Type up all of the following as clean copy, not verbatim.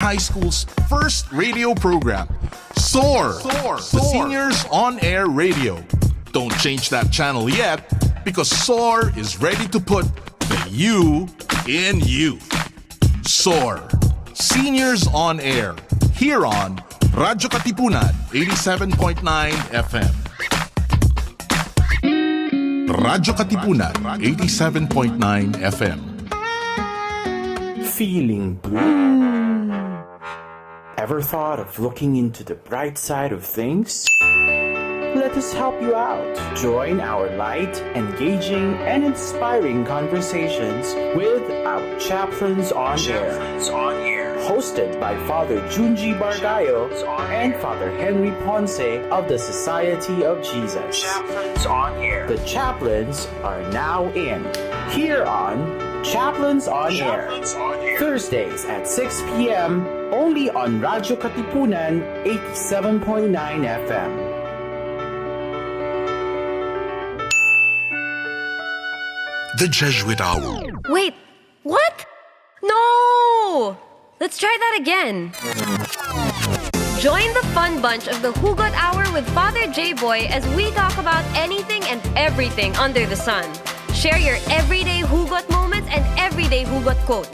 High School's first radio program, SOAR, the Seniors On Air Radio. Don't change that channel yet, because SOAR is ready to put the you in you. SOAR, Seniors On Air, here on Radyo Katipunan, 87.9 FM. Radyo Katipunan, 87.9 FM. Feeling blue? Ever thought of looking into the bright side of things? Let us help you out. Join our light, engaging, and inspiring conversations with our Chaplains on Air. Hosted by Father Junji Bargayo and Father Henry Ponce of the Society of Jesus. Chaplains on Air. The chaplains are now in. Here on Chaplains on Air. Thursdays at 6 p.m. only on Radyo Katipunan 87.9 FM. The Jesuit Hour. Wait, what? No! Let's try that again. Join the fun bunch of the Hugot Hour with Father J-Boy as we talk about anything and everything under the sun. Share your everyday Hugot moments and everyday Hugot quotes.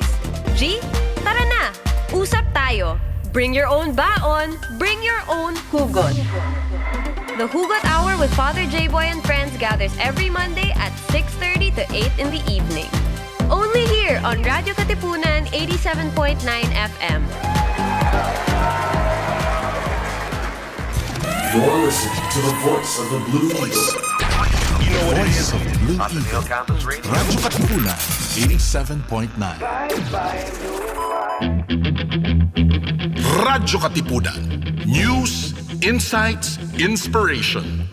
G, tara na! Usap tayo. Bring your own baon. Bring your own Hugot. The Hugot Hour with Father J-Boy and friends gathers every Monday at 6:30 to 8 in the evening. Only here on Radyo Katipunan 87.9 FM. You're listening to the voice of the Blue Eagle. You know what it is? Of the Blue Eagle. Radyo Katipunan, 87.9. Radyo Katipunan. News, insights, inspiration.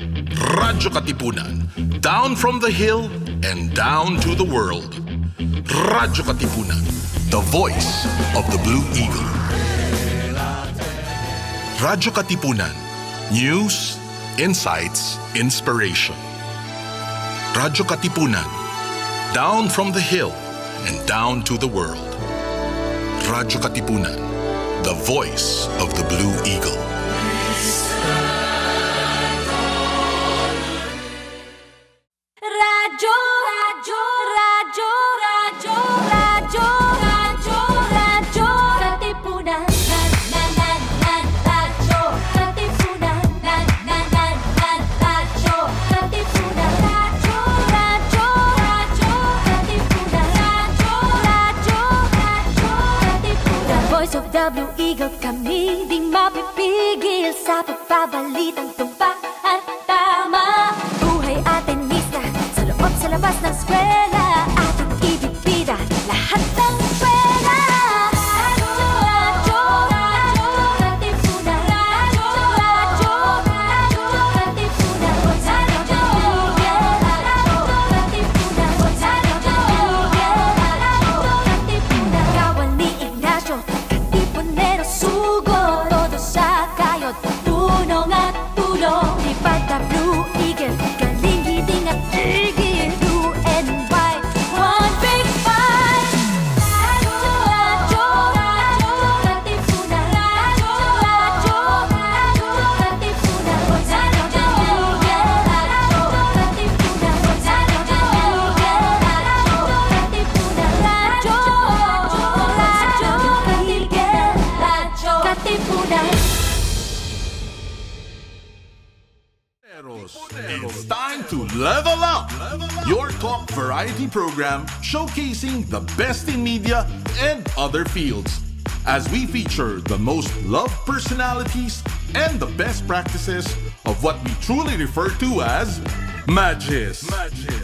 Radyo Katipunan. Down from the hill and down to the world. Radyo Katipunan. The voice of the Blue Eagle. Radyo Katipunan. News, insights, inspiration. Radyo Katipunan. Down from the hill and down to the world. Radyo Katipunan. The voice of the Blue Eagle. Radyo, radyo, radyo, radyo, radyo, radyo, radyo, Katipunan, radyo, Katipunan, radyo, Katipunan, radyo, radyo, radyo, Katipunan, radyo, Katipunan. The voice of the Blue Eagle, kami di mapipigil sa pagbabalitang tumpak at tama. Buhay atin sa labas ng eskwela, ating ibibida lahat ng eskwela. Radyo, radyo, Katipunan, radyo, radyo, radyo, Katipunan, radyo, Katipunan, radyo, Katipunan. Kawan ni Ignacio, Katipunero sugo, todo sa kayod, tunong at tulong. Lipad ka Blue Eagle, galing hiding at tigil. It's time to level up! Your talk variety program showcasing the best in media and other fields. As we feature the most loved personalities and the best practices of what we truly refer to as Magis.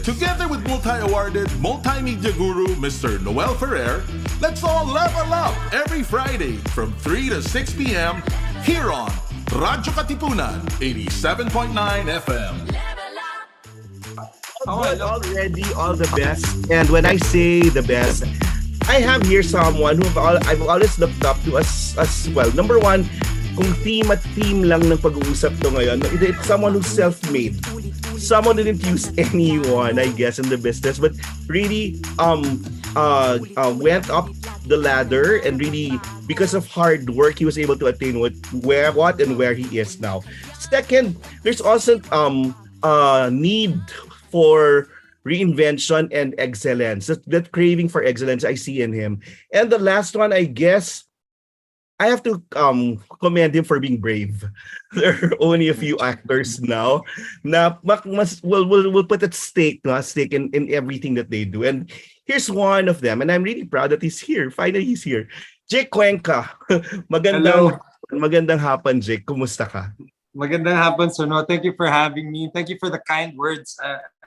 Together with multi-awarded multimedia guru Mr. Noel Ferrer, let's all level up every Friday from 3 to 6 p.m. here on Radyo Katipunan, 87.9 FM. Already all the best. And when I say the best, I have here someone who I've always looked up to as well. Number one, kung theme at theme lang ng pag-uusap to ngayon, it's someone who's self-made. Someone didn't use anyone, I guess, in the business, but really went up the ladder, and really because of hard work, he was able to attain what and where he is now. Second, there's also need for reinvention and excellence. That craving for excellence I see in him. And the last one, I guess, I have to commend him for being brave. There are only a few actors now na will put at stake, no, stake in everything that they do. And here's one of them, and I'm really proud that he's here. Finally, he's here. Jake Cuenca. Magandang hapon, Jake. Kumusta ka? Magandang hapon, Sono. Thank you for having me. Thank you for the kind words.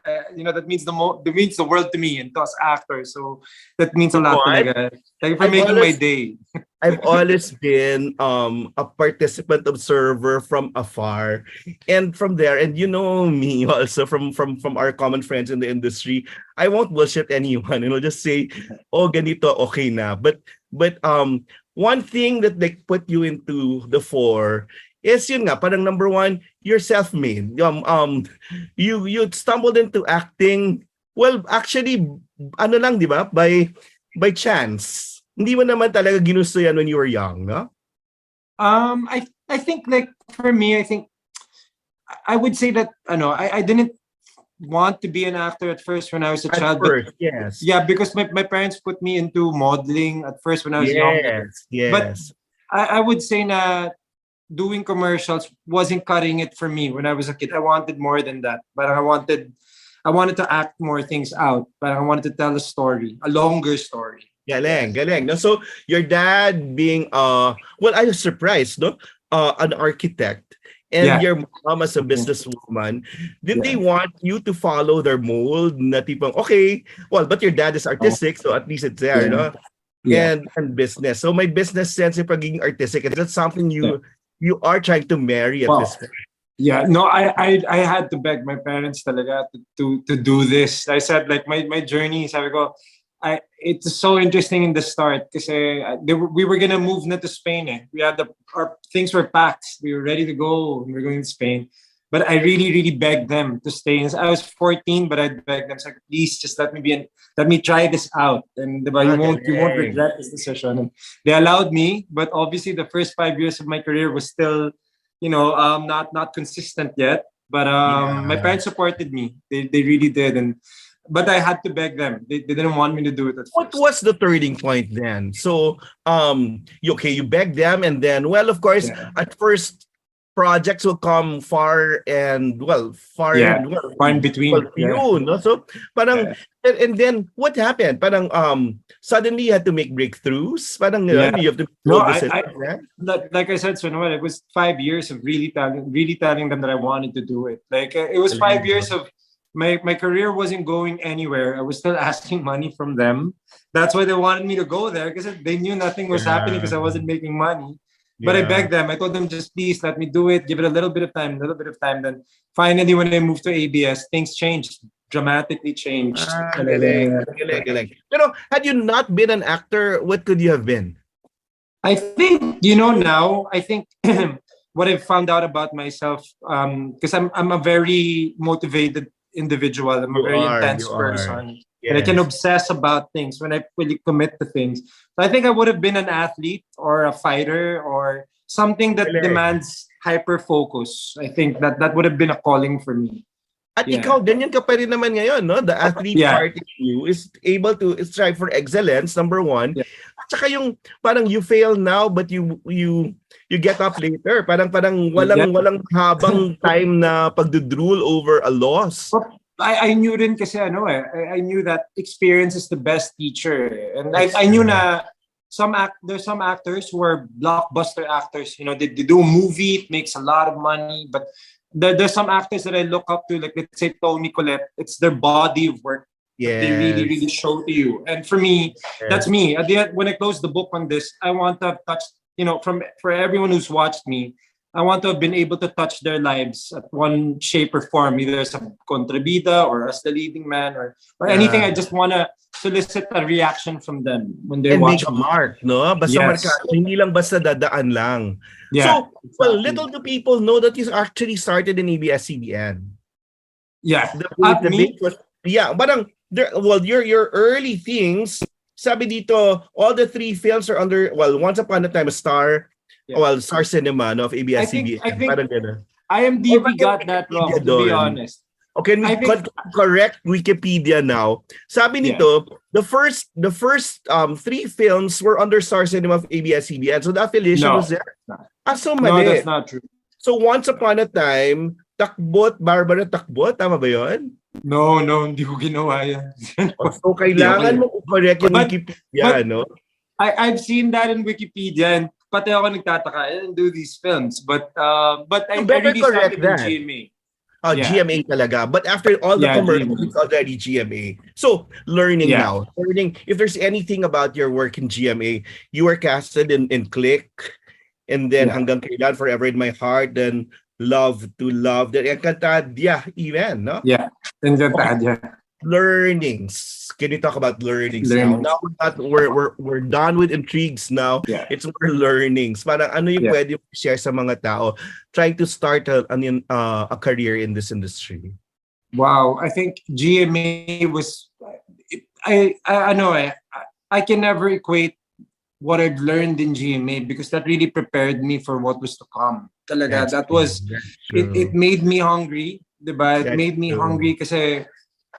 That means the world to me and to us actors. So that means a lot. Talaga. Thank you for making my day. I've always been a participant observer from afar, and from there, and you know me also from our common friends in the industry. I won't bullshit anyone, and I'll just say, "Oh, ganito, okay na." But one thing that they put you into the fore is yun nga, parang number one, you're self-made. You stumbled into acting. Well, actually, ano lang, di ba? By chance. Hindi mo naman talaga ginusto yan when you were young, no? I think, like, for me, I think I would say that I didn't want to be an actor at first when I was a child. First, yes. Yeah, because my parents put me into modeling at first when I was young. Yes. But I would say na doing commercials wasn't cutting it for me when I was a kid. I wanted more than that. But I wanted to act more things out. But I wanted to tell a story, a longer story. Galing. No? So your dad being I was surprised, no? An architect, and your mom as a businesswoman, did they want you to follow their mold? Na tipong, okay, well, but your dad is artistic, so at least it's there, no? Yeah. And business. So my business sense in pagiging artistic, is that something you are trying to marry at this point? Yeah, no, I had to beg my parents talaga to do this. I said, like, my journey, sabi ko, it's so interesting in the start because we were gonna move na to Spain. We had our things were packed. We were ready to go. We were going to Spain, but I really, really begged them to stay. I was 14, but I begged them, like, please, just let me try this out, and you won't regret this decision. And they allowed me, but obviously the first 5 years of my career was still, not consistent yet. But my parents supported me. They really did, but I had to beg them. They didn't want me to do it at first. What was the turning point then? So, you begged them, and then, well, of course, at first, projects will come far in between. Well, no? So, parang, and then what happened? Parang, suddenly you had to make breakthroughs. Parang, you have to. Like I said, so Noel, it was 5 years of really telling them that I wanted to do it. Like, it was 5 years of. My career wasn't going anywhere. I was still asking money from them. That's why they wanted me to go there, because they knew nothing was happening because I wasn't making money. But I begged them. I told them, just please let me do it. Give it a little bit of time. Then finally, when I moved to ABS, things changed. Dramatically changed. Galing. Had you not been an actor, what could you have been? I think, now, I think what I've found out about myself, because I'm a very motivated individual. I'm a very intense person. Yes. And I can obsess about things when I really commit to things. So I think I would have been an athlete or a fighter or something that demands hyper focus. I think that would have been a calling for me. At ikaw, ganyan ka pa rin naman ngayon, no? The athlete part in you is able to strive for excellence, number one. Yeah. At saka yung parang you fail now but you get up later. Parang walang habang time na pagdudrool over a loss. I knew rin kasi I knew that experience is the best teacher. And I knew na there's some actors who are blockbuster actors. They do a movie, it makes a lot of money, but there's some actors that I look up to, like, let's say Tony Collette. It's their body of work that they really, really show to you. And for me, that's me. At the end, when I close the book on this, I want to have touched, for everyone who's watched me, I want to have been able to touch their lives at one shape or form, either as a kontrabida or as the leading man or anything. I just want to solicit a reaction from them when they watch. And make a mark, no? Basta markado, hindi lang basta dadaan lang. Yeah, so, well, little do people know that you actually started in ABS-CBN. Yeah. Parang, your early things sabi dito, all the 3 films are under, well, Once Upon a Time, a Star, Star Cinema, no, of ABS-CBN. I think Parang gano'n. IMDb got that wrong, to be honest. Okay, we correct Wikipedia now. Sabi nito, the first 3 films were under Star Cinema of ABS-CBN. So the affiliation was there. So mali. No, that's not true. So Once Upon a Time, Takbot, Barbara Takbot, tama ba yun? No, hindi ko ginawa yan. So kailangan mo correct yung Wikipedia, no? I've seen that in Wikipedia, and pati ako nagtataka, I didn't do these films. But I really started in GMA. GMA talaga. But after all the commercials, it's already GMA. So, learning now. Learning, if there's anything about your work in GMA, you were casted in Click, and then Hanggang Kailan, Forever in My Heart, then Love to Love, then Encantadya even, no? Yeah, Encantadya. Learnings. Can you talk about learnings now? Now we're done with intrigues now. Yeah. It's more learnings. Parang ano yung pwede share sa mga tao trying to start a career in this industry? Wow, I think GMA was I know I can never equate what I've learned in GMA because that really prepared me for what was to come. Talaga, it made me hungry, diba? It made me hungry kasi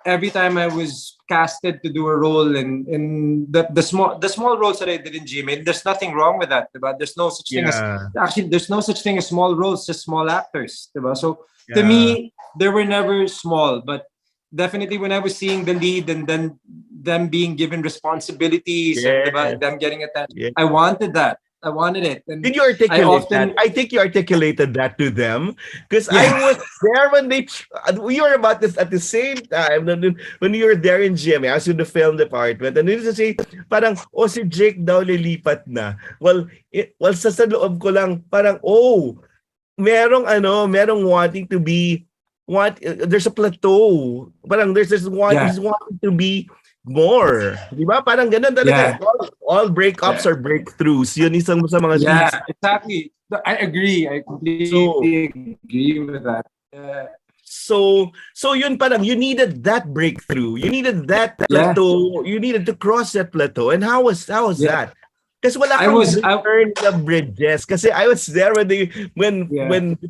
every time I was casted to do a role and the small roles that I did in GMA, there's nothing wrong with that, diba? There's no such thing there's no such thing as small roles, just small actors, diba? So to me, they were never small, but definitely when I was seeing the lead and then them being given responsibilities and diba, them getting attention, I wanted that. I wanted it. And did you articulate that? I think you articulated that to them because I was there when we were about this at the same time when you were there in GMA. I was in the film department and they say parang si Jake daw lilipat na. Well, sa loob ko lang parang merong wanting to be there's a plateau. Parang there's he's wanting to be more. Di ba? Parang ganun talaga. All breakups are breakthroughs. Yun isang sa mga exactly. I agree. I completely agree with that. So yun parang you needed that breakthrough. You needed that plateau. You needed to cross that plateau. And how was that? Kasi wala kang burn the bridges. Kasi I was there when the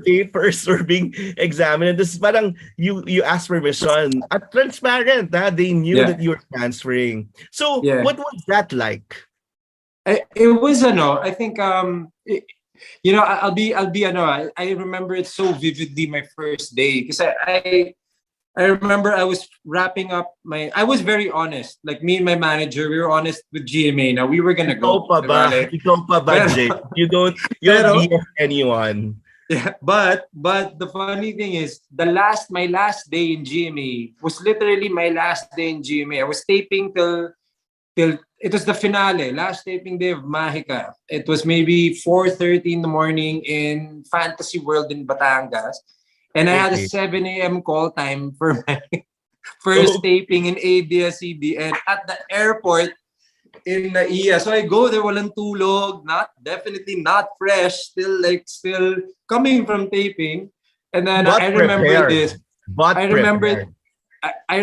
papers were being examined. And this parang you asked permission. At transparent, they knew that you were transferring. So what was that like? It was I think I'll be I remember it so vividly my first day because I remember I was wrapping up I was very honest. Like me and my manager, we were honest with GMA. Now we were gonna go. Ikaw pa ba, Jake? You don't BS anyone. Yeah, but the funny thing is my last day in GMA was literally my last day in GMA. I was taping till it was the finale, last taping day of Mahika. It was maybe 4:30 in the morning in Fantasy World in Batangas. And I had a 7 a.m. call time for my first taping in ABS-CBN at the airport in Naiya. So I go there, walang tulog, definitely not fresh, still coming from taping. And then I remember this. I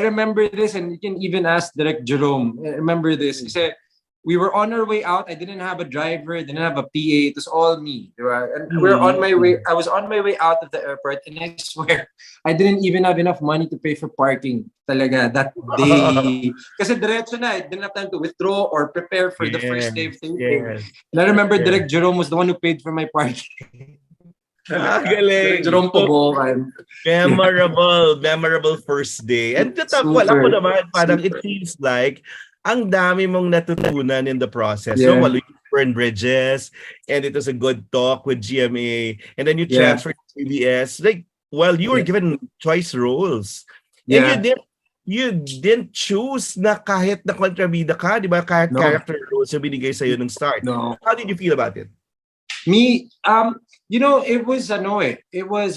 remember this, and you can even ask Direct Jerome. I remember this. He said, we were on our way out. I didn't have a driver. I didn't have a PA. It was all me. Right? And we're on my way. I was on my way out of the airport, and I swear, I didn't even have enough money to pay for parking. Talaga that day. Kasi diretso na. I didn't have time to withdraw or prepare for the first day of taping. And I remember Direct Jerome was the one who paid for my parking. Galing. Jerome Pobokan. Memorable first day. And wala ko naman, parang it seems like ang dami mong natutunan in the process. So, you burn bridges, and it was a good talk with GMA, and then you transferred to CBS. Like, you were given choice roles. And you didn't choose na kahit na kontrabida ka, di ba? Kahit character roles yung binigay sa'yo ng start. No. How did you feel about it? Me, it was it was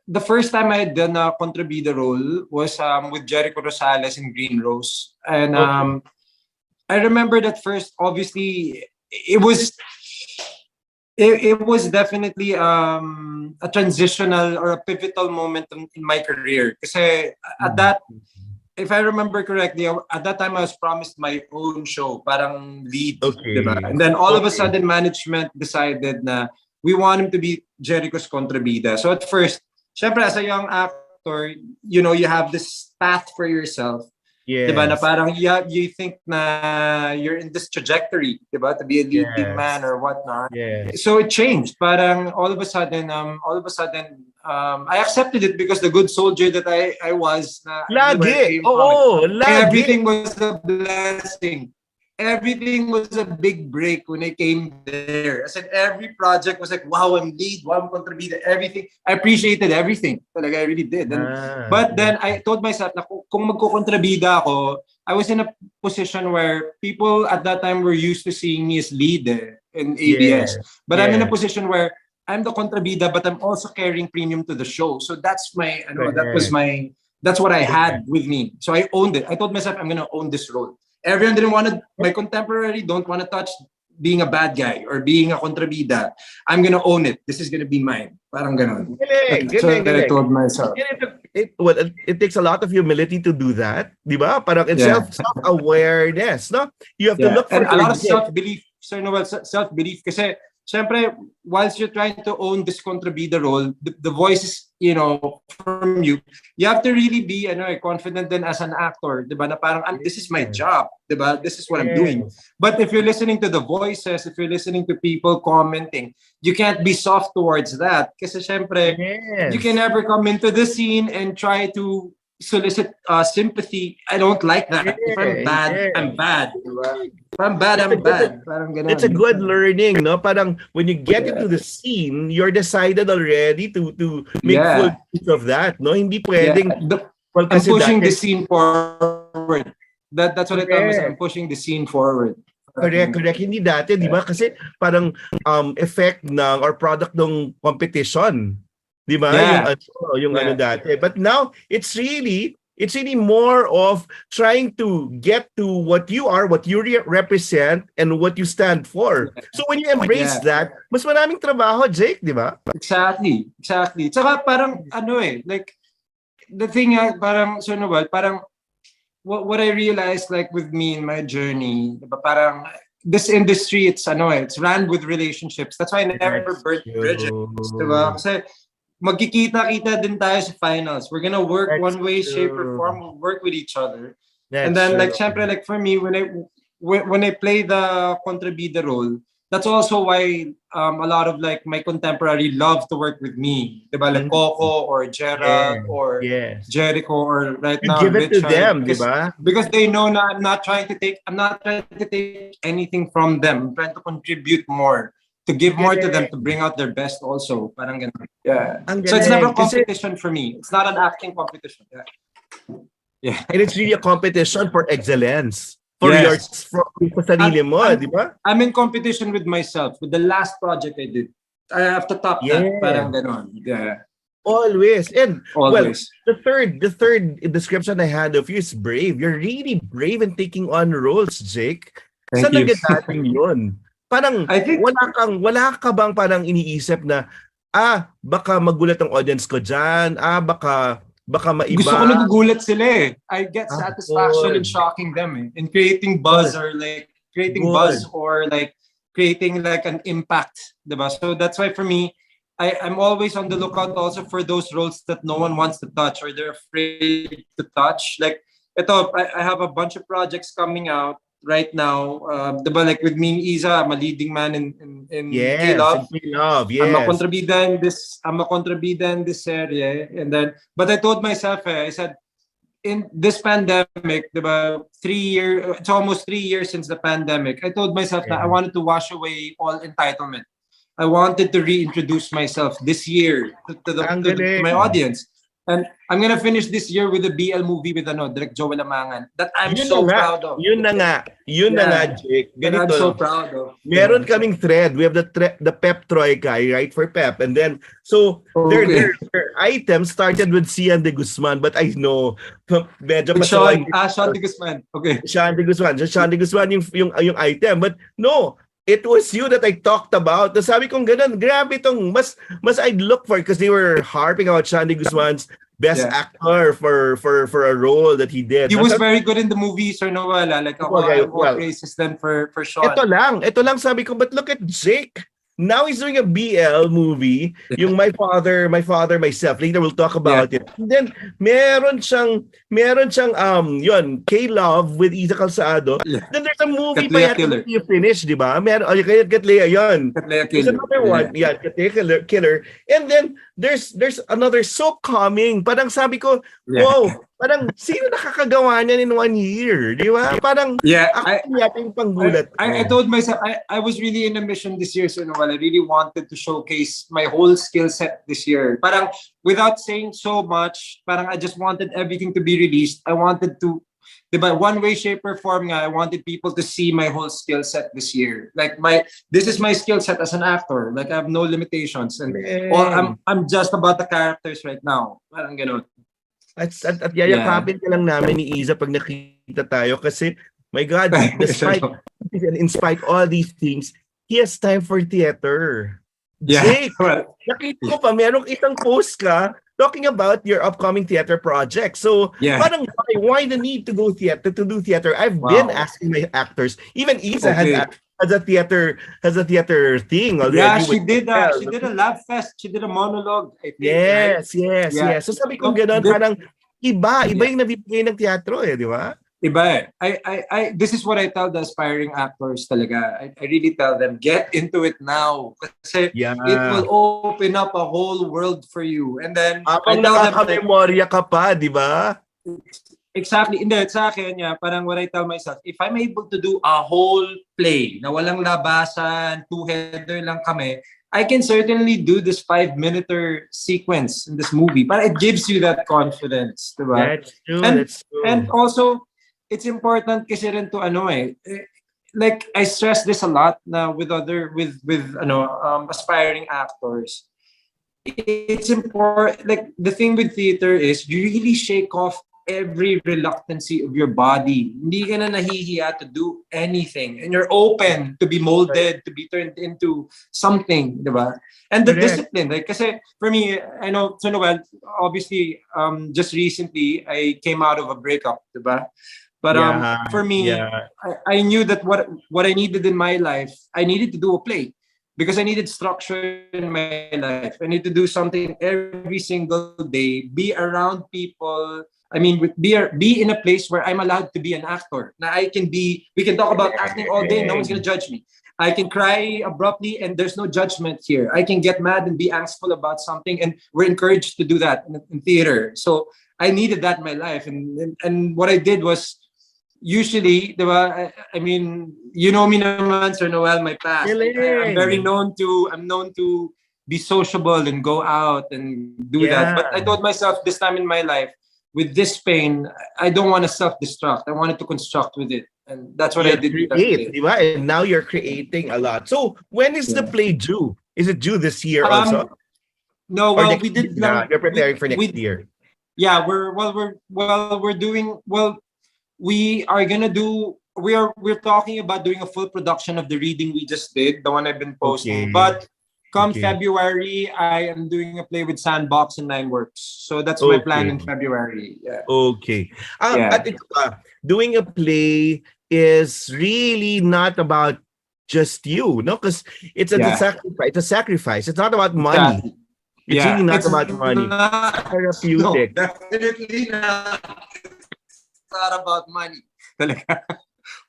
the first time I had done a kontrabida role was with Jericho Rosales in Green Rose. And I remember that first, obviously, it was definitely a transitional or a pivotal moment in my career. Kasi at if I remember correctly, at that time I was promised my own show, parang lead, Okay. diba? And then all of a sudden, management decided na we want him to be Jericho's kontrabida. So at first, syempre as a young actor, you know, you have this path for yourself. Yes. Diba? Na parang you think na you're in this trajectory, diba? To be a leading man or whatnot. Yes. So it changed. Parang all of a sudden, I accepted it because the good soldier that I was. Na Lagi. Oo, lagi. Everything was a blessing. Everything was a big break when I came there. I said every project was like, wow, I'm lead, wow, I'm contributor, everything. I appreciated everything. Talaga, I really did. But then I told myself na kung magkukontribida ako, I was in a position where people at that time were used to seeing me as lead in ABS. But I'm in a position where I'm the contribida, but I'm also carrying premium to the show. So that's my, that's what I had with me. So I owned it. I told myself I'm gonna own this role. Everyone didn't want to, my contemporary don't want to touch being a bad guy or being a kontrabida. I'm gonna own it. This is gonna be mine. Parang ganon. So I told myself. It takes a lot of humility to do that, di ba? Parang self-awareness, no? You have to look for a lot of self-belief. Sir Noel, self-belief. Kasi, syempre, whilst you're trying to own this kontrabida role, the voices, you know, from you have to really be confident then as an actor, diba? Na parang, this is my job, diba? This is what I'm doing. But if you're listening to the voices, if you're listening to people commenting, you can't be soft towards that. Kasi syempre, you can never come into the scene and try to solicit sympathy. I don't like that. If I'm bad, I'm bad. Diba? If I'm bad, I'm bad. Parang ganun. It's a good learning, no? Parang when you get into the scene, you're decided already to make full use of that, no? Hindi pwedeng... I'm pushing the scene forward. That's what I tell myself. I'm pushing the scene forward. Correct. Hindi dati, di ba? Kasi parang effect ng or product ng competition. Di ba? Yung ano dati. But now, it's really more of trying to get to what you are, what you represent, and what you stand for. So when you embrace that, mas maraming trabaho, Jake, di ba? Exactly. Tsaka parang, like, the thing, parang, so Noel, parang, what I realized, like, with me in my journey, diba, parang, this industry, it's ran with relationships. That's why I never burnt bridges. Diba? Kasi, magkikita-kita din tayo sa finals. We're gonna work one way, shape, or form. We'll work with each other. And then, like, syempre, like, for me, when I play the kontrabida role, that's also why a lot of, like, my contemporary love to work with me. Diba? Like Coco or Gerald or Jericho or right now give it Richard, to them, diba? Because they know na I'm not trying to take anything from them. I'm trying to contribute more. To give more to them, to bring out their best also. Parang ganun. Yeah. So it's never a competition for me. It's not an acting competition. Yeah. And it's really a competition for excellence. For your sarili mo, di ba? I'm in competition with myself. With the last project I did. I have to top that. Parang ganun. Yeah. Always. And always. Well, the third description I had of you is brave. You're really brave in taking on roles, Jake. Thank you. Saan nagdating yun? Parang I think, wala ka bang parang iniisip na baka magulat ang audience ko diyan, baka maiba. Gusto ko nagugulat sila eh. I get satisfaction in shocking them in creating buzz or like creating buzz or like creating like an impact, diba? So that's why for me, I'm always on the lookout also for those roles that no one wants to touch or they're afraid to touch. Like I have a bunch of projects coming out right now, diba, like with me and Isa, I'm a leading man in K-Love. I'm a kontrabida in this serie. And then, but I told myself, I said, in this pandemic, diba, it's almost 3 years since the pandemic. I told myself that I wanted to wash away all entitlement. I wanted to reintroduce myself this year to my audience. And I'm gonna finish this year with a BL movie with Direct Joel Amangan that I'm so proud of. Yun na nga, Jake. Ganito, I'm so proud of. Meron kaming thread. We have the Pep Troika, right, for Pep. And then, so their items started with Sian de Guzman, but I know, medyo Sean de Guzman. Okay. Sean de Guzman yung item. But no, it was you that I talked about. Tapos sabi kong ganun, grabe itong, mas I'd look for because they were harping about Sean de Guzman's best actor for a role that he did. He was very good in the movie, Sir Noel. Like all praises then for Sean. Ito lang sabi ko, but look at Jake. Now he's doing a BL movie, yung My Father, Myself. Later we'll talk about it. And then meron siyang yun, K-Love with Isa Calzado. Yeah. Then there's a movie pa yata you finish, di ba? Meron Katlea yun. Katlea Killer. There's another one. Yeah, Katlea Killer. And then there's another So Coming. Parang sabi ko, wow, parang sino nakakagawa niyan in 1 year? Di ba? Parang ako panggulat. I told myself, I was really in a mission this year, so I really wanted to showcase my whole skill set this year. Parang without saying so much, parang I just wanted everything to be released. I wanted to, diba, one way, shape, or form nga, I wanted people to see my whole skill set this year. Like this is my skill set as an actor. Like I have no limitations, and I'm just about the characters right now. Parang ganun. At yayakapin ka lang namin ni Isa pag nakita tayo kasi, my God, in spite all these things, he has time for theater. Jake, nakita ko pa, merong isang post ka talking about your upcoming theater project. So, parang why the need to do theater? I've been asking my actors, even Isa has a theater thing already. Yeah, she did a lab fest. She did a monologue, I think. Yes. So sabi ko gano'n, parang iba yung nabibigay ng teatro di ba? Iba this is what I tell the aspiring actors talaga. I really tell them, get into it now. Kasi it will open up a whole world for you. And then, I tell them, nakaka-memorya ka pa, di ba? Exactly. Hindi, sa akin, parang what I tell myself, if I'm able to do a whole play na walang labasan, two-header lang kami, I can certainly do this 5-minute sequence in this movie. But it gives you that confidence, diba? That's true. And also, it's important kasi rin to like I stress this a lot na with aspiring actors. It's important, like the thing with theater is you really shake off every reluctancy of your body. Hindi ka na nahihiya to do anything, and you're open to be molded, to be turned into something, diba? And the discipline, like, kasi for me, I know, so Noel, obviously, just recently I came out of a breakup, diba? But for me, I knew that what I needed in my life, I needed to do a play. Because I needed structure in my life. I need to do something every single day, be around people. I mean, be in a place where I'm allowed to be an actor. Now we can talk about acting all day, no one's gonna judge me. I can cry abruptly and there's no judgment here. I can get mad and be angstful about something, and we're encouraged to do that in theater. So I needed that in my life. And what I did was, usually, diba, I mean, you know me naman, Sir Noel, my past. I'm known to be sociable and go out and do that. But I told myself this time in my life, with this pain, I don't want to self-destruct. I wanted to construct with it. And that's what I did. Diba? And now you're creating a lot. So when is the play due? Is it due this year also? No, well, we did. You're preparing for next year. Yeah, we're talking about doing a full production of the reading we just did, the one I've been posting. But come February, I am doing a play with Sandbox and 9 Works. So that's my plan in February. Yeah. Okay. Doing a play is really not about just you, no? Because it's a sacrifice. It's not about money. Exactly. It's really not about money. It's therapeutic. No, definitely not. It's not about money.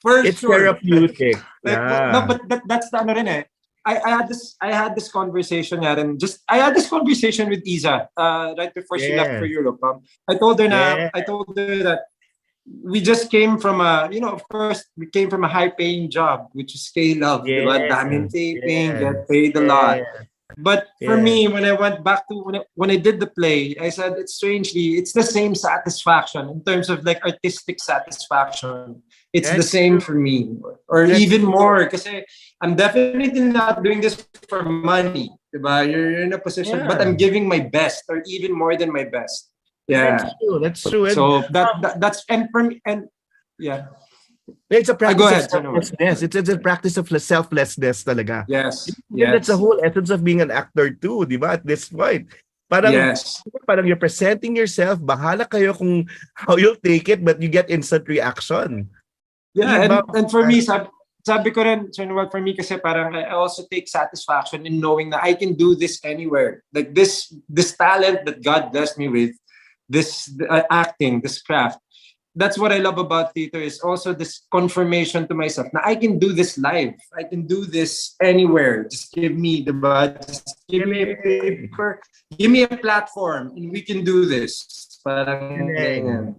For it's sure. Therapeutic. No, but that's the ano rin eh. I had this conversation I had this conversation with Isa right before she left for Europe. I told her that we just came from we came from a high-paying job, which is K-Love, diba? Daming taping, get paid a lot. But for me, when I went back to when I did the play, I said it's the same satisfaction in terms of like artistic satisfaction. It's the same for me, or even more, because I'm definitely not doing this for money. Diba? You're in a position, but I'm giving my best, or even more than my best. Yeah, that's true. So that's and for me, and it's a practice of selflessness. It's a practice of selflessness talaga. Yes. That's the whole essence of being an actor too, di ba? At this point. Parang, Yes. parang you're presenting yourself, bahala kayo kung how you'll take it, but you get instant reaction. Yeah, Diba? and for me, sabi ko rin, Sir Noel, for me kasi parang I also take satisfaction in knowing that I can do this anywhere. Like this talent that God blessed me with, this acting, this craft. That's what I love about theater, is also this confirmation to myself na I can do this live. I can do this anywhere. Just give me just give me a paper, give me a platform, and we can do this. Parang ganyan.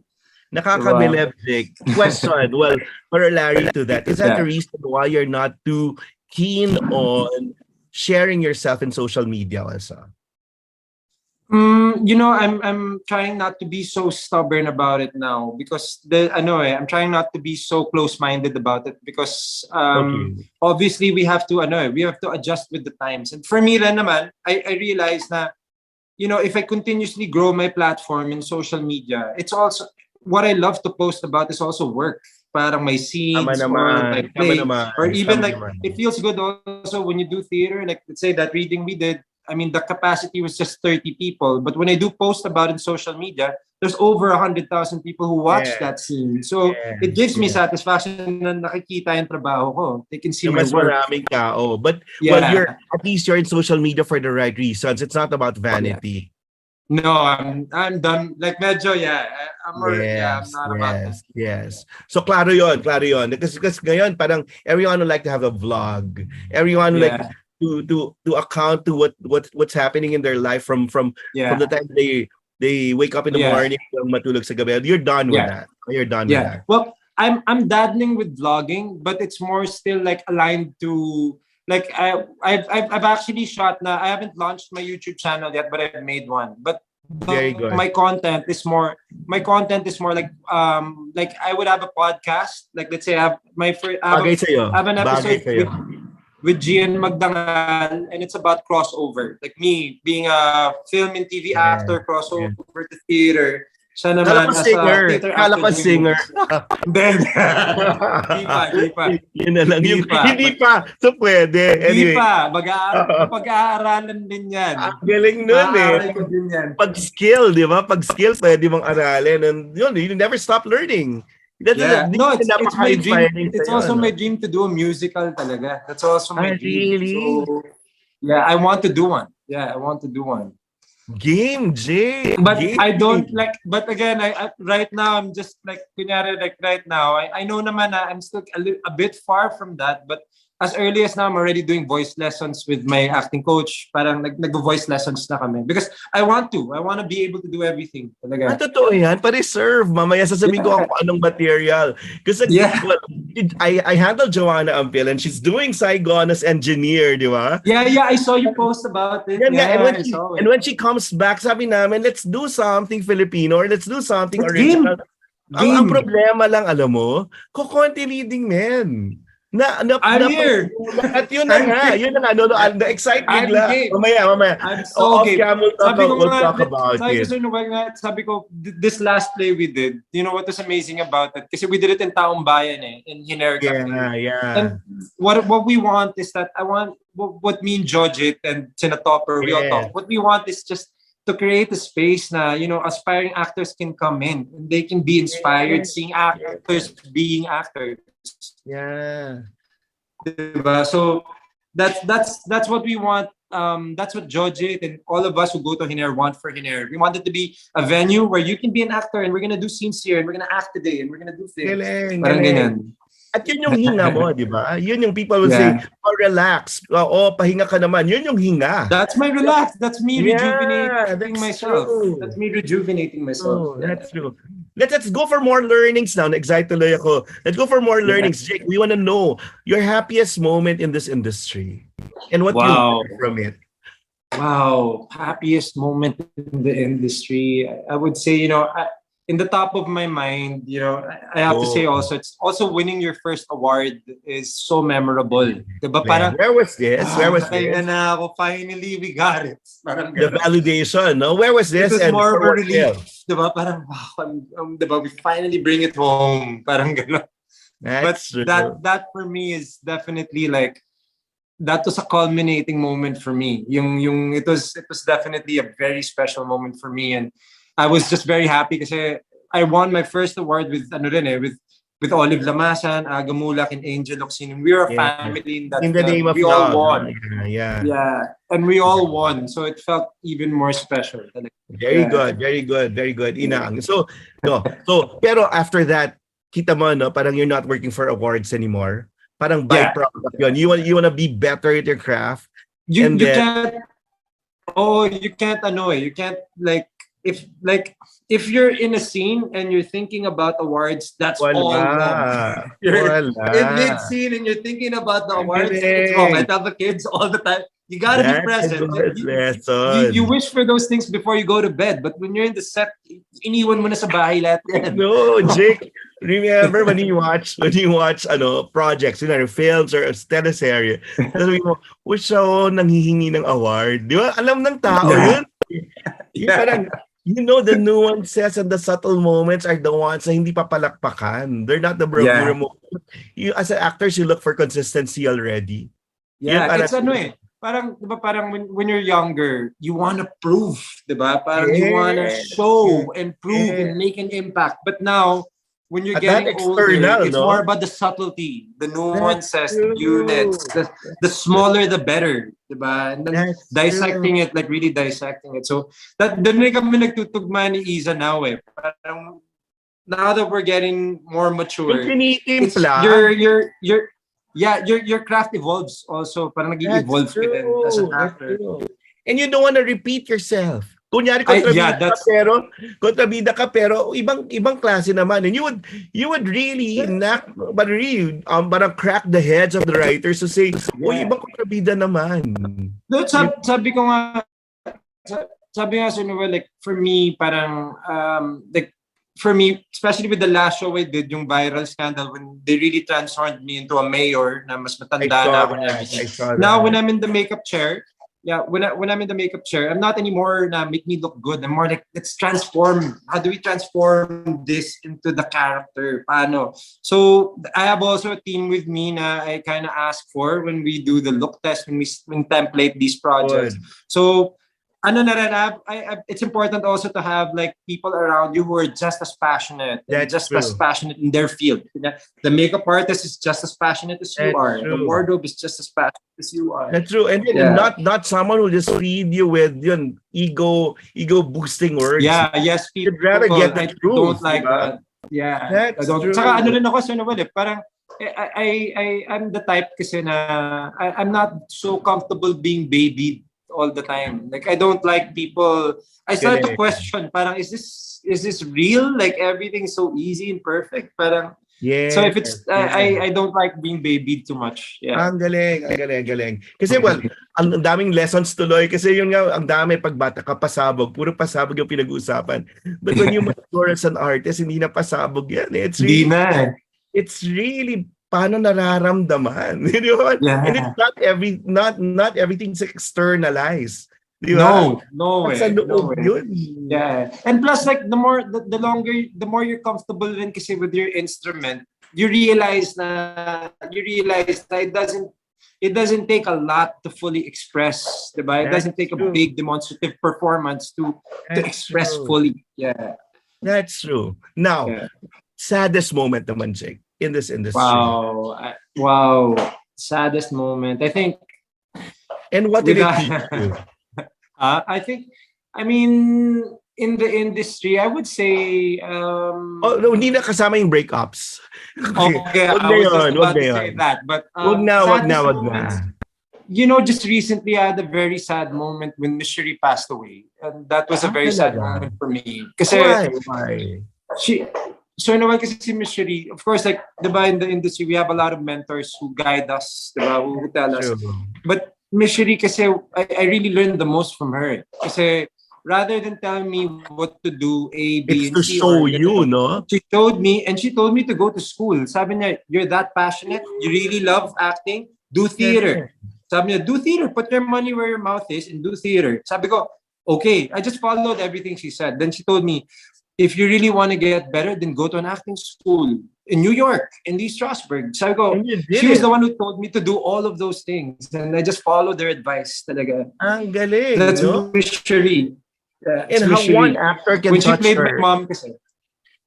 Nakakamilev, Jake. Question, well, corollary to that, is that the reason why you're not too keen on sharing yourself in social media also? I'm trying not to be so stubborn about it now because I'm trying not to be so close-minded about it because obviously we have to adjust with the times. And for me rin naman, I realize na if I continuously grow my platform in social media, it's also what I love to post about is also work. Parang my scenes or my play, or even like it feels good also when you do theater. Like let's say that reading we did. I mean, the capacity was just 30 people, but when I do post about it in social media, there's over 100,000 people who watch that scene. So it gives me satisfaction na nakikita yung trabaho ko. They can see my work. Maraming tao. But well, at least you're in social media for the right reasons. It's not about vanity. No, I'm done. Like medyo, I'm not about that. Yes. So klaro yon. Because ngayon parang everyone would like to have a vlog. Everyone would like to account to what's happening in their life from the time they wake up in the morning till matulog sa gabi. You're done with that. You're done with that. Well, I'm dabbling with vlogging, but it's more still like aligned to like I've actually shot na. I haven't launched my YouTube channel yet, but I've made one. But very good. My content is more like I would have a podcast. Like let's say I have an episode with Gian Magdangal, and it's about crossover. Like me being a film and TV actor, crossover to theater. Siya naman as a theater actor. Singer. Then, hindi pa. Yun na lang. Hindi pa. So pwede. Anyway. Hindi pa. Pag-aaralan din yan. Galing nun Pag skill, di ba? Pag skill, pwede mong aralin. And yun, you never stop learning. It's my dream. It's also my dream to do a musical talaga. That's also my dream. Really? So, I want to do one. Game, Jay. But I don't like. But again, I right now I'm just like kunyari, like right now. I know naman na I'm still a bit far from that. But as early as now, I'm already doing voice lessons with my acting coach. Parang nag-voice lessons na kami because I want to be able to do everything. Talaga. Totoo yan. Pa-reserve. Mamaya sasabihin ko kung anong material. Because well, I handle Joanna Ampil and she's doing Saigon as engineer, di ba? Yeah. I saw you post about it. And when she comes back, sabi namin, let's do something Filipino or let's do something original. Ang problema lang, alam mo, kukonti leading men. I'm here. At yun na nga. The excitement bigla. Mamaya. I'm so okay. We'll talk about it. Sabi ko, this last play we did, you know what was amazing about it? Kasi we did it in Taong Bayan in Hiner. Yeah. And what we want is that I want what me and Jojit and Sinatopper, we all talk. What we want is just to create a space na, aspiring actors can come in and they can be inspired seeing actors being actors. Yeah. Diba? So that's what we want. That's what Jojit and all of us who go to Hiner want for Hiner. We want it to be a venue where you can be an actor and we're gonna do scenes here and we're gonna act today and we're gonna do things. Parang ganyan. At yun yung hinga mo, di ba? Yun yung people will say, relax. Pahinga ka naman. Yun yung hinga. That's my relax. That's me rejuvenating myself. True. That's me rejuvenating myself. That's true. Let's go for more learnings now. Excited tuloy ako. Let's go for more learnings. Jake, we want to know your happiest moment in this industry and what you learned from it. Wow. Happiest moment in the industry. I would say, in the top of my mind, I have to say also, it's also winning your first award is so memorable. Diba? Parang, where was this? Na ako, finally, we got it. Parang the validation, no? Where was this? It was more of a relief. Diba? Parang, diba? We finally bring it home. Parang gano'n. But true. that for me is definitely like, that was a culminating moment for me. It was definitely a very special moment for me, and I was just very happy because I won my first award with with Olive Lamasan, Aga Mulak, and Angel Oxin. We were a family in that In the film. name of We all love. won. Yeah. Yeah, and we all won, so it felt even more special. Very good, very good, very good. Inang. So, no. So, pero after that, kita mo, no, parang you're not working for awards anymore. Parang byproduct yun. You want to be better at your craft. You And then- can't. Oh, you can't. You can't if you're in a scene and you're thinking about awards, that's all wrong. You're in mid-scene and you're thinking about the awards, it's wrong. I tell the kids all the time, you gotta be present. You wish for those things before you go to bed, but when you're in the set, iniwan mo na sa bahay lahat yan. No, Jake. Remember when you watch projects, films or a teleserye, sabi mo, siya nanghihingi ng award. Di ba? Alam ng tao yun. Yung parang, the nuances and the subtle moments are the ones na hindi papalakpakan. They're not the bravura moments. You, as an actors, you look for consistency already. Yeah, it's parang, diba, parang when you're younger, you want to prove, diba? Parang you want to show and prove and make an impact. But now, when you're getting older, it's more about the subtlety, the nuances, the units, the smaller the better, diba? And then dissecting it, like really dissecting it. So that doon kami nagtutugma ni Isa now Parang now that we're getting more mature, your craft evolves also. Parang nag-evolve ka din as an actor. And you don't want to repeat yourself. Kunyari kontrabida ka pero ibang klase naman, and you would really parang crack the heads of the writers to say, ibang kontrabida naman. Sabi ko nga sa Noel, like for me parang for me, especially with the last show I did, yung viral scandal, when they really transformed me into a mayor na mas matanda na ako and everything. Now when I'm in the makeup chair, when I'm in the makeup chair, I'm not anymore na make me look good. I'm more like, let's transform. How do we transform this into the character? Paano? So I have also a team with me na I kind of ask for when we do the look test, when we template these projects. Good. So it's important also to have like people around you who are just as passionate, as passionate in their field. The makeup artist is just as passionate as you are. The wardrobe is just as passionate as you are. That's true, and not someone who just feed you with ego boosting words. Yeah, yes, people. You'd rather get the truth. Don't like that. Yeah, that's true. Saka rin ako sa Noel, parang I'm the type kasi na I'm not so comfortable being babied all the time. Like I don't like people. I start to question. Parang is this real? Like everything's so easy and perfect. Parang so if it's I don't like being babied too much. Yeah. Ang galing. Kasi ang daming lessons tuloy kasi yun nga ang dami pagbata ka pasabog, puro pasabog yung pinag-uusapan. But when you mature as an artist, hindi na pasabog yan. It's really paano nararamdaman. And it's not everything's externalized. No way. Yun. Yeah. And plus, like the more you're comfortable in kasi with your instrument, you realize that it doesn't take a lot to fully express, diba? It doesn't take a big demonstrative performance to express fully. Yeah. That's true. Now, saddest moment naman, Jake, in this industry. Wow. Saddest moment. I think. And what did it teach you? I mean, in the industry, I would say. Hindi na kasama yung breakups. Okay, I was just about to say that. But wag na. Just recently I had a very sad moment when Miss Cherie passed away. And that was a very sad moment for me. Kasi, why? So kasi si Miss Cherie, of course, like, diba, in the industry, we have a lot of mentors who guide us, diba, who tell us. But Miss Cherie, kasi I really learned the most from her. Kasi rather than telling me what to do, A, B, and C. It's to show you, no? She told me to go to school. Sabi niya, you're that passionate, you really love acting, do theater. Sabi niya, do theater, put your money where your mouth is and do theater. Sabi ko, okay. I just followed everything she said. Then she told me, if you really want to get better, then go to an acting school in New York, in Lee Strasberg. Sabi ko, And you did she was it. the one who told me to do all of those things. And I just followed their advice talaga. Ang galing, That's no? Miss Cherie. Yeah, And it's how Miss Cherie. one actor can When she touch played my her. mom kasi.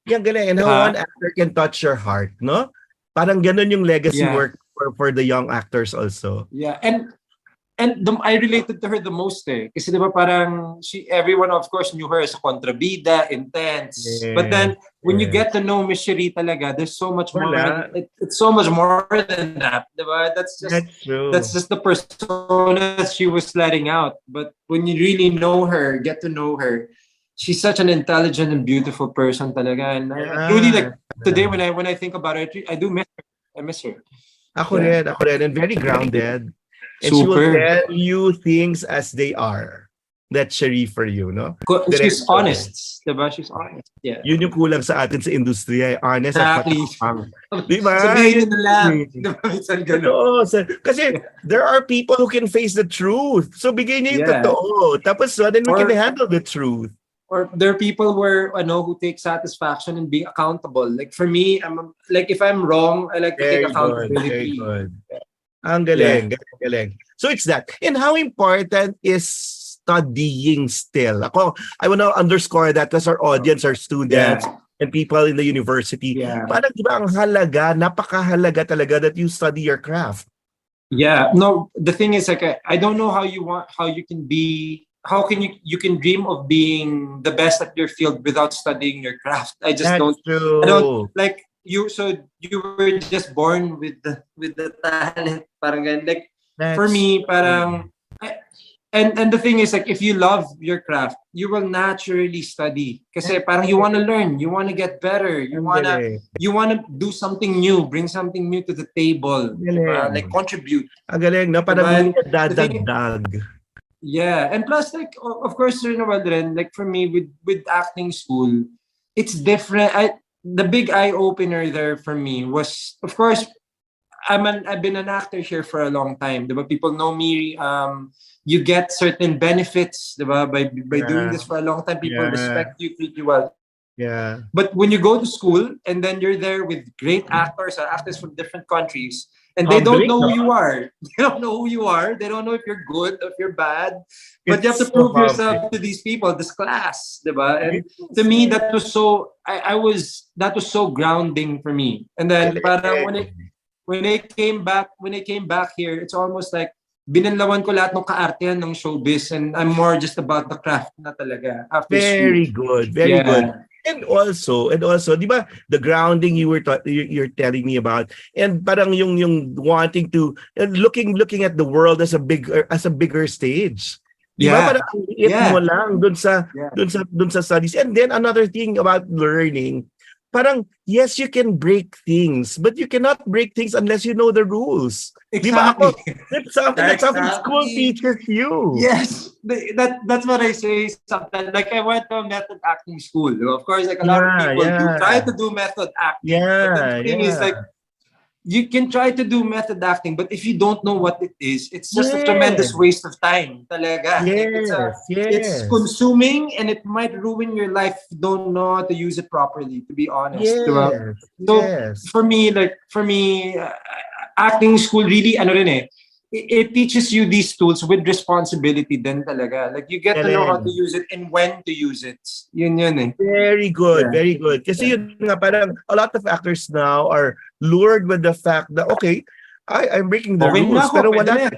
Yung galing. And how one actor can touch your heart, no? Parang ganun yung legacy Yeah. work for the young actors also. Yeah, and I related to her the most kasi diba parang everyone of course knew her as a kontrabida, intense. Yes, But then when you yes. get to know Miss Cherie talaga, there's so much more. Wala. It's so much more than that, diba? That's true. just the persona she was letting out. But when you really know her, get to know her, she's such an intelligent and beautiful person talaga. And I truly like today when I think about her, I do miss her. I miss her. Ako rin, and very grounded. And she will Super. tell you things as they are. That's Cherie for you, no? She's Direct. honest, diba? She's honest. Yeah. Yun yung kulang sa atin sa industriya, honest at Exactly. matapang. Diba? Sabihin na lang. Diba? Minsan ganun. Oo, kasi there are people who can face the truth. So bigay niya yung Yeah. totoo. Tapos then we Or- can handle the truth. Or there are people who take satisfaction in being accountable. Like for me, if I'm wrong, I like to take accountability. Very good. Ang galing, galing. So it's that. And how important is studying still? I want to underscore that because our audience, our students, and people in the university. Yeah. Parang di ba ang halaga, napakahalaga talaga that you study your craft. Yeah. No, the thing is like I don't know how you can dream of being the best at your field without studying your craft. I just don't. True. I don't like you. So you were just born with the talent. Parang ganun. Like for me, parang. And the thing is, like, if you love your craft, you will naturally study. Kasi parang you want to learn, you want to get better, you wanna do something new, bring something new to the table, like contribute. Ang galing, no? Parang dadagdag. Yeah, and plus, like, of course, Noel rin, like for me with acting school, it's different. The big eye opener there for me was, of course, I've been an actor here for a long time. Diba? People know me. You get certain benefits, diba? By doing this for a long time. People respect you, treat you well. Yeah. But when you go to school and then you're there with great actors or actors from different countries, and they don't know who you are. They don't know who you are. They don't know if you're good or if you're bad. But you have to prove yourself to these people, this class, diba? And to me, that was so. That was so grounding for me. And then, parang when I came back here, it's almost like binanlawan ko lahat ng kaartehan ng showbiz, and I'm more just about the craft na talaga. Very good. And also, di ba, the grounding you're telling me about, and parang yung wanting to looking at the world as a bigger stage. Di ba? Parang mo lang dun sa studies. And then another thing about learning, parang yes, you can break things, but you cannot break things unless you know the rules. Exactly. Di ba? That's something school teaches you. Yes, that's what I say sometimes. Like I went to a method acting school. Of course, like a lot of people do try to do method acting. But the thing is, like, you can try to do method acting, but if you don't know what it is, it's just a tremendous waste of time. Talaga. It's consuming, and it might ruin your life if you don't know how to use it properly, to be honest. So for me, acting school really, it teaches you these tools with responsibility then talaga. Like you get to know how to use it and when to use it. Yun eh. Very good. Kasi yun nga, parang a lot of actors now are lured with the fact that, okay, I'm breaking the rules. Pero wala,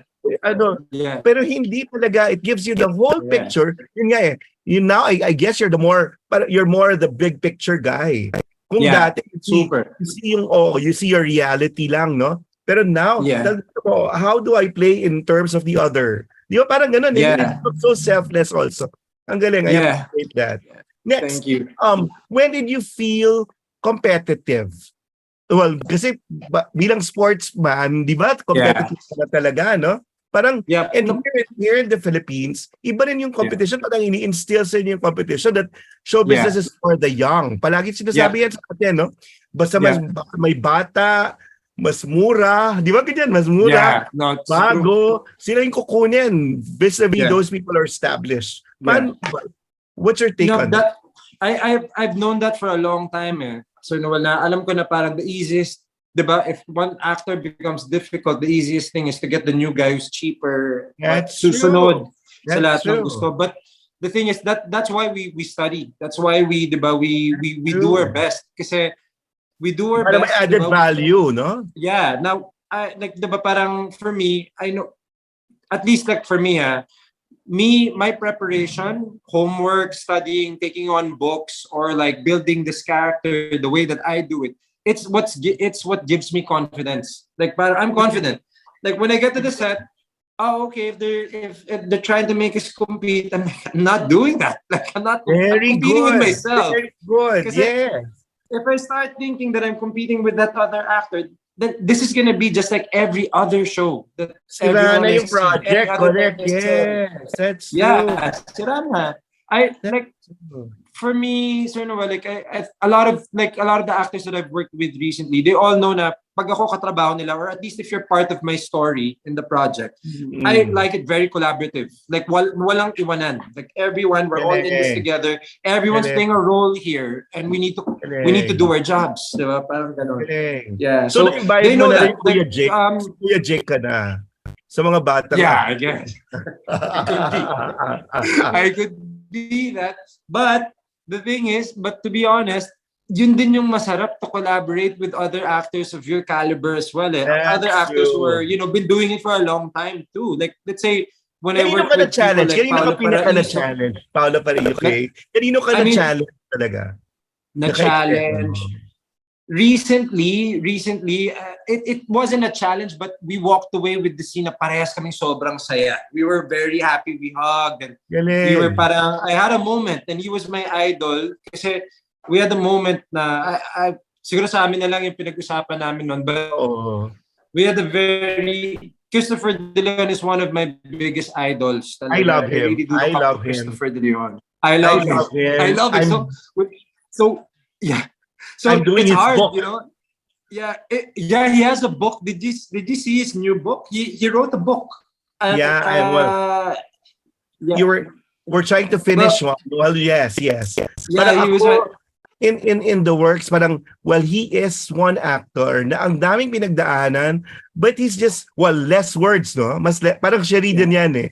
pero hindi talaga. It gives you the whole picture. Yun nga eh. Now, I guess you're more the big picture guy. Kung dati, you see your reality lang, no? Pero now, how do I play in terms of the other? Di ba parang ganun? It's so selfless also. Ang galing. I appreciate that. Next, thank you. When did you feel competitive? Well, kasi bilang sportsman, di ba? Competitive na talaga, no? Parang, and here in the Philippines, iba rin yung competition. Parang ini-instill sa inyo yung competition that show business is for the young. Palagi sinasabi yan sa atin, no? Basta may bata, mas mura, di ba ganyan? Mas mura, bago, sila yung kukunin vis-a-vis those people are established. What's your take on that? I've known that for a long time eh. So Noel, na alam ko na parang the easiest, 'di ba? If one actor becomes difficult, the easiest thing is to get the new guy who's cheaper, That's susunod true. sa lahat That's ng true. gusto. But the thing is that's why we study. That's why we, 'di ba, we do our best kasi we do our Para best. may added diba? value, no? Yeah. Now, like, 'di ba, parang for me, I know, at least like for me, my preparation, homework, studying, taking on books, or like building this character the way that I do it, it's what gives me confidence. Like, but I'm confident. Like when I get to the set, okay, if they're trying to make us compete, I'm not doing that. Like I'm Very competing with good. myself. Very good. Kasi Yeah. if I start thinking that I'm competing with that other actor, then this is gonna be just like every other show that Sira everyone na has yung seen, project. every other Correct. time has said. Yes. That's true. Yeah, sira na. For me, Sir Noel, like a lot of the actors that I've worked with recently, they all know na pag ako katrabaho nila, or at least if you're part of my story in the project, I like it very collaborative. Like walang iwanan. Like everyone, we're all in this together. Everyone's playing a role here, and we need to do our jobs. Diba? Parang ganun. Yeah. So na-invite they mo know na that. rin Kuya Jake. Kuya Jake ka na. Sa mga batang. Yeah, I guess. I could be that. But the thing is, to be honest, yun din yung masarap to collaborate with other actors of your caliber as well. Eh. Other actors who are, been doing it for a long time too. Like, let's say, when I work with people like Kanino ka pinaka na-challenge? Paolo Paraiso, okay? Kanino ka na-challenge talaga? Na-challenge. Recently, it wasn't a challenge, but we walked away with the scene na parehas kaming sobrang saya. We were very happy. We hugged. And we were parang, I had a moment, and he was my idol. Kasi we had a moment na, siguro sa amin na lang yung pinag-usapan namin noon. But we had a Christopher De Leon is one of my biggest idols. Talaga. I love him. Really do I love him. Christopher De Leon. I love him. I love him. So, yeah. So I'm doing it's his hard, book. Yeah, he has a book. Did you see his new book? He wrote a book. We're trying to finish one. Well, yes. Yeah, Parang he was in the works, parang, he is one actor na ang daming pinagdaanan, but he's just, less words, no? Parang Sheridan yan eh.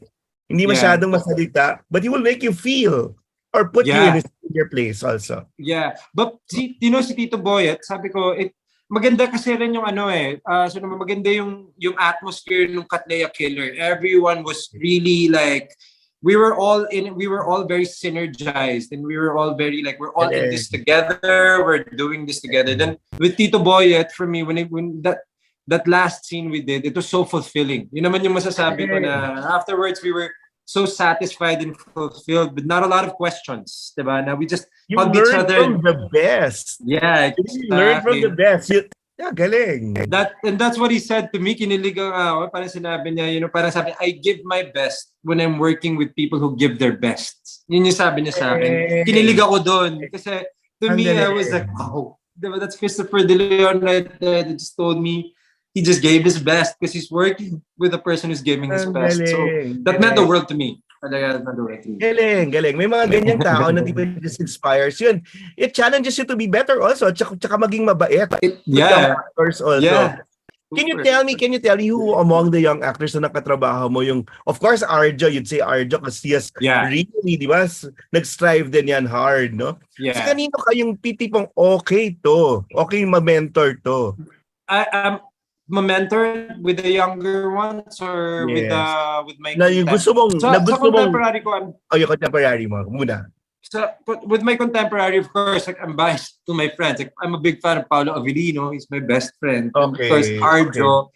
Hindi masyadong masalita, but he will make you feel or put you in your place also. Yeah. But si Tito Boyet, sabi ko, maganda kasi rin yung so maganda yung atmosphere ng Cattleya Killer. Everyone was really like, we were all very synergized, and we were all very like, we're all in this together, we're doing this together. Then with Tito Boyet, for me, when that last scene we did, it was so fulfilling. Yun naman yung masasabi ko na afterwards we were so satisfied and fulfilled, but not a lot of questions, diba? Now we just hugged each other. You learn from the best. Yeah, exactly. You learn from the best. Galing. That's what he said to me. Kinilig ako. Parang sinabi niya, parang sabi, I give my best when I'm working with people who give their best. Yun yung sabi niya sa akin. Kinilig ako doon. Kasi to me, I was like, wow. Diba? That's Christopher De Leon right there. They just told me he just gave his best because he's working with a person who's giving his best. So that meant the world to me. Galing. May mga ganyang tao na di ba just inspires yun. It challenges you to be better also. Tsaka maging mabait. Actors also. Yeah. Can you tell me who among the young actors na nakatrabaho mo yung, of course, Arjo, you'd say Arjo kasi he has really, di ba, nag-strive din yan hard, no? Yeah. So kanino kayong tipong okay ma-mentor to? Ma-mentor with the younger ones or with my contemporary ko. Yung contemporary mo muna. So with my contemporary, of course, like I'm biased to my friends. Like I'm a big fan of Paolo Avellino. He's my best friend. Okay. Of course, Arjo,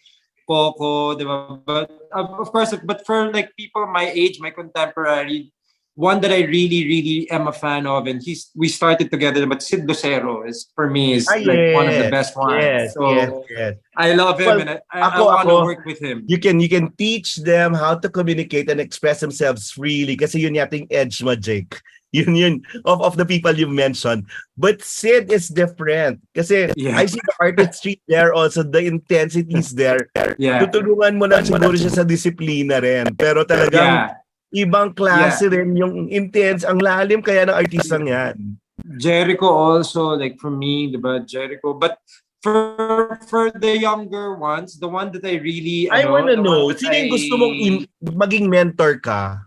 Coco, diba? But of course, but for like people my age, my contemporary, one that I really, really am a fan of, and we started together, but Sid Lucero is for me like one of the best ones. Yes. I love him, and I want to work with him. You can teach them how to communicate and express themselves freely kasi yun yating edge mo, Jake. Yun of the people you mentioned. But Sid is different kasi I see the artistry there also, the intensity is there. Tutulungan mo na siguro siya sa disiplina rin. Pero talagang ibang klase rin yung intense, ang lalim kaya ng artistang yan. Jericho also, like for me, diba, Jericho. But for the younger ones, the one that I really, I wanna the one know, that sino yung gusto mong maging mentor ka?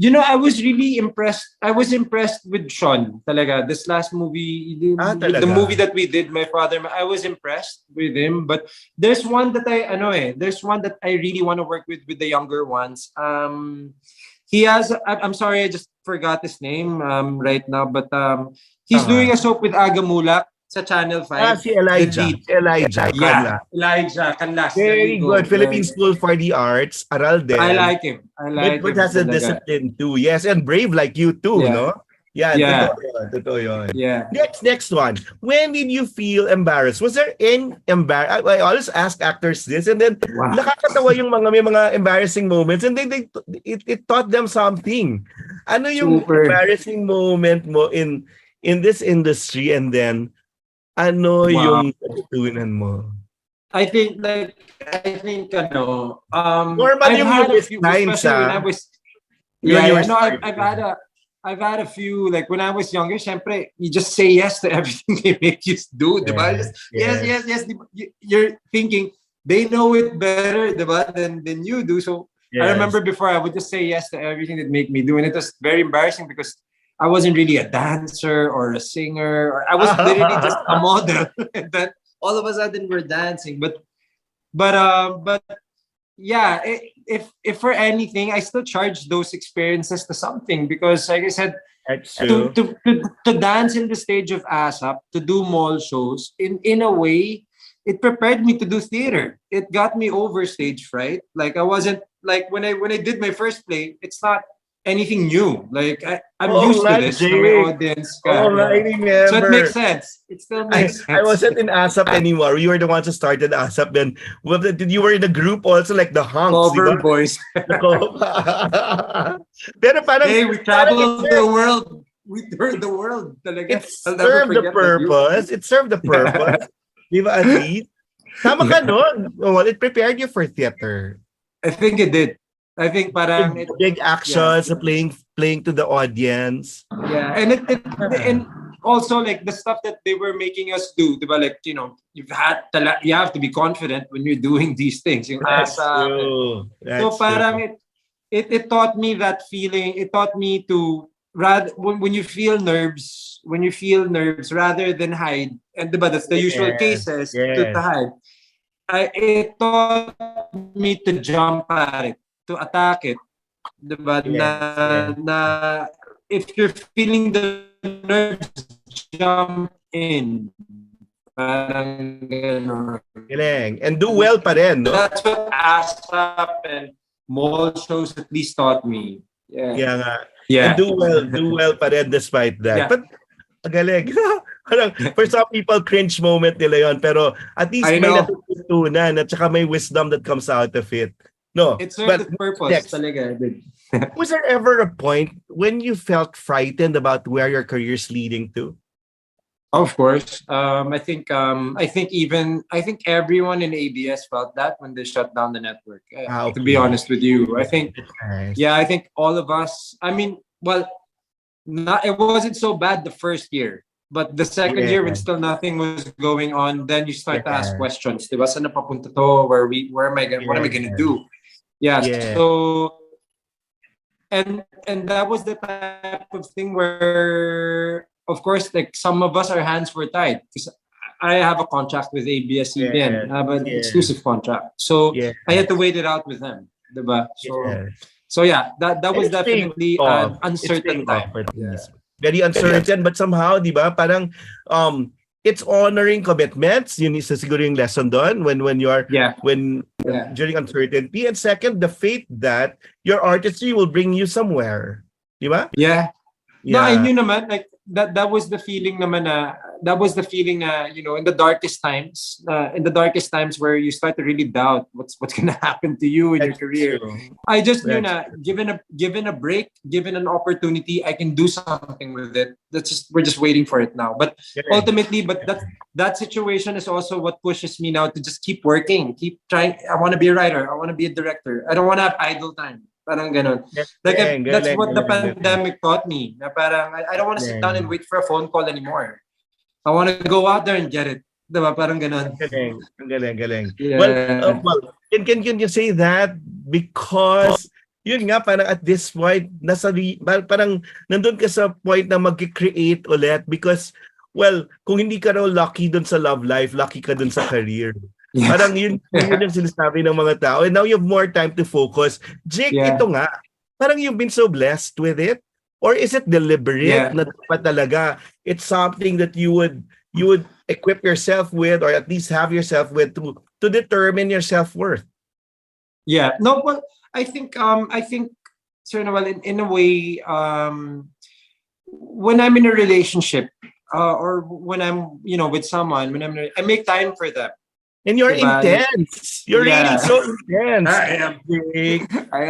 I was really impressed. I was impressed with Sean talaga. This last movie, with the Talaga? movie that we did, My Father, I was impressed with him. But there's one that there's one that I really want to work with the younger ones. He has, I'm sorry, I just forgot his name right now, but he's doing a soap with Aga Mulak sa Channel 5. Si Elijah. The lead. Elijah. Yeah, Elijah Canlas. Very good. Philippine School for the Arts. Aral din. I like him. But has a discipline too. Yes, and brave like you too, no? Yeah, Yeah. Totoo yun. Yeah. Next one. When did you feel embarrassed? Was there any I always ask actors this, and then nakakatawa yung may mga embarrassing moments, and then it taught them something. Ano yung embarrassing moment mo in this industry, and then ano yung natutunan mo? I think normal I've yung had a few, lines, especially when I was I've had a few, like when I was younger, syempre, you just say yes to everything they make you do, diba? Yes. You're thinking they know it better, diba, than you do. So I remember before I would just say yes to everything that make me do, and it was very embarrassing because I wasn't really a dancer or a singer, or I was literally just a model. And then all of a sudden we're dancing. But yeah, if for anything, I still charge those experiences to something, because like I said, to dance in the stage of ASAP, to do mall shows, in a way, it prepared me to do theater. It got me over stage fright. Like I wasn't like when I did my first play, it's not anything new. Like I'm used to this from my audience. I remember. So it makes sense. It still makes sense. I wasn't in ASAP anymore. You were the ones who started ASAP. Then you were in the group also, like the Hunks. Cover boys. Pero parang, hey, we traveled the world. We toured the world. Talaga. It served the purpose. It served the purpose. Di ba, at least? Tama ka nun. Well, it prepared you for theater. I think it did. I think parang big actions, playing to the audience. Yeah, and and also like the stuff that they were making us do, diba? Like, you have to be confident when you're doing these things. That's true. So parang it taught me that feeling. It taught me to rather when you feel nerves, rather than hide. And diba, that's the usual cases to hide. It taught me to jump at it, to attack it, diba? Na if you're feeling the nerves, jump in. Parang gano'n. And do well pa rin, no? That's what ASAP and mall shows at least taught me. Yeah. And do well pa rin despite that. Yeah. But galing. For some people, cringe moment nila yon, pero at least may natutunan at saka may wisdom that comes out of it. No, it served the purpose. Talaga. Was there ever a point when you felt frightened about where your career is leading to? Of course. I think everyone in ABS felt that when they shut down the network. To be honest with you, I think all of us. I mean, well, it wasn't so bad the first year, but the second year when still nothing was going on, then you start to ask questions. Diba? Saan na papunta to? What am I gonna do? Yeah. So, and that was the type of thing where, of course, like some of us, our hands were tied because I have a contract with ABS-CBN. I have an exclusive contract, so I had to wait it out with them. Diba? So yeah, that was definitely an uncertain time. Very uncertain, but somehow, di ba, parang it's honoring commitments. Yun isa siguro yung lesson doon when during uncertainty. And second, the faith that your artistry will bring you somewhere. Di ba? Yeah. No, I knew naman, like that was the feeling naman in the darkest times where you start to really doubt what's gonna happen to you in your career. True. I just knew that given a break, given an opportunity, I can do something with it. We're just waiting for it now. But ultimately, that situation is also what pushes me now to just keep working, keep trying. I want to be a writer. I want to be a director. I don't want to have idle time. Parang ganon. That's what the pandemic taught me. Na parang, I don't want to sit down and wait for a phone call anymore. I want to go out there and get it. Diba? Parang ganon. Galing. Yeah. Well, can you say that because yun nga parang at this point parang nandun ka sa point na mag-create ulit because well, kung hindi ka raw lucky dun sa love life, lucky ka dun sa career. Parang yun yung sinasabi ng mga tao. And now you have more time to focus. Jake, ito nga, parang you've been so blessed with it? Or is it deliberate na dapat talaga it's something that you would equip yourself with or at least have yourself with to determine your self-worth? Yeah. No, well, I think Sir Noel, in a way, when I'm in a relationship or when I'm, with someone, I make time for them. And you're intense. You're really so intense. I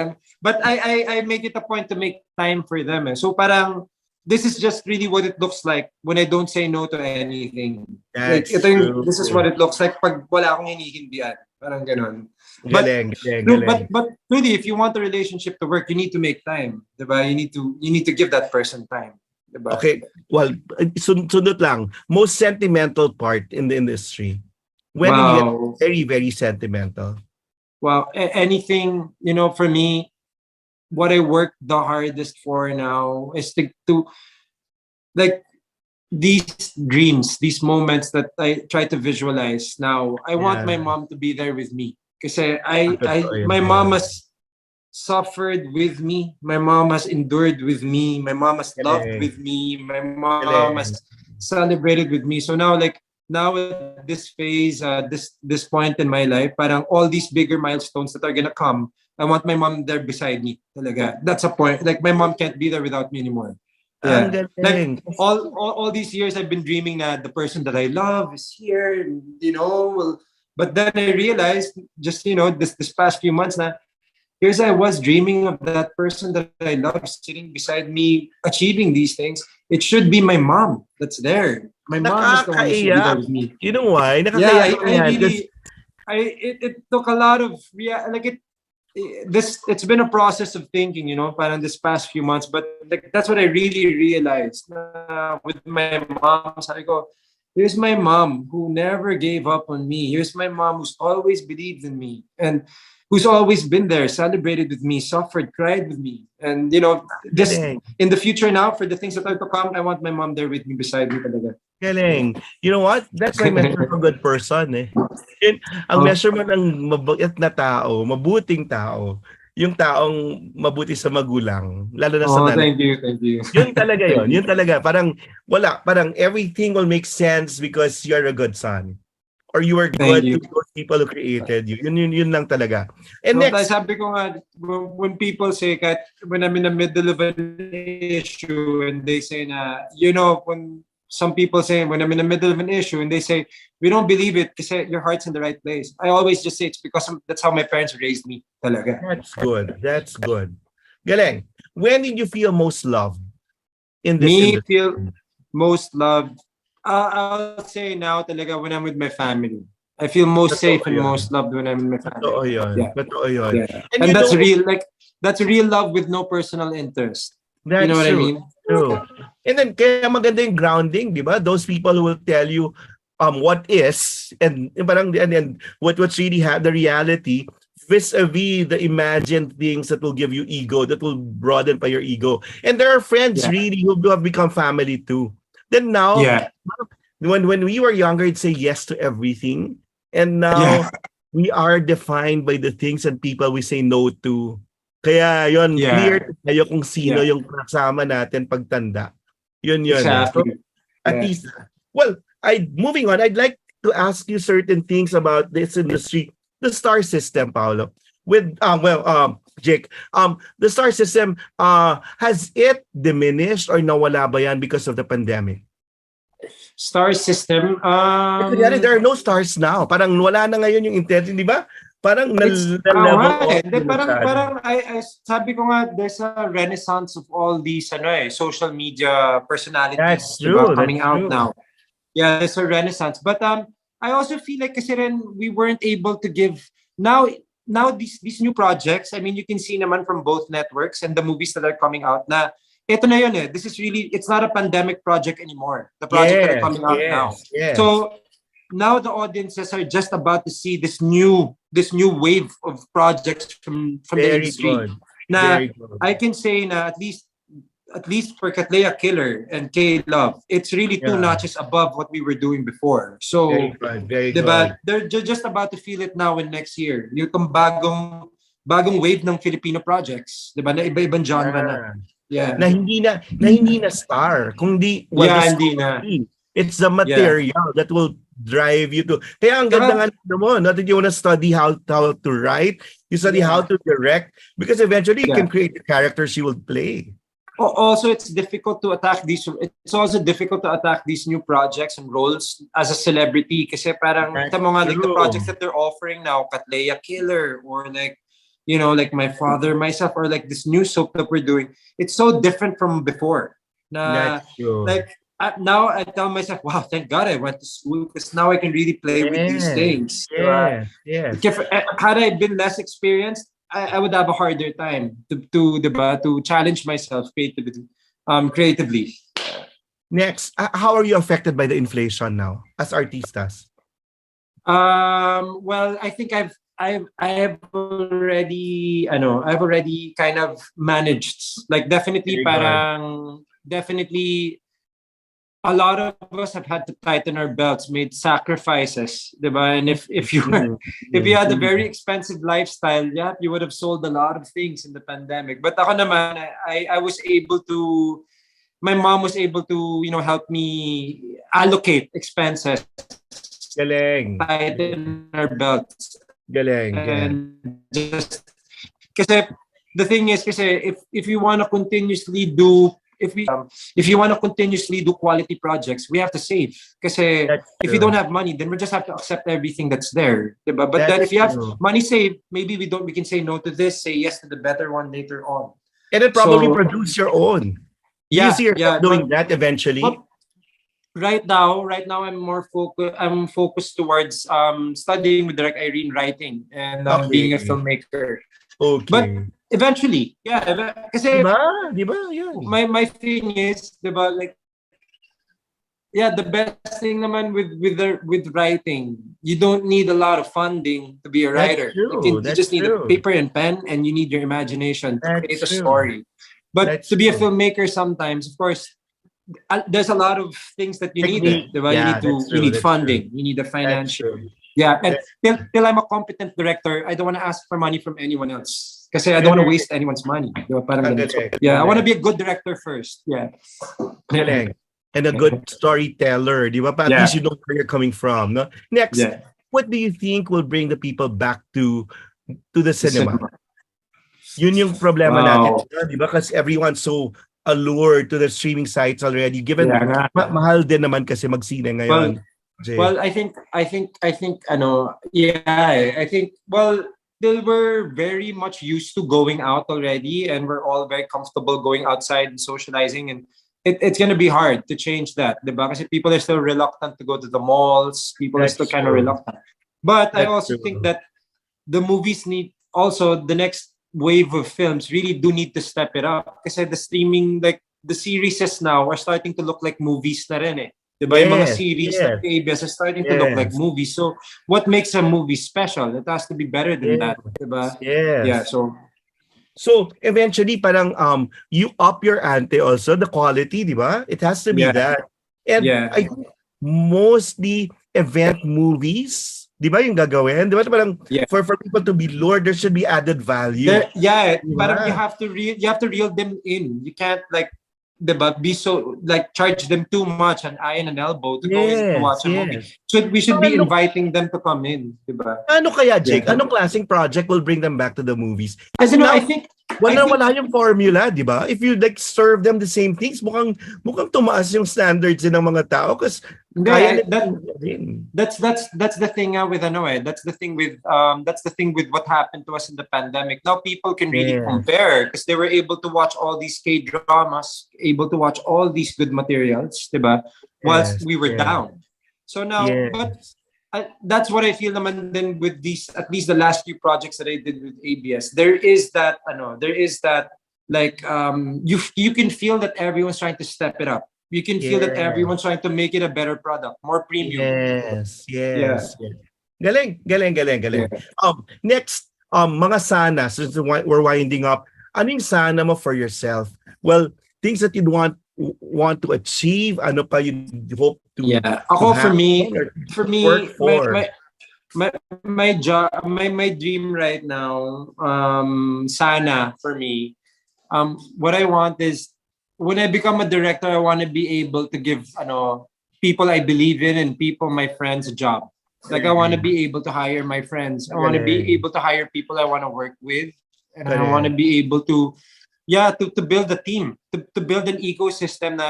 am. But I make it a point to make time for them. So parang, this is just really what it looks like when I don't say no to anything. That's true. This is what it looks like pag wala akong hinihindihan. Parang ganon. Galing. But really, if you want a relationship to work, you need to make time. Diba? You need to give that person time. Diba? Okay. Well, sundot lang. Most sentimental part in the industry. When did you get very, very sentimental? Well, anything, for me, what I work the hardest for now is to like these dreams, these moments that I try to visualize now. I want my mom to be there with me. Kasi my mom has suffered with me. My mom has endured with me. My mom has loved with me. My mom has celebrated with me. So now at this phase, this point in my life, parang all these bigger milestones that are gonna come, I want my mom there beside me. Talaga. That's a point. Like my mom can't be there without me anymore. Yeah. Like all these years I've been dreaming that the person that I love is here, but then I realized just this past few months na here's I was dreaming of that person that I love sitting beside me achieving these things. It should be my mom that's there. My mom is the one who should be there with me. You know why? It took a lot of it's been a process of thinking, parang this past few months, but that's what I really realized with my mom. Sabi ko, here's my mom who never gave up on me. Here's my mom who's always believed in me and who's always been there, celebrated with me, suffered, cried with me. And, just in the future now, for the things that are to come, I want my mom there with me, beside me talaga. Galing. You know what? That's my measure of a good person eh. Ang measurement ng mabait na tao, mabuting tao, yung taong mabuti sa magulang, lalo na sa nanay. Thank you. Yun talaga. Parang everything will make sense because you're a good son. Or you are good to those people who created you. Yun lang talaga. And next, sabi ko nga, when people say, when I'm in the middle of an issue and they say na, when some people say, when I'm in the middle of an issue and they say, we don't believe it because your heart's in the right place. I always just say it's because that's how my parents raised me. Talaga. That's good. Galing. When did you feel most loved in this industry? Feel most loved. I'll say now talaga when I'm with my family. I feel most safe and most loved when I'm with my family. Totoo yun. Yeah. And that's real, that's real love with no personal interest. You know what I mean? True. And then kaya maganda yung grounding, di ba? Those people who will tell you what is and what's really the reality vis-a-vis the imagined things that will give you ego, that will broaden pa your ego. And there are friends really who have become family too. Then now, when we were younger, we'd say yes to everything. And now, we are defined by the things and people we say no to. Kaya yun, clear tayo kung sino yung kasama natin pagtanda. Yun. Exactly. So, at least, moving on, I'd like to ask you certain things about this industry. The star system, Paolo. With, Jake, the star system, has it diminished or nawala ba yan because of the pandemic? Star system? There are no stars now. Parang wala na ngayon yung intensity, di ba? Parang parang I sabi ko nga, there's a renaissance of all these social media personalities. That's true. Coming out now. Yeah, there's a renaissance. But I also feel like kasi rin we weren't able to give. Now now these new projects, I mean, you can see naman from both networks and the movies that are coming out na ito na yun eh. This is really, it's not a pandemic project anymore. The project that are coming out now. Yes. So now the audiences are just about to see this new wave of projects from the industry. Good. Na Very good. I can say na at least for Katleya Killer and K-Love, it's really two notches above what we were doing before. So, very diba, good. they're just about to feel it now and next year. Yung bagong wave ng Filipino projects, diba, na iba-ibang genre na. Yeah. Na hindi na star, kundi hindi na. It's the material that will drive you to. Kaya ang ganda nga mo, not that you want to study how to write, you study how to direct, because eventually you can create the characters you will play. Also, it's difficult to attack these. It's also difficult to attack these new projects and roles as a celebrity. Kasi parang like the projects that they're offering now, Katleya Killer, or like, you know, like My Father, Myself, or like this new soap that we're doing. It's so different from before. That's true. Like now, I tell myself, wow, thank God I went to school because now I can really play with these things. Yeah. Had I been less experienced, I would have a harder time to challenge myself creatively. Next, how are you affected by the inflation now as artistas? Well, I think I've already kind of managed. Like definitely a lot of us have had to tighten our belts, made sacrifices, diba? And if you had a very expensive lifestyle, you would have sold a lot of things in the pandemic. But ako naman, I was able to, my mom was able to, you know, help me allocate expenses. Galing. Tighten our belts. Galing. And just, kasi the thing is, kasi if you want to continuously do if you want to continuously do quality projects, we have to save. Kasi if you don't have money, then we just have to accept everything that's there. Diba? But then if you have money saved, maybe we can say no to this, say yes to the better one later on. And then probably produce your own. You see yourself doing that eventually. Well, right now I'm focused towards studying with Direct Irene writing and being a filmmaker. Okay. But eventually, kasi diba? Yeah. My thing is, diba, like, the best thing naman with writing, you don't need a lot of funding to be a writer. You just need a paper and pen, and you need your imagination to create a story. But to be a filmmaker, sometimes, of course, there's a lot of things that you need. Diba? You need funding. You need a financial. Yeah, and till I'm a competent director, I don't want to ask for money from anyone else. Kasi I don't want to waste anyone's money. I want to be a good director first. Yeah. And a good storyteller. Di ba? At least you know where you're coming from. No? Next, what do you think will bring the people back to the cinema? Yun yung problema natin. Di ba? Kasi everyone's so allured to the streaming sites already. Given mahal din naman kasi magsine ngayon. Well, I think they were very much used to going out already, and we're all very comfortable going outside and socializing, and it's gonna be hard to change that, diba? Kasi people are still reluctant to go to the malls. People are still kind of reluctant. But I also think that the movies need also the next wave of films really do need to step it up. Kasi the streaming, like the series now are starting to look like movies na rin eh. Diba? Yung mga series na ABS are starting to look like movies. So what makes a movie special? It has to be better than that. Diba? Yeah. So eventually parang you up your ante also, the quality, diba? It has to be that. And I think mostly event movies, diba yung gagawin? Diba parang for people to be lured, there should be added value. Parang you have to reel them in. You can't like diba, be so like charge them too much an eye and an elbow to go in to watch a movie. So we should be inviting them to come in, diba? Ano kaya, Jake? Anong klaseng project will bring them back to the movies? Kasi I think wala yung formula, diba? If you like serve them the same things, mukhang tumaas yung standards din ng mga tao kasi that's the thing with that's the thing with what happened to us in the pandemic. Now people can really compare because they were able to watch all these K-dramas, able to watch all these good materials, diba? Whilst we were down. So now, but that's what I feel naman then with these, at least the last few projects that I did with ABS. There is that like you can feel that everyone's trying to step it up. You can feel that everyone's trying to make it a better product, more premium. Yes. Yeah. Galing. Yeah. Next, mga sana, since we're winding up, ano yung sana mo for yourself? Well, things that you'd want to achieve, ano pa you'd hope to Ako, for me, work for. my job, my dream right now, sana for me, what I want is when I become a director, I want to be able to give people I believe in and people, my friends, a job. Like I want to be able to hire my friends. I want to be able to hire people I want to work with, and I want to be able to build a team, to build an ecosystem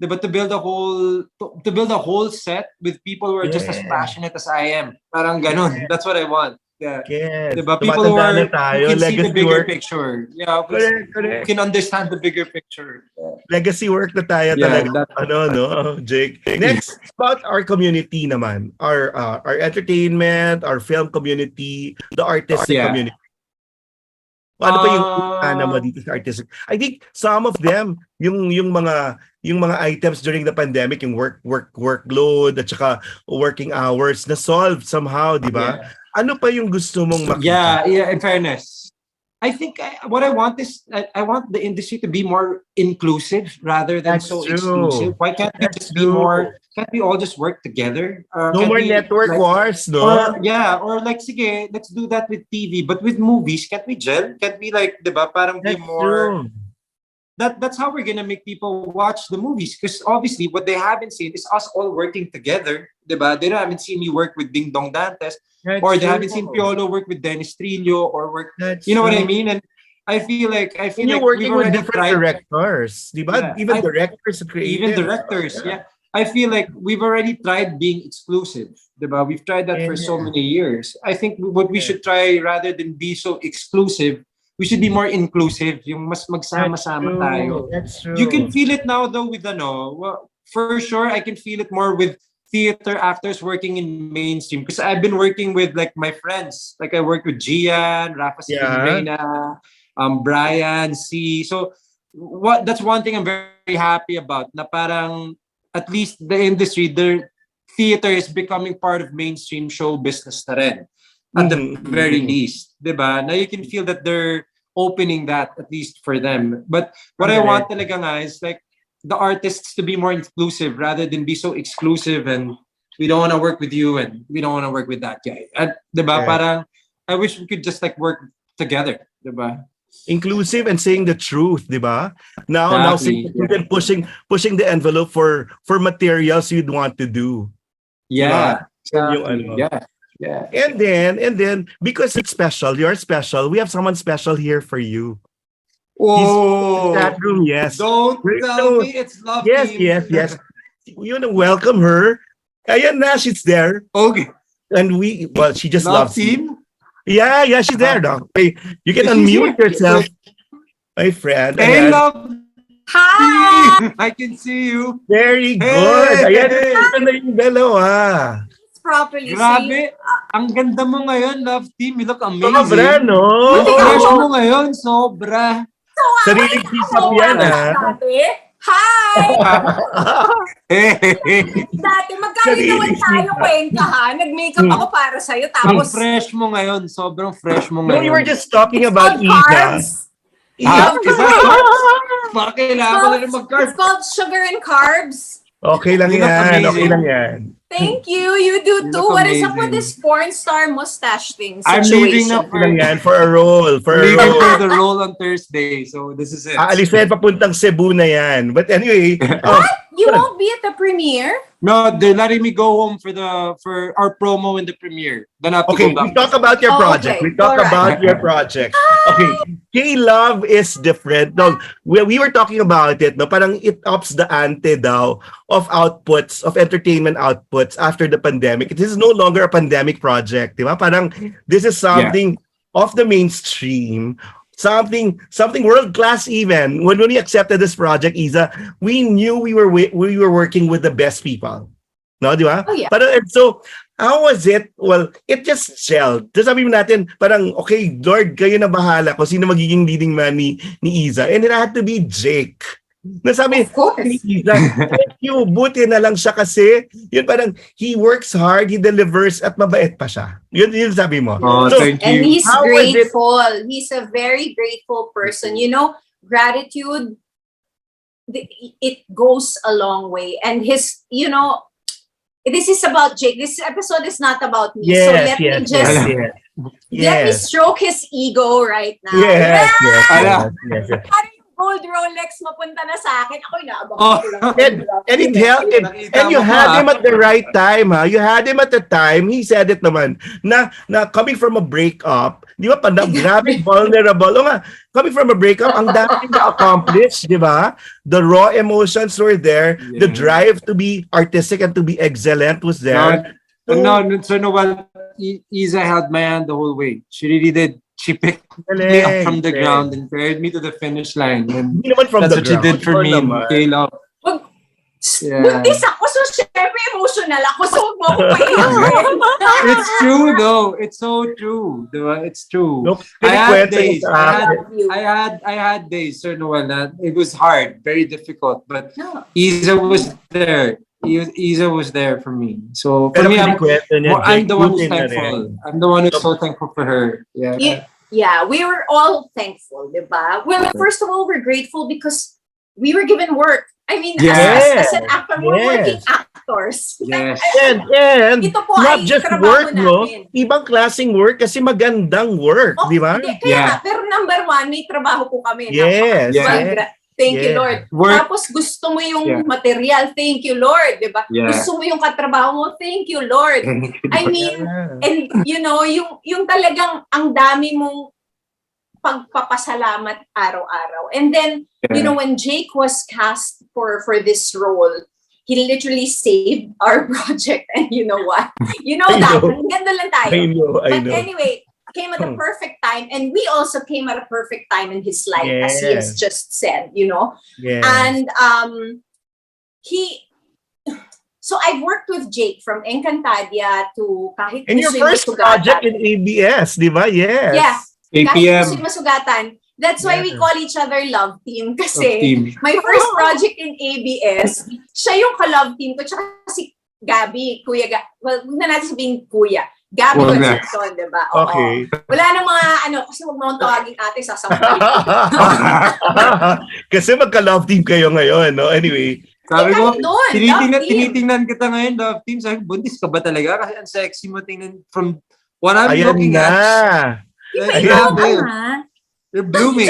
to build a whole set with people who are just as passionate as I am. Parang ganon. That's what I want. Yeah. Yes. Diba? People who can see the bigger work. picture. Yeah, Correct. can understand the bigger picture. Legacy work na tayo talaga. Jake. Next, about our community naman. Our entertainment, our film community, the artistic community. Ano pa yung ano mo dito sa artistic? I think some of them, yung mga items during the pandemic, yung workload at saka working hours na solved somehow, di ba? Yeah. Ano pa yung gusto mong makita? Yeah, in fairness. I think what I want is I want the industry to be more inclusive rather than exclusive. Why can't we just be more? Can't we all just work together? No more network wars, no? Or like, sige, let's do that with TV. But with movies, can't we gel? Can't we like, diba, parang be more... That's how we're gonna make people watch the movies. Because obviously, what they haven't seen is us all working together, diba? They haven't seen me work with Ding Dong Dantes. Or they haven't seen Piolo work with Dennis Trillo or work... you know what I mean? And I feel like you're working with different directors, diba? Yeah, even directors, yeah. I feel like we've already tried being exclusive, diba? We've tried that for so many years. I think what we should try, rather than be so exclusive, we should be more inclusive. Yung mas magsama-sama tayo. That's true. You can feel it now though with for sure I can feel it more with theater actors working in mainstream, because I've been working with like my friends. Like I worked with Gian, Rafa Reina, Brian, C. So that's one thing I'm very happy about. Na parang at least the industry, the theater is becoming part of mainstream show business na rin. At the very least, diba? Now you can feel that they're opening that at least for them. But what I want talaga nga is like the artists to be more inclusive rather than be so exclusive and we don't want to work with you and we don't want to work with that guy. And diba? Parang I wish we could just like work together, diba? Inclusive and saying the truth, diba? Now pushing the envelope for materials you'd want to do. Yeah. Diba? Yeah. And then because it's special, you're special. We have someone special here for you. Oh, that room, yes. Don't tell me it's Love Team. Yes. You want to welcome her? Ayan na, she's there. Okay. And she just loves Team. Yeah, she's there now. Hey, you can unmute yourself. My friend. Hey, Love. Hi! I can see you. Very good. Ayan, na yung dalawa. Properly. Grabe. Ang ganda mo ngayon, Love Team. You look amazing. Sobra, no? Fresh mo ngayon, sobra. Sariling kisap yan, ha? Hi! Dati, magkano naman tayo, Cuenca, ha? Nag-makeup ako para sa'yo, tapos... Ang fresh mo ngayon. Sobrang fresh mo ngayon. No, we were just talking about Ida. Is that carbs? Baka kailangan ko na rin mag-carbs. It's called sugar and carbs. Okay lang yan. Thank you. You do too. What is up with this porn star mustache thing situation? I'm leaving up for a role. For the role on Thursday. So this is it. Alisin, papuntang Cebu na yan. But anyway. What? You won't be at the premiere? No, they're letting me go home for our promo in the premiere. Then I have to go back. We talk about your project. Okay. We talk about your project. Okay. K-Love is different. No, we were talking about it. No, parang it ups the ante daw of outputs, of entertainment outputs after the pandemic. It is no longer a pandemic project. Diba? Parang this is something of the mainstream. Something world-class even. When we accepted this project, Isa, we knew we were working with the best people. No, di ba? Oh, yeah. But so, how was it? Well, it just gelled. Tapos sabi natin, parang, okay, Lord, kayo na bahala kung sino magiging leading man ni Iza. And it had to be Jake. Nasabi ni Iza, thank you, buti na lang siya kasi, yun parang, he works hard, he delivers, at mabait pa siya. Yun sabi mo. Oh, So, thank And you. he's How was it? grateful. He's a very grateful person. You know, gratitude, it goes a long way. And his, you know, this is about Jake. This episode is not about me. So let me just let me stroke his ego right now. Yes. Parang yung gold Rolex mapunta na sa akin. Ako'y naabang Oh. ko lang. And it helped him. And you had him at the right time, ha? You had him at the time. He said it naman. Na coming from a breakup, di ba? Grabe, vulnerable. O nga, coming from a breakup, ang dami na accomplish, di ba? The raw emotions were there. The drive to be artistic and to be excellent was there. So Noel, Iza held my hand the whole way. She really did. She picked me up from the ground and carried me to the finish line. And Hindi naman from that's the what she ground. did for me in Kayla. Yeah. Buntis ako, so syempre emotional ako. So huwag mo ako paiyak. It's true though. It's so true. Diba? It's true. Look, I had kinikwento days. niya sa akin. I had days, Sir Noel, that it was hard, very difficult. But No. Isa was there. Isa was there for me. So for Pero me, I'm kinikwento niya, I'm the one Jake, who's buti na thankful. rin. I'm the one who's so thankful for her. Yeah. Yeah, we were all thankful, diba? Well, first of all, we're grateful because we were given work. I mean, Yes. as an actor, we're working actors. Yes. And Ito po not ay just trabaho work, no? namin. Ibang klaseng work kasi magandang work, Oh, di ba? hindi, kaya nga, pero number one, may trabaho po kami. Yes. Thank you, Yeah. Lord. Work. Tapos gusto mo yung Yeah. material, thank you, Lord. Diba? Yeah. Gusto mo yung katrabaho mo, thank you, Lord. I mean, and you know, yung talagang ang dami mong pagpapasalamat araw-araw. And then, you know, when Jake was cast for this role, he literally saved our project. And you know what? You know that. Ganda lang tayo. I know. But anyway, came at a perfect time. And we also came at a perfect time in his life, as he has just said, you know. Yes. And so I've worked with Jake from Encantadia to kahit And your Puso'y first Masugatan. project in ABS, di ba? Yes. Yeah. 8 Kahit p.m. Puso'y Masugatan. That's why we call each other love team. Kasi Team. my first project in ABS, siya yung ka-love team ko. Tsaka si Gabi, well, huwag na natin sabihin kuya. Gabi Wag na. Concepcion, diba? Oo. Okay. Wala nang mga kasi huwag mo akong tawagin ate, sasampalin. Kasi magka-love team kayo ngayon, no? Anyway. Sabi ko, Kami doon, love team. tinitingnan kita ngayon, love team. Sabi ko, buntis ka ba talaga? Kasi ang sexy mo tingnan from what I'm Ayan looking na. at. Iba Ayan. ka. You're blooming.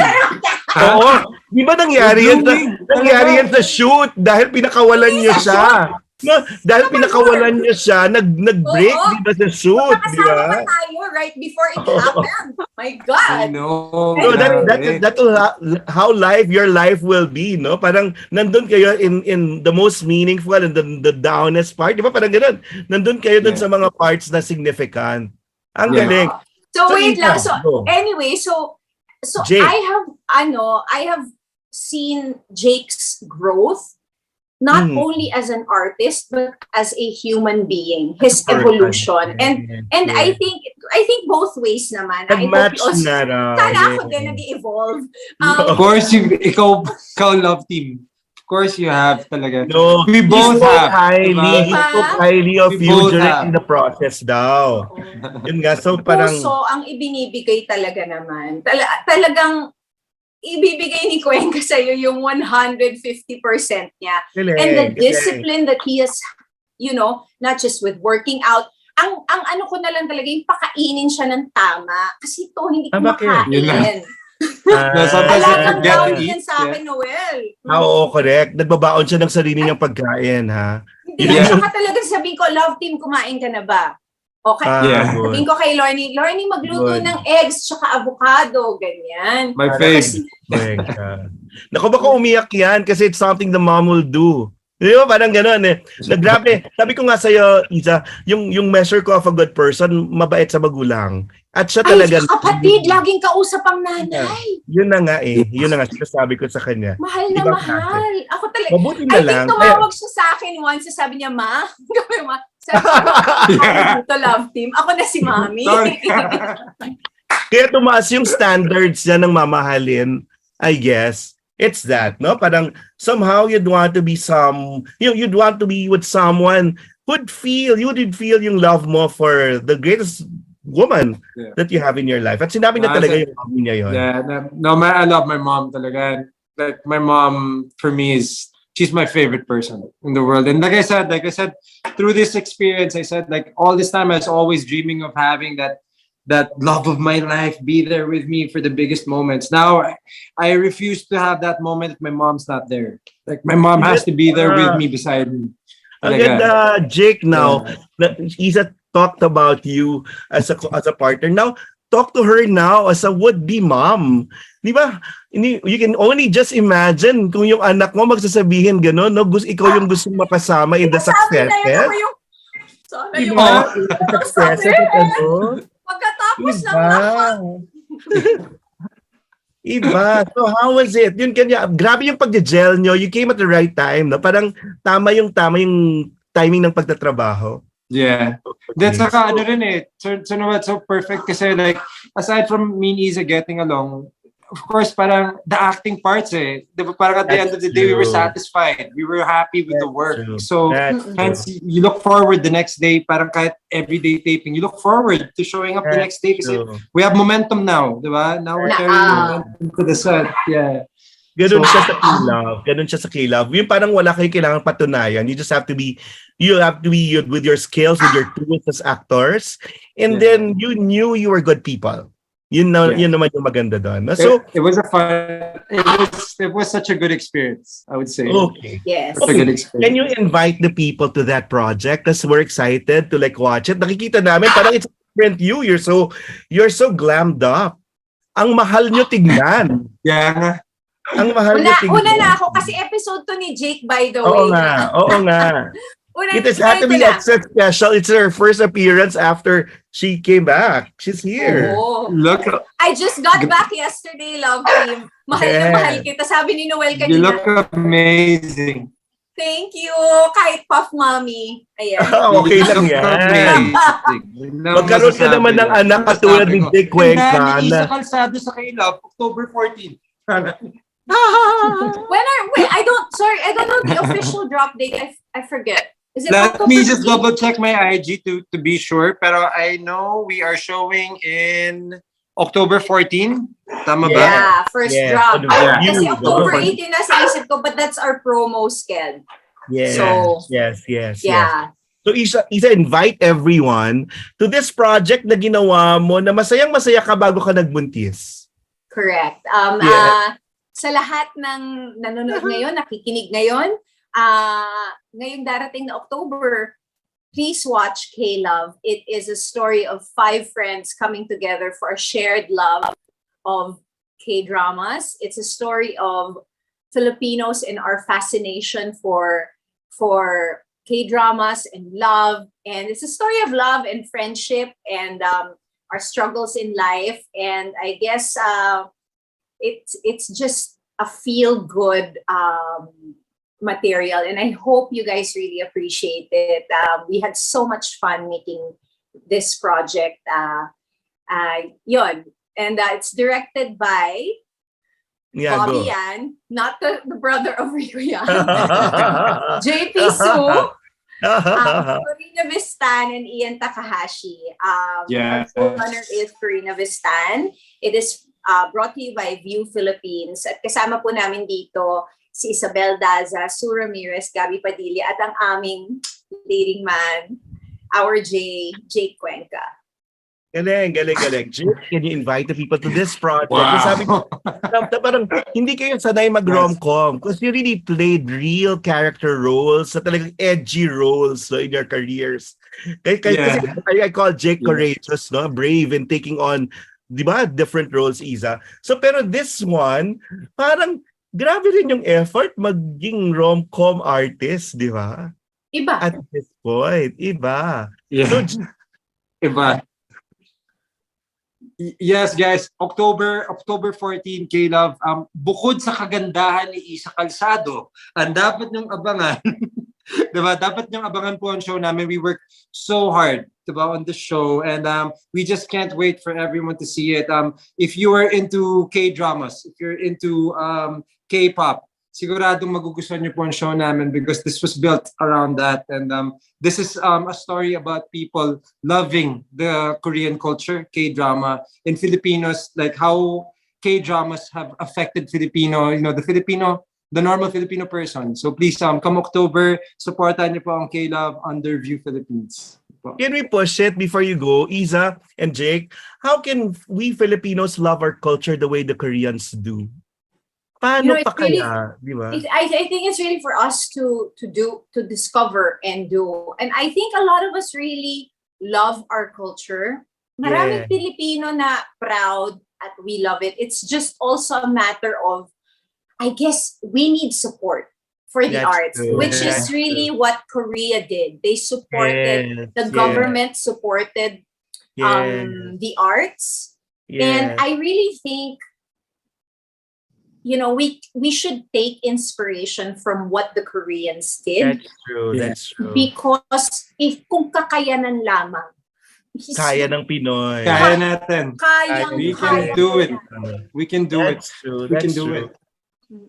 Oo. Di ba nangyari yan Blooming. sa shoot dahil pinakawalan niyo siya? No, dahil pinakawalan niyo siya, nag-break, Oo. di ba, sa shoot, di Kasama ba? pa tayo right before it happened. My God. No. No, that will how your life will be, no? Parang nandun kayo in the most meaningful and the downest part, di ba? Parang ganun. Nandun kayo dun sa mga parts na significant. Ang galing. So wait Ika, lang. So go. anyway, so Jake. I have seen Jake's growth not only as an artist but as a human being, his evolution. And I think both ways naman. I hope Nag-match you also, na raw. sana ako din nag-evolve. Of course, ikaw love team. Of course, you have talaga. No, We both have. He Diba? spoke highly of We you both during have. the process daw. Yun nga, so parang... Puso ang ibinibigay talaga naman. Talagang ibibigay ni Cuenca sa'yo yung 150% niya. And the discipline that he has, you know, not just with working out, ang ano ko na lang talaga, yung pakainin siya ng tama. Kasi ito, hindi ko bakit? Yun lang. makain. Sometimes you Talagang forget to down eat. yan sa akin, Noel. Oo, correct. Nagbabaon siya ng sarili niyang pagkain, ha? Hindi, saka talaga sabihin ko, love team, kumain ka na ba? Okay. Yeah. Good. Sabihin ko kay Lornie, magluto Good. ng eggs tsaka avocado, ganyan. My fave. Correct. Naku, baka umiyak yan kasi it's something the mom will do. Di ba? Parang gano'n eh. Grabe. Sabi ko nga sa'yo, Isa, yung measure ko of a good person, mabait sa magulang. At siya talaga... Ay, kapatid, laging kausap ang nanay. Yun na nga eh. Yun na nga sinasabi ko sa kanya. Mahal na Ibang mahal. Ako talaga. Mabuti na I lang. think tumawag siya sa akin once, sabi niya, Ma, Sabi ko, dito love team. Ako na si Mami. Sorry. Kaya tumaas yung standards niya ng mamahalin, I guess. It's that, no? Parang somehow you'd want to be you'd want to be with someone you would feel yung love mo for the greatest woman that you have in your life. At sinabi na talaga yung mami niya yun. Yeah, no, I love my mom talaga. Like my mom for me she's my favorite person in the world. And like I said, through this experience, I said like all this time I was always dreaming of having that love of my life be there with me for the biggest moments. Now I refuse to have that moment if my mom's not there. Like my mom has to be there with me beside me. Again, Jake now, Isa talked about you as a partner. Now, talk to her now as a would-be mom. Di ba? You can only just imagine kung yung anak mo magsasabihin gano'n, no? Ikaw yung gusto mapasama in the success. Diba? Success. Pagkatapos ng lahat. Iba. So how was it? Yun kanya, grabe yung pagje-gel nyo. You came at the right time. No? Parang tama yung timing ng pagtatrabaho. Yeah. That's ano rin eh. So perfect kasi like, aside from me and Isa getting along, of course, parang the acting parts eh. Parang at the end of the day, we were satisfied. We were happy with the work. So, hence, you look forward the next day, parang kahit everyday taping, you look forward to showing up the next day kasi we have momentum now, di ba? Now we're carrying momentum to the set. Yeah. Ganun siya sa K-Love. Ganun siya sa K-Love. Yung parang wala kayong kailangan patunayan. You have to be with your skills, with your tools as actors. And then you knew you were good people. Yun naman yung maganda doon. So it was such a good experience, I would say. Okay. Yes. Such a good experience. Can you invite the people to that project? Because we're excited to like watch it. Nakikita namin parang it's a different you. You're so glammed up. Ang mahal nyo tignan. Yeah. Ang mahal nyo tignan. Una na ako kasi episode to ni Jake, by the way. Oo nga. It has had to be extra special. It's her first appearance after she came back. She's here. Oh. Look. I just got back yesterday, love team. Mahal na mahal kita. Sabi ni Noel kanina. You look amazing. Thank you. Kahit puff mommy. Ayan. Okay lang yan. Magkaroon ka naman ng anak katulad ni Jake Cuenca. Isa kalsado sa K-Love, October 14. I don't know the official drop date. I forget. Is it Let October me just 15? double check my IG to be sure. Pero I know we are showing in October 14. Tama ba? Yeah, first drop. Yeah. Kasi October 18 nasa isip ko, but that's our promo schedule. Yes. So, Yes. yeah. So Isa, invite everyone to this project na ginawa mo na masayang-masaya ka bago ka nagbuntis. Correct. Sa lahat ng nanonood ngayon, nakikinig ngayon, ngayong darating na October, please watch K-Love. It is a story of 5 friends coming together for a shared love of K-dramas. It's a story of Filipinos and our fascination for K-dramas and love. And it's a story of love and friendship and our struggles in life. And I guess it's just a feel-good material, and I hope you guys really appreciate it. We had so much fun making this project. Yun. And it's directed by Bobby Yan, not the brother of Rico Yan. JP Su, Corina Vistan, and Ian Takahashi. Yes. Our co-runner is Corina Vistan. It is brought to you by View Philippines. At kasama po namin dito si Isabel Daza, Sue Ramirez, Gabby Padilla, at ang aming leading man, our Jake Cuenca. Galing. Jake, can you invite the people to this project? Wow. Sabi ko, parang hindi kayo sanay mag-rom-com because you really played real character roles, talagang edgy roles in your careers. Kasi I call Jake courageous, no? Brave in taking on, di ba, different roles, Isa. So, pero this one, parang grabe rin yung effort maging rom-com artist, di ba? Iba. At this point, iba. Yeah. So, Iba. Yes, guys. October 14, K-Love. Bukod sa kagandahan ni Isa Calzado, ang dapat niyong abangan Diba? Dapat niyong abangan po ang show namin. We work so hard, diba, on the show, and we just can't wait for everyone to see it. If you are into K-dramas, if you're into K-pop, siguradong magugustuhan niyo po ang show namin because this was built around that. And this is a story about people loving the Korean culture, K-drama, and Filipinos, like how K-dramas have affected Filipino, the normal Filipino person. So please, come October, supportan niyo po ang K-Love under View Philippines. Can we push it before you go, Isa and Jake? How can we Filipinos love our culture the way the Koreans do? Paano pa kaya, di ba? I think it's really for us to discover and do. And I think a lot of us really love our culture. Maraming Filipino na proud at we love it. It's just also a matter of, I guess, we need support for the arts, which is really what Korea did. They supported, the government supported the arts. And I really think, we should take inspiration from what the Koreans did. That's true. Because kung kakayanan lamang, kaya ng Pinoy. Kaya natin. We can do it. We can do it. We can do it.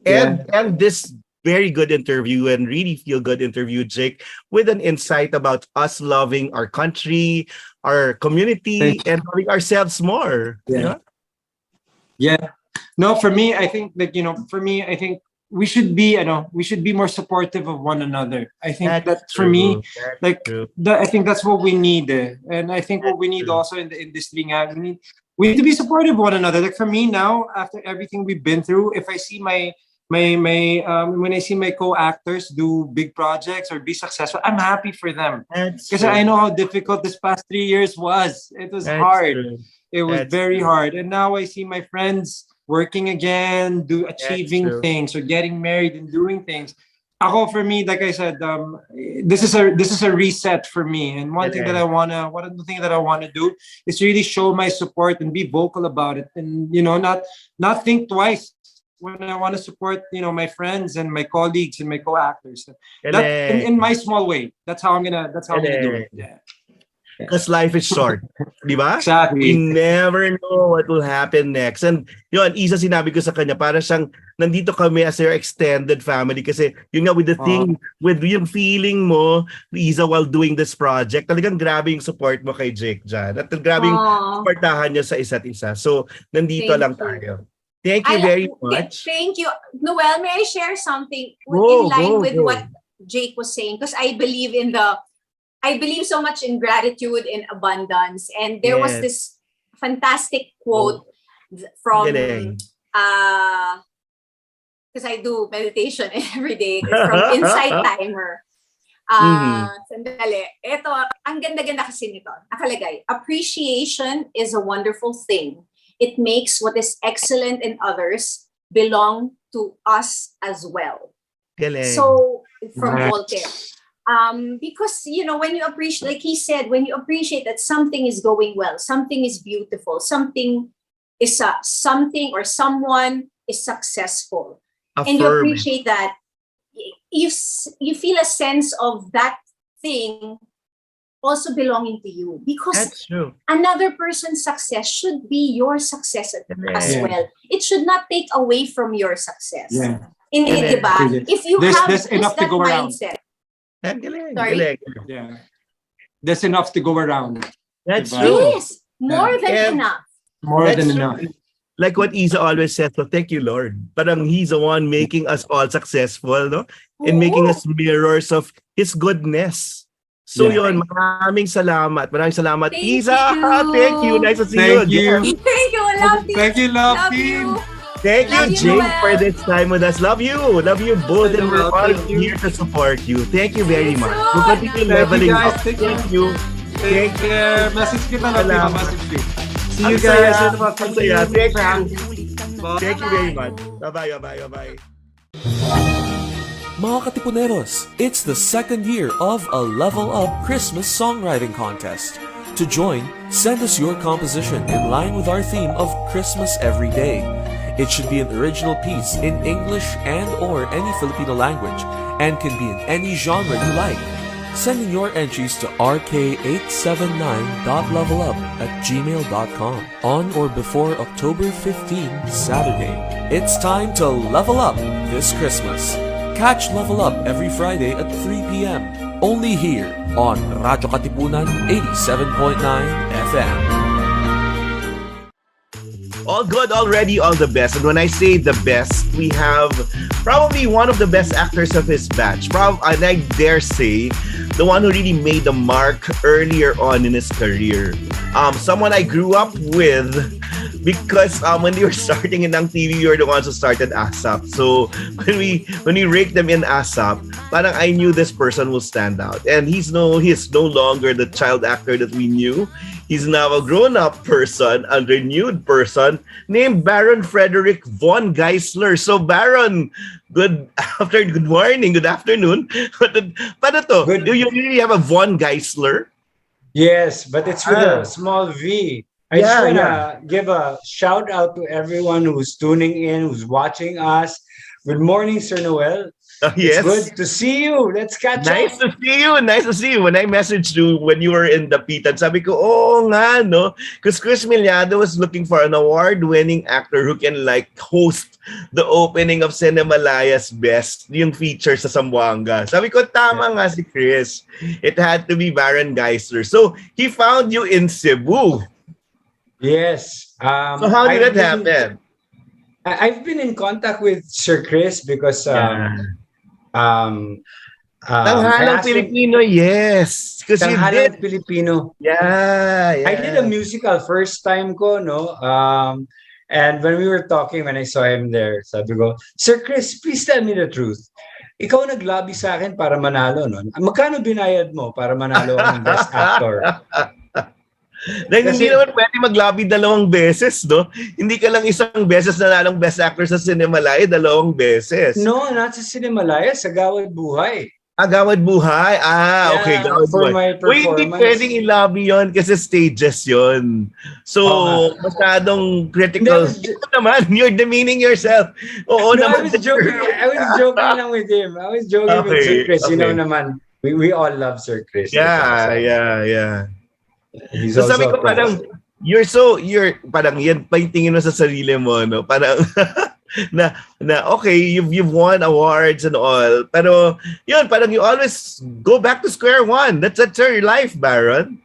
And this very good interview and really feel good interview, Jake, with an insight about us loving our country, our community, and loving ourselves more. Yeah. No, for me, I think that, I think we should be more supportive of one another. I think that's for me, I think that's what we need. And I think what we need also in the industry, we need to be supportive of one another. Like for me now, after everything we've been through, if I see when I see my co-actors do big projects or be successful, I'm happy for them. Because I know how difficult this past 3 years was. It was hard. It was very hard. And now I see my friends working again, achieving things or getting married and doing things. Ako, for me, like I said, this is a reset for me. And one thing that I wanna do is really show my support and be vocal about it, and not think twice when I want to support my friends and my colleagues and my co-actors. That in my small way. That's how I'm gonna do it. Yeah. Because life is short, di ba? Exactly. We never know what will happen next. And yun, isa sinabi ko sa kanya, para siyang nandito kami as your extended family. Kasi yun nga, with the thing, with yung feeling mo, Isa, while doing this project, talagang grabe yung support mo kay Jake dyan. At grabe yung supportahan niya sa isa't isa. So, nandito lang tayo. Thank you very much. Thank you. Noel, may I share something in line with what Jake was saying? Because I believe so much in gratitude and abundance. And there was this fantastic quote from, because I do meditation every day, from Insight Timer. Sandali. Ito, ang ganda-ganda kasi nito. Nakalagay, appreciation is a wonderful thing. It makes what is excellent in others belong to us as well. Galing. So, from Voltaire. Because when you appreciate, like he said, when you appreciate that something is going well, something is beautiful, something or someone is successful, and you appreciate that, you feel a sense of that thing also belonging to you, because another person's success should be your success as well. It should not take away from your success. Diba? If you have there's enough to go mindset. Sorry? Yeah. There's enough to go around. That's diba? true. Yes, more than enough. More than enough. Like what Isa always said, so thank you, Lord. Parang He's the one making us all successful, no? And making us mirrors of His goodness. So yun, maraming salamat. Maraming salamat. Isa, thank you. Nice to see you. Thank you, love team. Thank you, love team. Thank you, Jake, for this time with us. Love you both, and we're all here to support you. Thank you very much. We'll continue leveling up. Thank you. Take care. Message kita lang. Message you. See you guys. Thank you. Thank you very much. Bye-bye. Mga Katipuneros, it's the second year of a Level Up Christmas Songwriting Contest. To join, send us your composition in line with our theme of Christmas Every Day. It should be an original piece in English and/or any Filipino language, and can be in any genre you like. Send in your entries to rk879.levelup@gmail.com on or before October 15, Saturday. It's time to level up this Christmas. Catch Level Up every Friday at 3 p.m. only here on Radyo Katipunan 87.9 FM. All good already, all the best. And when I say the best, we have probably one of the best actors of his batch. And I dare say, the one who really made the mark earlier on in his career. Someone I grew up with because when they were starting in Ang TV, we were the ones who started ASAP. So when we raked them in ASAP, parang I knew this person will stand out. And he's no longer the child actor that we knew. He's now a grown-up person, a renewed person named Baron Frederick von Geisler. So Baron, good morning, good afternoon. Paano to? Do you really have a von Geisler? Yes, but it's with a small V. I just want to give a shout out to everyone who's tuning in, who's watching us. Good morning, Sir Noel. Yes. It's good to see you. Let's catch up. Nice to see you. When I messaged you when you were in the Pitan, sabi ko, oo nga, no? Because Chris Millado was looking for an award-winning actor who can host the opening of Cinemalaya's Best, yung feature sa Zamboanga. Sabi ko, tama nga si Chris. It had to be Baron Geisler. So, he found you in Cebu. Yes. So, how did that happen? I've been in contact with Sir Chris because Tanghalang Filipino, yes. Because you did. Filipino. Yeah. I did a musical first time ko, no? And when we were talking, when I saw him there, sabi ko, Sir Chris, please tell me the truth. Ikaw nag-lobby sa akin para manalo, no? Magkano binayad mo para manalo ako ng Best Actor? Dahil hindi naman pwede mag-lobby 2 beses, no? Hindi ka lang isang beses nanalong Best Actor sa Cinemalaya, 2 beses. No, not sa Cinemalaya, sa Gawad Buhay. Gawad Buhay. Okay, Gawad Buhay. Hindi pwedeng i-lobby yon kasi stages yon. So, masyadong critical. Ito naman, you're demeaning yourself. Oo naman. I was joking lang with him. I was joking with Sir Chris. You know naman, we all love Sir Chris. Yeah. So sabi ko parang you're parang yan pa yung tingin mo sa sarili mo, no? Parang na okay, you've won awards and all, pero yun, parang you always go back to square one. That's your life, Baron.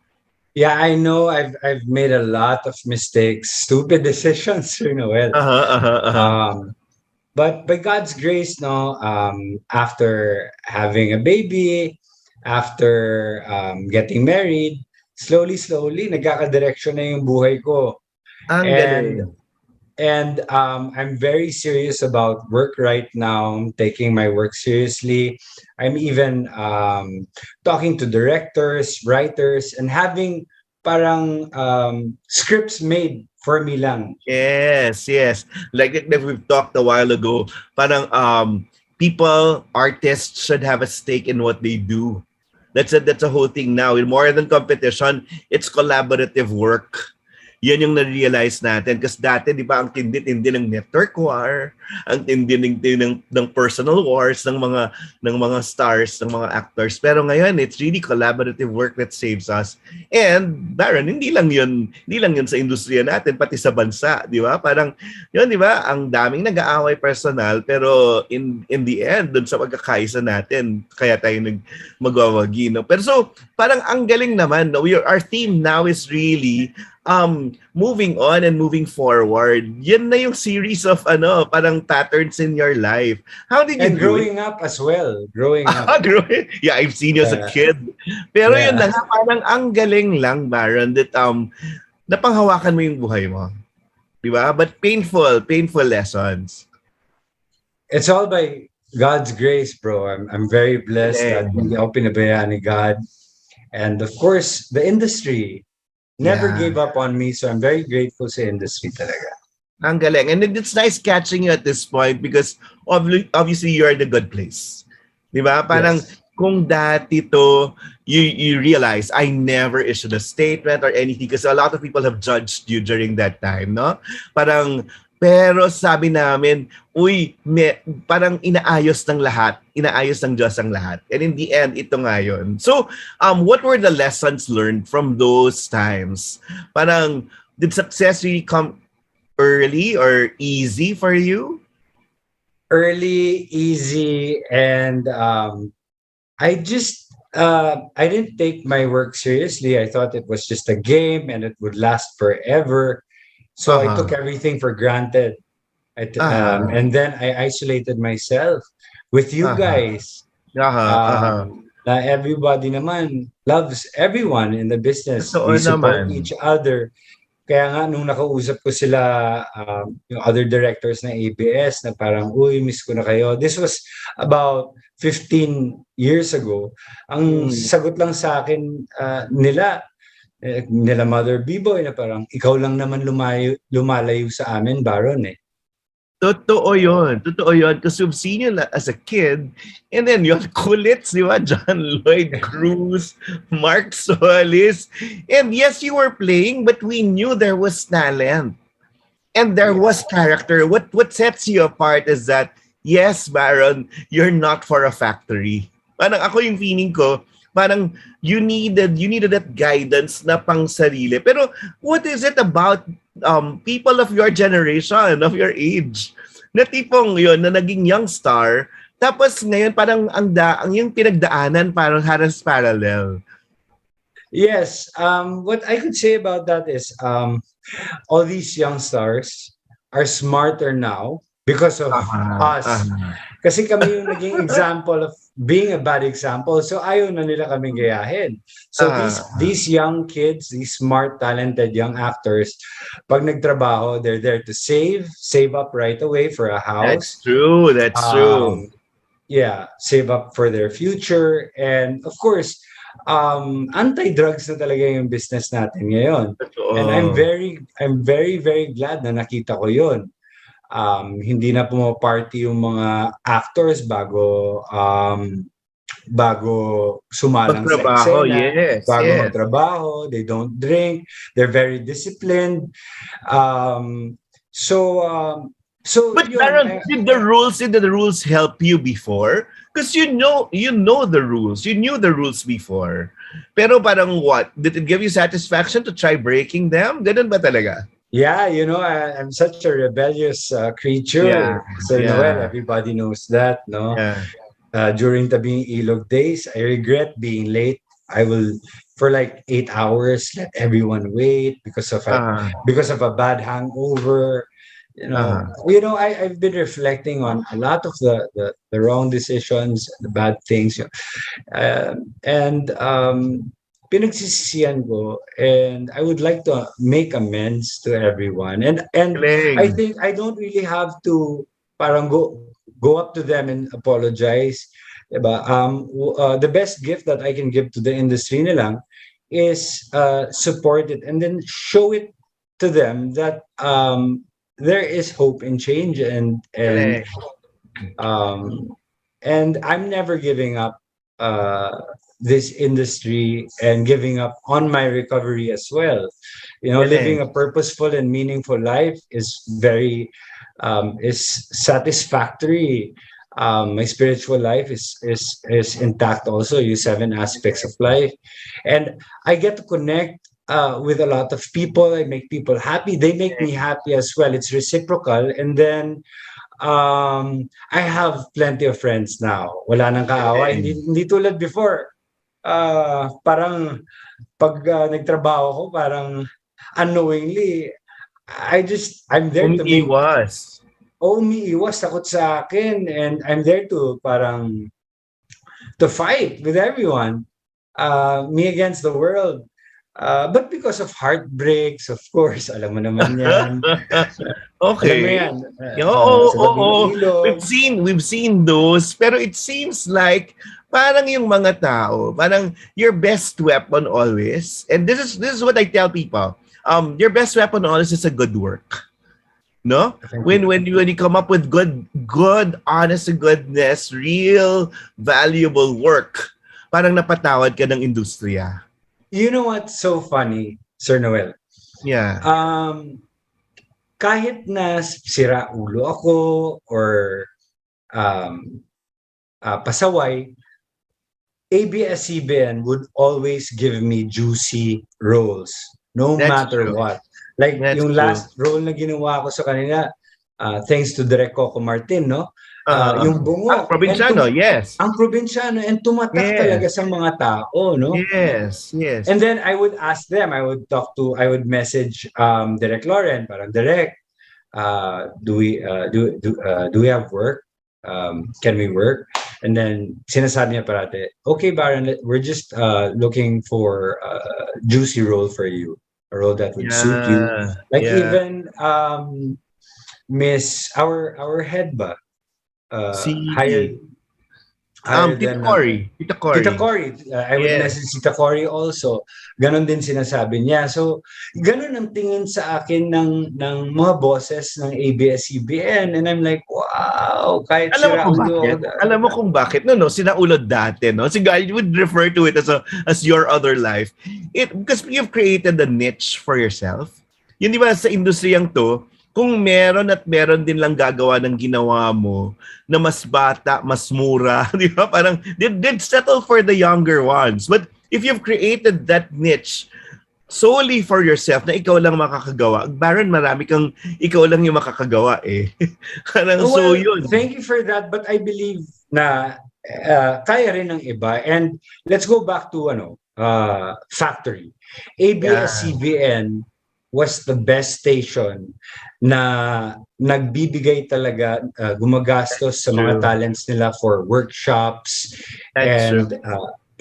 Yeah, I know I've made a lot of mistakes, stupid decisions, you know. But by God's grace, no, after having a baby, after getting married, slowly, nagkaka-direction na yung buhay ko. And I'm very serious about work right now. I'm taking my work seriously. I'm even talking to directors, writers, and having parang scripts made for me lang. Yes. Like we've talked a while ago, parang artists should have a stake in what they do. That's a whole thing now. More than competition, it's collaborative work. Yan yung na-realize natin. Kasi dati, di ba, ang tindi-tindi ng network war, ang tindi-tindi ng personal wars ng mga stars, ng mga actors. Pero ngayon, it's really collaborative work that saves us. And, Baron, hindi lang yun sa industriya natin, pati sa bansa, di ba? Parang, yun, di ba, ang daming nag-aaway personal, pero in the end, dun sa pagkakaisa natin, kaya tayo magwawagi, no? Pero so, parang ang galing naman, no? Our theme now is really moving on and moving forward. Yan na yung series of parang patterns in your life. How did you growing up as well? Growing up. Yeah, I've seen you as a kid. Pero yun na nga, parang ang galing lang, Baron, that napanghawakan mo yung buhay mo. Diba? But painful lessons. It's all by God's grace, bro. I'm very blessed that hindi ako pinabayaan ni God. And of course, the industry never gave up on me, so I'm very grateful sa industry talaga. Ang galing. And it's nice catching you at this point because obviously you're in a good place. Di ba? Parang kung dati to, you realize I never issued a statement or anything because a lot of people have judged you during that time, no? Parang Pero sabi namin, parang inaayos ng lahat. Inaayos ng Diyos ang lahat. And in the end, ito nga yun. So, what were the lessons learned from those times? Parang, did success really come early or easy for you? Early, easy, and I didn't take my work seriously. I thought it was just a game and it would last forever. So I took everything for granted. And then I isolated myself with you guys. Na everybody naman loves everyone in the business. We support each other. Kaya nga nung nakausap ko sila, yung other directors ng ABS na parang, uy, miss ko na kayo. This was about 15 years ago. Ang sagot lang sa akin nila Mother B-Boy na parang, ikaw lang naman lumalayo sa amin, Baron eh. Totoo yun. Because we've seen you as a kid, and then you have kulits, di ba? John Lloyd Cruz, Mark Solis. And yes, you were playing, but we knew there was talent. And there was character. What sets you apart is that, yes, Baron, you're not for a factory. Parang ako yung feeling ko, parang you needed that guidance na pang sarili. Pero what is it about people of your generation, of your age, na tipong yun, na naging young star, tapos ngayon parang ang yung pinagdaanan parang halos parallel. Yes, what I could say about that is all these young stars are smarter now because of us. Kasi kami yung naging example of being a bad example. So ayaw na nila kaming gayahin. So these young kids, these smart, talented young actors, pag nagtrabaho, they're there to save up right away for a house. That's true. Yeah, save up for their future. And of course, anti-drugs na talaga yung business natin ngayon. And I'm very, very glad na nakita ko yun. Hindi na pumaparty yung mga actors bago sumalang sa eksena, bago magtrabaho, they don't drink, they're very disciplined. But Baron, did the rules help you before? Because you know the rules. You knew the rules before. Pero parang what? Did it give you satisfaction to try breaking them? Ganun ba talaga? Yeah, I'm such a rebellious creature. Noel, everybody knows that, no? Yeah. During Tabing Ilog days, I regret being late. I will, for like 8 hours, let everyone wait because of a bad hangover. I've been reflecting on a lot of the wrong decisions, the bad things, and pinagsisisihan ko, and I would like to make amends to everyone. And I think I don't really have to parang go up to them and apologize. Diba? The best gift that I can give to the industry nilang is support it and then show it to them that there is hope and change, and I'm never giving up this industry and giving up on my recovery as well. Living a purposeful and meaningful life is very is satisfactory. My spiritual life is intact also, you 7 aspects of life, and I get to connect with a lot of people. I make people happy, they make me happy as well. It's reciprocal. And then I have plenty of friends now. Wala nang kaaway. Hindi tulad before. Parang pag nagtrabaho ko, parang unknowingly, I'm there to make... umiiwas, takot sa akin. And I'm there to parang to fight with everyone. Me against the world. But because of heartbreaks, of course, alam mo naman yan. Okay. Alam mo yan. We've seen those, pero it seems like parang yung mga tao, parang your best weapon always, and this is what I tell people. Your best weapon always is a good work. No? When you come up with good, honest to goodness, real, valuable work, parang napatawad ka ng industriya. You know what's so funny, Sir Noel? Yeah. kahit na sira ulo ako or pasaway, ABS-CBN would always give me juicy roles, no matter what. Like yung last role na ginawa ko sa kanila, thanks to Direk Coco Martin, no? Yung bungo. Ang probinsyano, yes. Ang probinsyano, and tumatak talaga sa mga tao, no? Yes. And then I would ask them, I would message Direk Lauren, parang Direk, do we have work? Can we work? And then sinasabi niya parate, okay, Baron, we're just looking for a juicy role for you, a role that would suit you. Like even Miss our head ba? Hired Tita Cory. I would message Tita Cory also. Ganon din sinasabi niya. So, ganon ang tingin sa akin ng mga bosses ng ABS-CBN. And I'm like, wow, kahit alam mo kung bakit? No, sinaulod dati, no? Si Guy would refer to it as your other life. Because you've created a niche for yourself. Yun, di ba, sa industriyang to, kung meron at meron din lang gagawa ng ginawa mo na mas bata, mas mura, di ba? Parang, they'd settle for the younger ones. But if you've created that niche solely for yourself na ikaw lang makakagawa, Baron, marami kang ikaw lang yung makakagawa eh. So yun. Thank you for that, but I believe na kaya rin ng iba. And let's go back to Factory. ABS-CBN was the best station na nagbibigay talaga, gumagastos sa mga talents nila for workshops and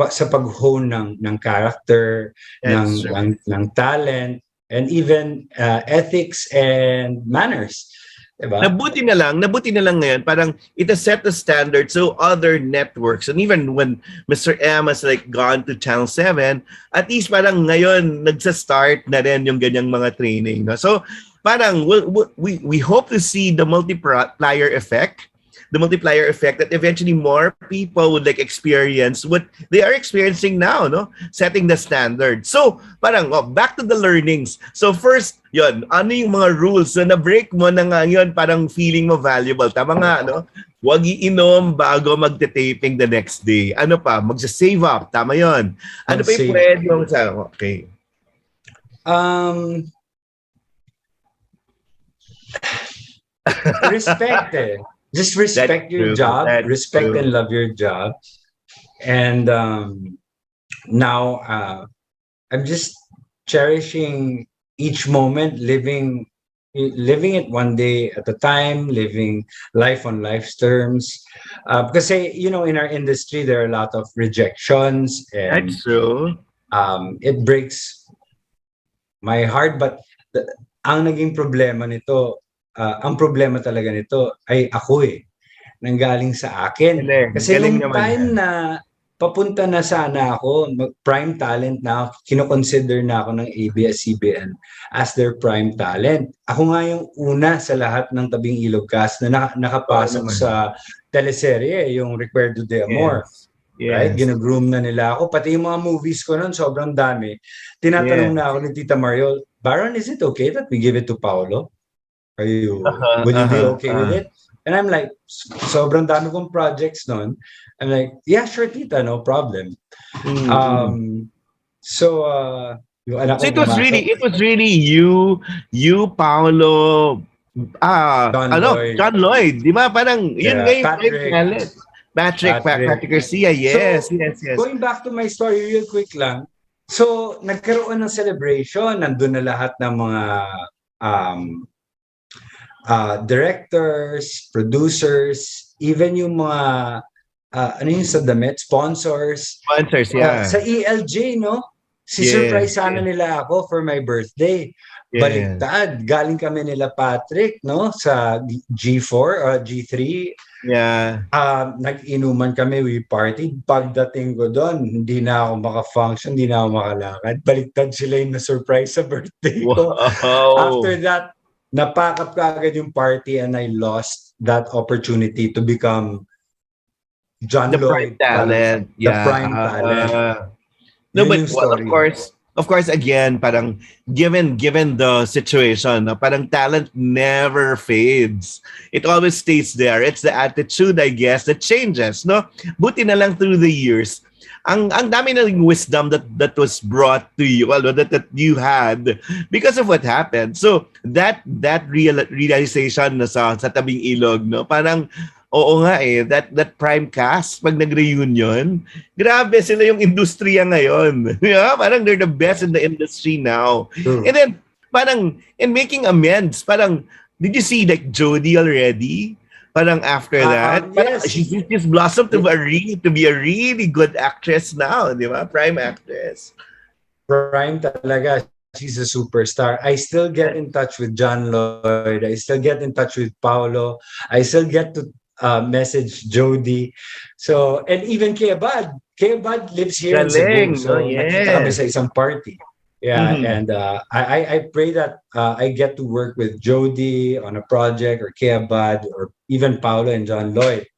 sa pag-hone ng character, ng talent, and even ethics and manners. Diba? Nabuti na lang ngayon, parang it has set the standard so other networks, and even when Mr. M has like gone to Channel 7, at least parang ngayon nagsa-start na rin yung ganyang mga training. No? So parang we hope to see the multiplier effect that eventually more people would like experience what they are experiencing now, no? Setting the standard. So, parang back to the learnings. So first, yon, ano yung mga rules na na-break mo na ngayon parang feeling mo valuable? Tama nga, no? Huwag iinom bago magte-taping the next day. Ano pa? Magsa-save up. Tama yon. Ano pa yung pwede mong sa... Okay. Respect eh. Just respect your job, respect and love your job. And now I'm just cherishing each moment, living it one day at a time, living life on life's terms. Because in our industry, there are a lot of rejections. And, that's true. It breaks my heart. But ang naging problema nito, ang problema talaga nito ay ako nanggaling sa akin. Kasi yung time na papunta na sana ako, prime talent na, kinoconsider na ako ng ABS-CBN as their prime talent. Ako nga yung una sa lahat ng Tabing Ilog cast na nakapasok sa teleserye, yung Recuerdo de Amor. Yes. Right? Ginagroom na nila ako. Pati yung mga movies ko nun, sobrang dami. Tinatanong na ako ni Tita Mariol, Baron, is it okay that we give it to Paolo? Would you be okay with it? And I'm like, sobrang dami kong projects nun. I'm like, yeah, sure, tita, no problem. So it was really you, Paolo, John Lloyd, di ba? Parang yun nga yung Patrick Garcia, yes. Going back to my story real quick lang. So, nagkaroon ng celebration, nandun na lahat ng mga directors, producers, even yung mga sa damit, sponsors, yeah. Sa ELJ, no? Surprise sana nila ako for my birthday. Baliktad, galing kami nila Patrick, no? Sa G4 or G3. Yeah. Nag-inuman kami, we partied. Pagdating ko doon, hindi na ako maka-function, hindi na ako makalakad. Baliktad sila yung na-surprise sa birthday ko. Wow. After that, napakap ka agad yung party and I lost that opportunity to become John the Lloyd. Prime talent. The prime talent. No, but of of course, again, parang given the situation, parang talent never fades. It always stays there. It's the attitude, I guess, that changes, no? Buti na lang through the years. Ang dami ng wisdom that was brought to you, well, that you had because of what happened. So that realization na sa Tabing Ilog, no? Parang oo nga that prime cast pag nag-reunion, grabe sila yung industriya ngayon. Yeah, parang they're the best in the industry now. And then parang in making amends, parang did you see like Jodie already? Parang after that, yes. She's blossomed to be a really good actress now, di ba? Prime actress. Prime talaga. She's a superstar. I still get in touch with John Lloyd. I still get in touch with Paolo. I still get to message Jody. So, and even Kea Bad. Kea Bad lives here in Cebu. So, nakita kami sa isang party. Yeah, and I pray that I get to work with Jody on a project or Kea Bad or even Paolo and John Lloyd.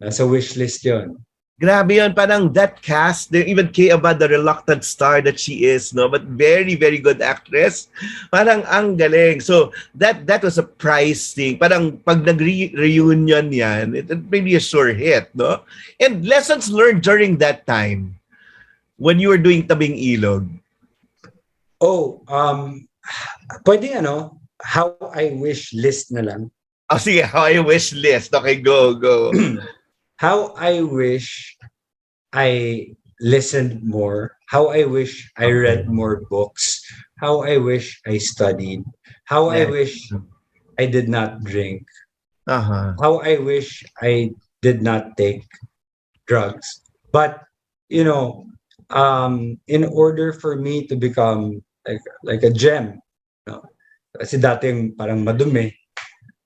Nasa wish list yun. Grabe yun, parang that cast, even Kea Bad, the reluctant star that she is, no, but very, very good actress. Parang ang galing. So that was a prize thing. Parang pag nag-reunion yan, it may be a sure hit, no? And lessons learned during that time when you were doing Tabing Ilog. Oh, pwedeng how I wish list na lang. Oh, sige, how I wish list. Okay, go. How I wish I listened more. How I wish I read more books. How I wish I studied. How I wish I did not drink. How I wish I did not take drugs. But, in order for me to become like a gem, kasi dating parang madumi,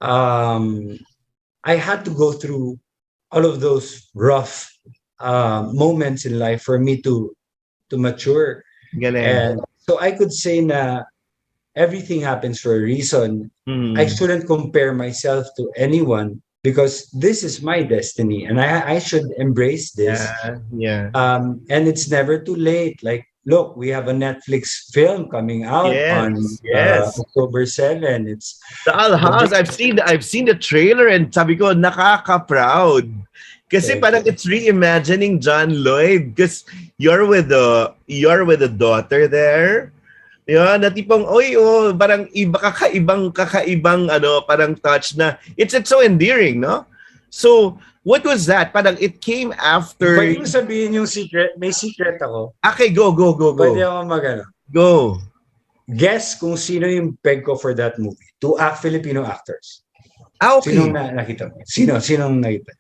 I had to go through all of those rough moments in life for me to mature. Galing. And so I could say na everything happens for a reason. I shouldn't compare myself to anyone because this is my destiny and I should embrace this. Yeah. And it's never too late. Like, look, we have a Netflix film coming out on October 7. It's The Owl House. I've seen the trailer and sabi ko nakaka-proud. Kasi parang it's reimagining John Lloyd because you're with the daughter there. Yeah, na tipong parang kakaibang parang touch na it's so endearing, no? So what was that? Parang it came after. Pwede mo sabihin yung secret? May secret ako. Okay, go. Pwede ako magano. Go. Guess kung sino yung peg ko for that movie. Two Filipino actors. Okay. Sinong nakita mo? Sinong nakita?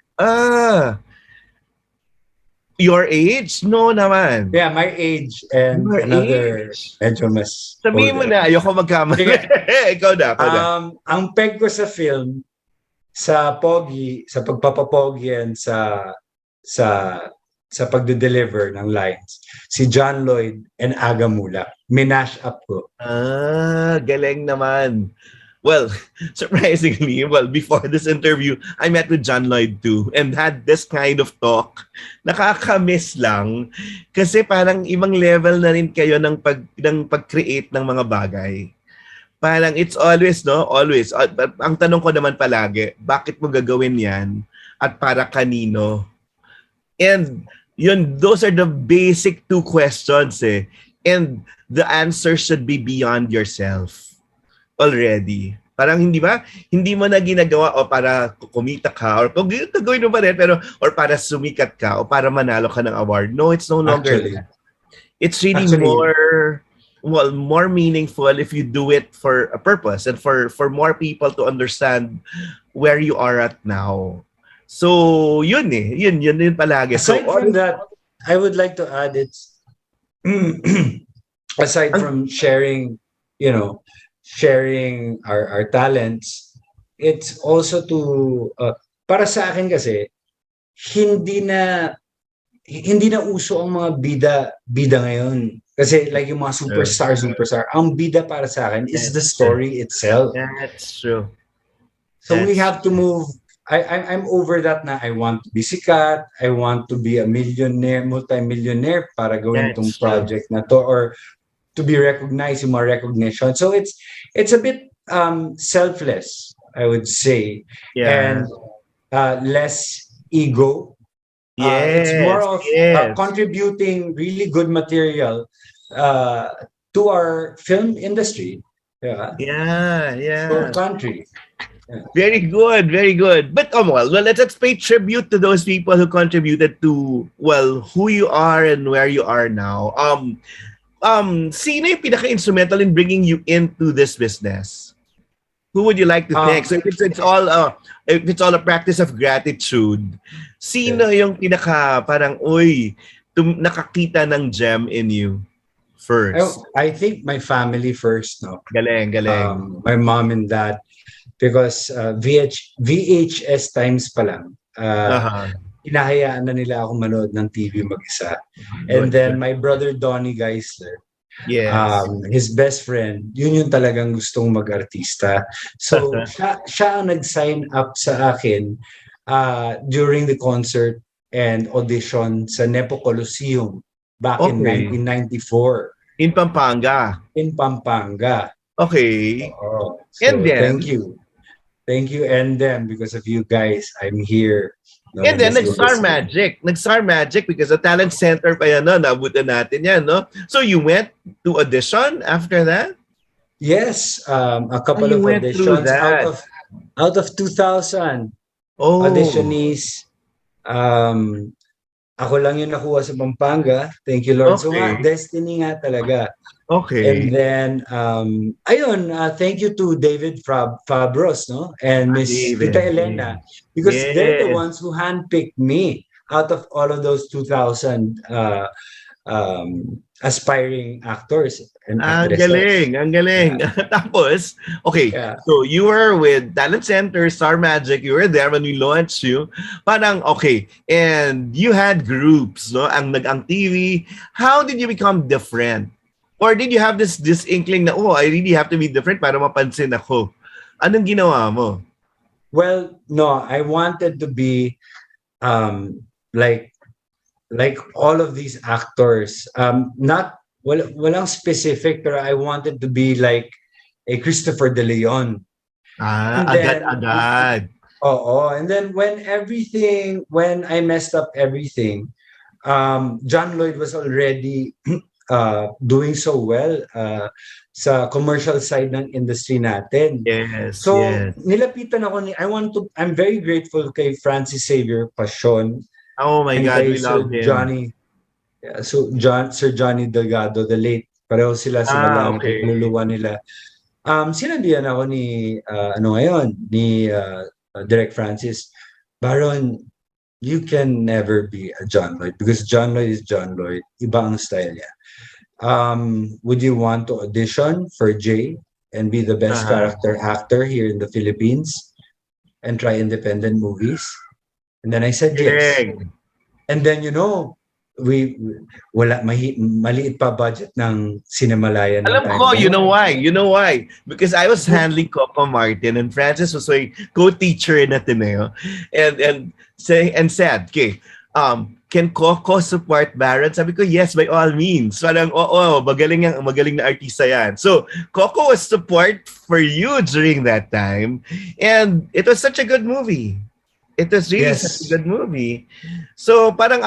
Your age? No naman. Yeah, my age and Your another age. medyo mas Sabihin mo na, ayoko magkamali. Ikaw na. Ang peg ko sa film, sa pogi, sa pagpapapogi and sa pagde-deliver ng lines, si John Lloyd and Aga Mula. Minash up ko. Galing naman. Well, surprisingly, before this interview, I met with John Lloyd too and had this kind of talk. Nakakamiss lang kasi parang ibang level na rin kayo ng pag-create ng mga bagay. Parang it's always. Ang tanong ko naman palagi, bakit mo gagawin yan at para kanino? And those are the basic two questions eh. And the answer should be beyond yourself already. Parang hindi mo na ginagawa para kumita ka or kung gagawin mo pa rin pero or para sumikat ka o para manalo ka ng award. No, it's no longer that. It's really more meaningful if you do it for a purpose and for more people to understand where you are at now. So, yun palagi. Aside from that, I would like to add aside from sharing our talents, it's also to para sa akin kasi hindi na uso ang mga bida ngayon. Kasi like yung mga superstar, ang bida para sa akin is the story itself. That's true. So we have to move I'm over that na. I want to be sikat. I want to be a millionaire, multi-millionaire para gawin tong project na to, or to be recognized, yung mga recognition. So it's a bit selfless, I would say, and less ego. It's more of contributing really good material to our film industry. To our country. Very good, very good. But well, let's pay tribute to those people who contributed to who you are and where you are now. Sino yung pinaka-instrumental in bringing you into this business? Who would you like to thank? So if it's all a practice of gratitude, sino yung pinaka parang nakakita ng gem in you first? I think my family first, no. Galing. My mom and dad, because VHS times pa lang. Hinahayaan na nila ako manood ng TV mag-isa. And then my brother Donnie Geisler. His best friend, yun yung talagang gustong mag-artista. So siya ang nag-sign up sa akin during the concert and audition sa Nepo Coliseum back in 1994. In Pampanga. Okay. So and then, Thank you. And then, because of you guys, I'm here. No, and then, nag-Star Magic because the talent center pa yan, no? Naabutan natin yan, no? So, you went to audition after that? Yes. A couple of auditions out of 2,000 auditionees. Ako lang yung nakuha sa Pampanga. Thank you, Lord. So, destiny nga talaga. Okay. And then, thank you to David Fabros, no? And Miss Tita Elena, because they're the ones who handpicked me out of all of those 2,000 aspiring actors and actresses. Ang galing. Tapos, so you were with Talent Center, Star Magic, you were there when we launched you. Parang, and you had groups, no? Ang TV. How did you become different? Or did you have this inkling na, I really have to be different para mapansin ako? Anong ginawa mo? Well, no, I wanted to be like all of these actors. Walang specific, pero I wanted to be like a Christopher De Leon. Agad. And then when I messed up everything, John Lloyd was already doing so well sa commercial side ng industry natin. So nilapitan ako I'm very grateful kay Francis Xavier Pasion. Oh my God, we love him. Sir Johnny Delgado, the late. Pareho sila lang luluwa nila. Sinabihan ako ni Direk Francis, Baron, you can never be a John Lloyd because John Lloyd is John Lloyd. Iba ang style niya. Would you want to audition for Jay and be the best character actor here in the Philippines and try independent movies? And then I said yes. And then, maliit pa budget ng Cinemalayan. Alam ko, you know why? Because I was handling Coco Martin and Francis was my co-teacher in Ateneo and said, can Coco support Baron? Sabi ko, yes, by all means. Parang, magaling na artista yan. So, Coco was support for you during that time. And it was such a good movie. It was really such a good movie. So, parang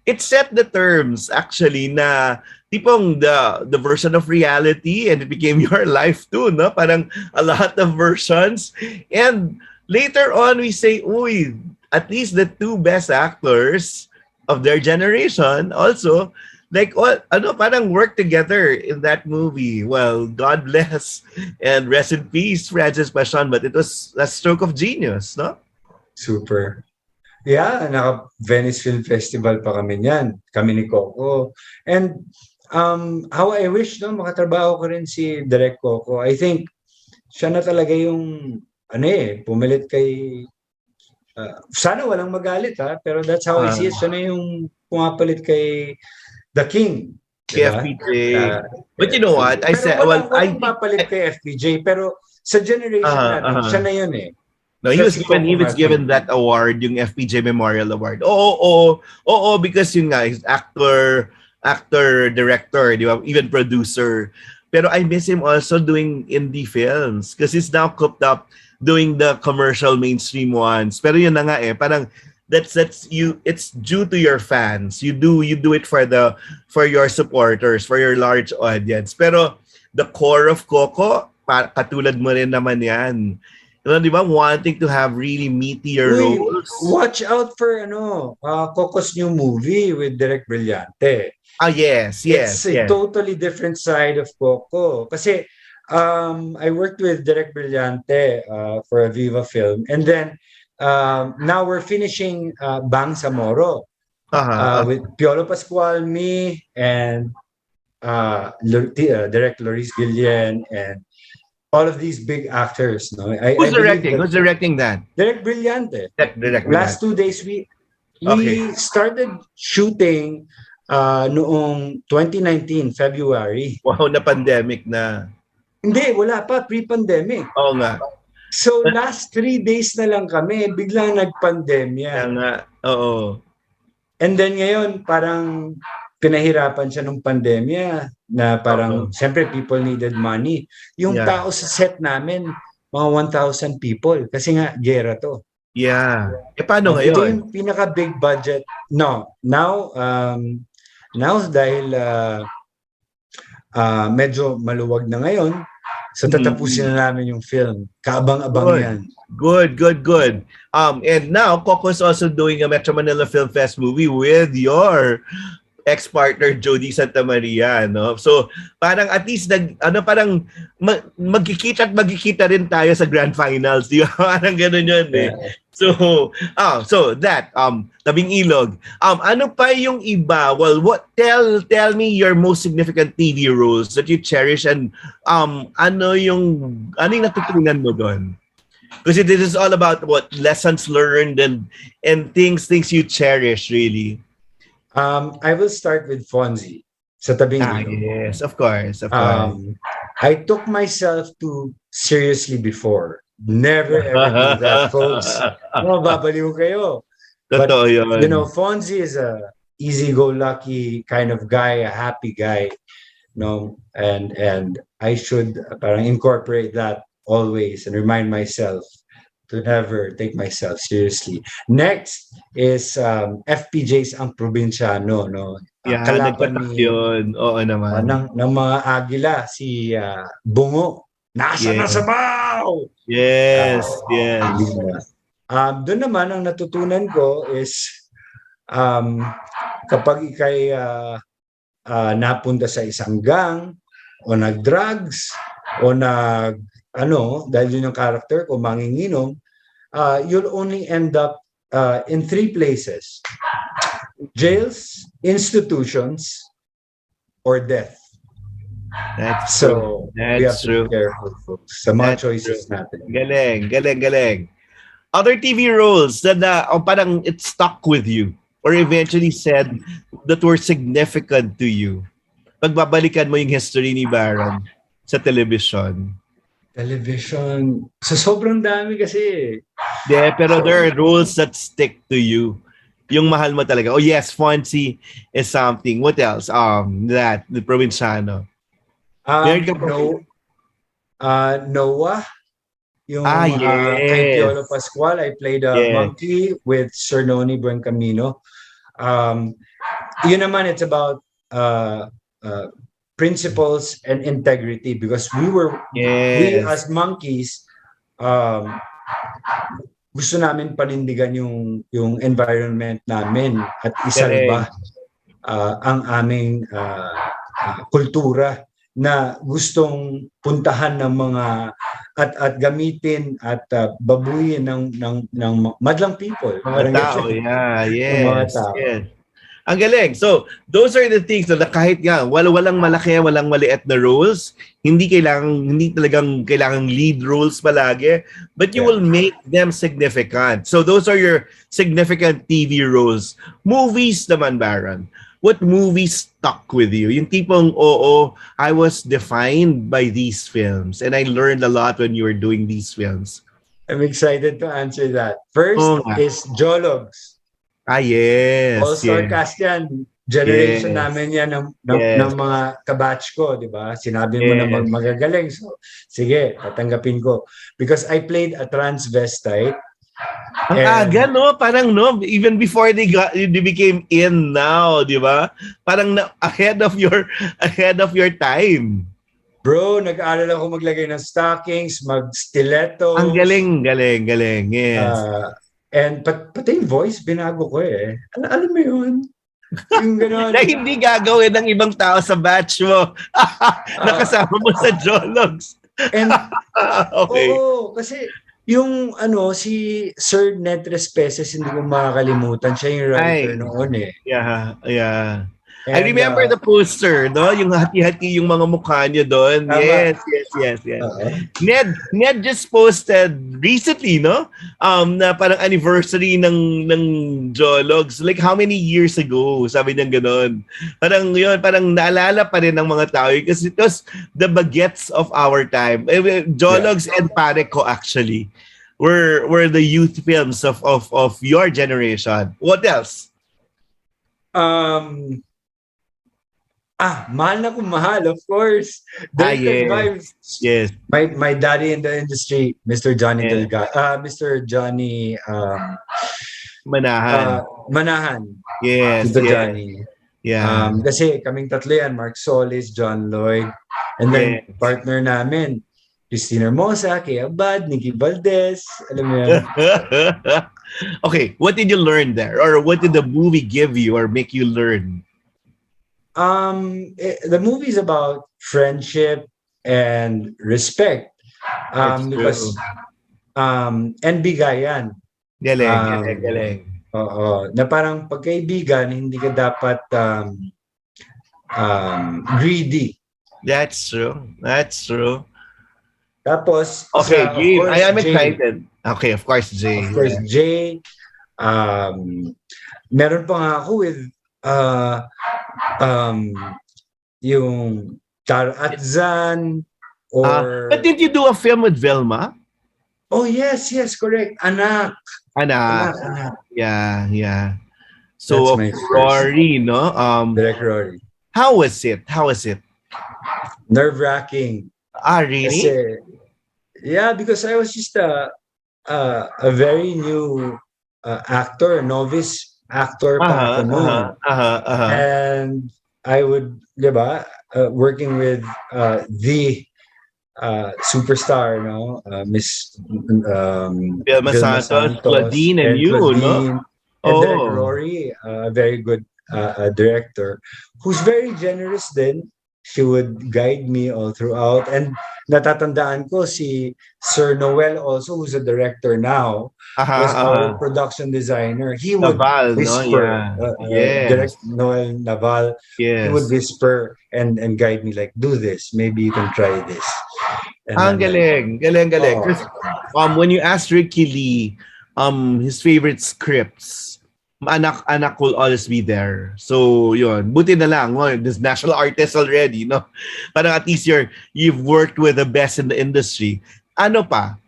it set the terms, actually, na tipong the version of reality and it became your life too, no? Parang a lot of versions. And later on, we say, at least the two best actors of their generation also parang work together in that movie. Well, God bless and rest in peace, Francis Pasion, but it was a stroke of genius, no? Super. Yeah, naka-Venice Film Festival pa kami niyan. Kami ni Coco. And how I wish makatrabaho ko rin si Direk Coco. I think siya na talaga yung pumilit kay sana walang magalit pero that's how I see it. Siya na yung pumapalit kay The King. FPJ. But you know what? I said, walang papalit kay FPJ pero sa generation natin, siya na yun No, he was given that award, yung FPJ Memorial Award. Oo, because yun nga, he's actor, director, di ba? Even producer. Pero I miss him also doing indie films because he's now cooped up doing the commercial mainstream ones. Pero yun na nga parang that's you, it's due to your fans. You do it for your supporters, for your large audience. Pero the core of Coco, katulad mo rin naman yan. Di ba? Wanting to have really meatier roles. Watch out for Coco's new movie with Direk Brillante. Yes. It's a totally different side of Coco. Kasi I worked with Direk Brillante for a Viva film. And then now we're finishing Bang Samoro with Piolo Pascual, me, and Direk Loris Guillen, and all of these big actors. No? Who's directing that? Direk Brillante. Last 2 days, we started shooting noong 2019, February. Wow, na pandemic na. Hindi, wala pa, pre-pandemic. Oo nga. So last 3 days na lang kami, biglang nagpandemya. Kaya nga, oo. And then ngayon, parang pinahirapan siya nung pandemya na parang, siyempre, people needed money. Yung tao sa set namin, mga 1,000 people. Kasi nga, gera to. Yeah. Paano ngayon? Ito yung pinaka-big budget. No. Now dahil medyo maluwag na ngayon, so tatapusin na namin yung film. Kaabang-abang yan. Good. And now, Coco is also doing a Metro Manila Film Fest movie with your ex-partner Jody Santa Maria, no? So, parang at least magkikita rin tayo sa grand finals, di ba? Parang gano'n yun eh. So that Tabing Ilog. Ano pa yung iba? Well, tell me your most significant TV roles that you cherish, and ano yung natutunan mo doon? Because this is all about lessons learned and things you cherish really. I will start with Fonzie sa Tabing Ilog. Yes, of course. I took myself too seriously before. Never ever do that, folks. Babaliw kayo. But, Fonzie is a easy-go-lucky kind of guy, a happy guy, and I should parang incorporate that always and remind myself to never take myself seriously. Next is FPJ's Ang Probinsyano, no? Kalaban yun. Oo naman. Ng mga Agila, si Bungo. Nasa Sabaw! Yes. Doon naman, ang natutunan ko is kapag ikay napunta sa isang gang o nag-drugs o dahil yun yung character ko, manginginom, you'll only end up in 3 places: jails, institutions, or death. That's so true. That's we have true. to be careful, folks, sa mga choices natin. Galing. Other TV roles that parang it stuck with you or eventually said that were significant to you. Pagbabalikan mo yung history ni Baron sa television. So sobrang dami kasi. Yeah, pero there are roles that stick to you. Yung mahal mo talaga. Oh yes, Fonzie is something. What else? The Provinciano. Noah. Yung yes. kay Piolo Pascual, I played a monkey with Sir Noni Buencamino. Yun naman, it's about principles and integrity, because we as monkeys, gusto namin panindigan yung environment namin at isalba ang aming kultura na gustong puntahan ng mga at gamitin at babuyin ng madlang people. Mga tao, yes. Ang galing. So, those are the things na kahit nga walang malaki, walang maliit na roles, hindi talagang kailangang lead roles palagi, but you will make them significant. So, those are your significant TV roles. Movies naman, Baron. What movies stuck with you? Yung tipong, I was defined by these films and I learned a lot when you were doing these films. I'm excited to answer that. First Oo nga. is Jologs. Yes. All-star Yes. cast yan. Generation Yes. namin yan ng Yes. mga kabatch ko, di ba? Sinabi mo na Yes. magagaling. So, sige, tatanggapin ko. Because I played a transvestite. Ang aga, no? Parang, no? Even before they became in now, di ba? Parang ahead of your time. Bro, nag-aaral ako maglagay ng stockings, mag-stilettos. Ang galing. Yes. And pati yung voice, binago ko eh. Alam mo yun? Yung gano'n. Na hindi gagawin ng ibang tao sa batch mo. Nakasama mo sa Jologs. And, okay. Oo, kasi yung si Sir Netres Peces, hindi ko makakalimutan. Siya yung writer noon eh. Yeah. And, I remember the poster, no? Yung hati-hati yung mga mukha niya doon. Yes. Ned just posted recently, no? Na parang anniversary ng Jologs. Like how many years ago? Sabi niya gano'n. Parang yun, parang naalala pa rin ng mga tao. Because it was the baguettes of our time. Jologs and Pareco actually were the youth films of your generation. What else? Mahal na kung mahal, of course. Yes. Vibes. Yes. My daddy in the industry, Mr. Johnny Mr. Johnny Manahan. Manahan. Yes. Tito Johnny. Yeah. Kasi kaming tatlo yan, Mark Solis, John Lloyd, and then partner namin, Christina Hermosa, Kea Abad, Nikki Valdez, alam mo yan. Okay, what did you learn there? Or what did the movie give you or make you learn? The movie is about friendship and respect. Because and bigayan. Galing. Oo. Na parang pagkaibigan, hindi ka dapat greedy. That's true. Tapos, okay, Jay, I am Jay. excited. Okay, of course, Jay. Of course, Jay. Meron pa nga ako with yung Tar Atzan or... But did you do a film with Velma? Oh, yes, correct. Anak. Yeah. So, Rory, no? Direct Rory. How was it? Nerve-wracking. Really? Kasi, yeah, because I was just a very new actor, novice actor pa ako noon. And I would, diba, working with the superstar, no? Miss Vilma Santos, Claudine, and you, Claudine, no? And Derek Rory, a very good director, who's very generous then. She would guide me all throughout. And natatandaan ko si Sir Noel also, who's a director now, was our production designer. He would whisper, Direct Noel Naval, he would whisper and guide me like, do this, maybe you can try this. And galing. When you asked Ricky Lee, his favorite scripts, anak will always be there. So, yun. Buti na lang, this national artist already, no? Parang at least you've worked with the best in the industry. Ano pa?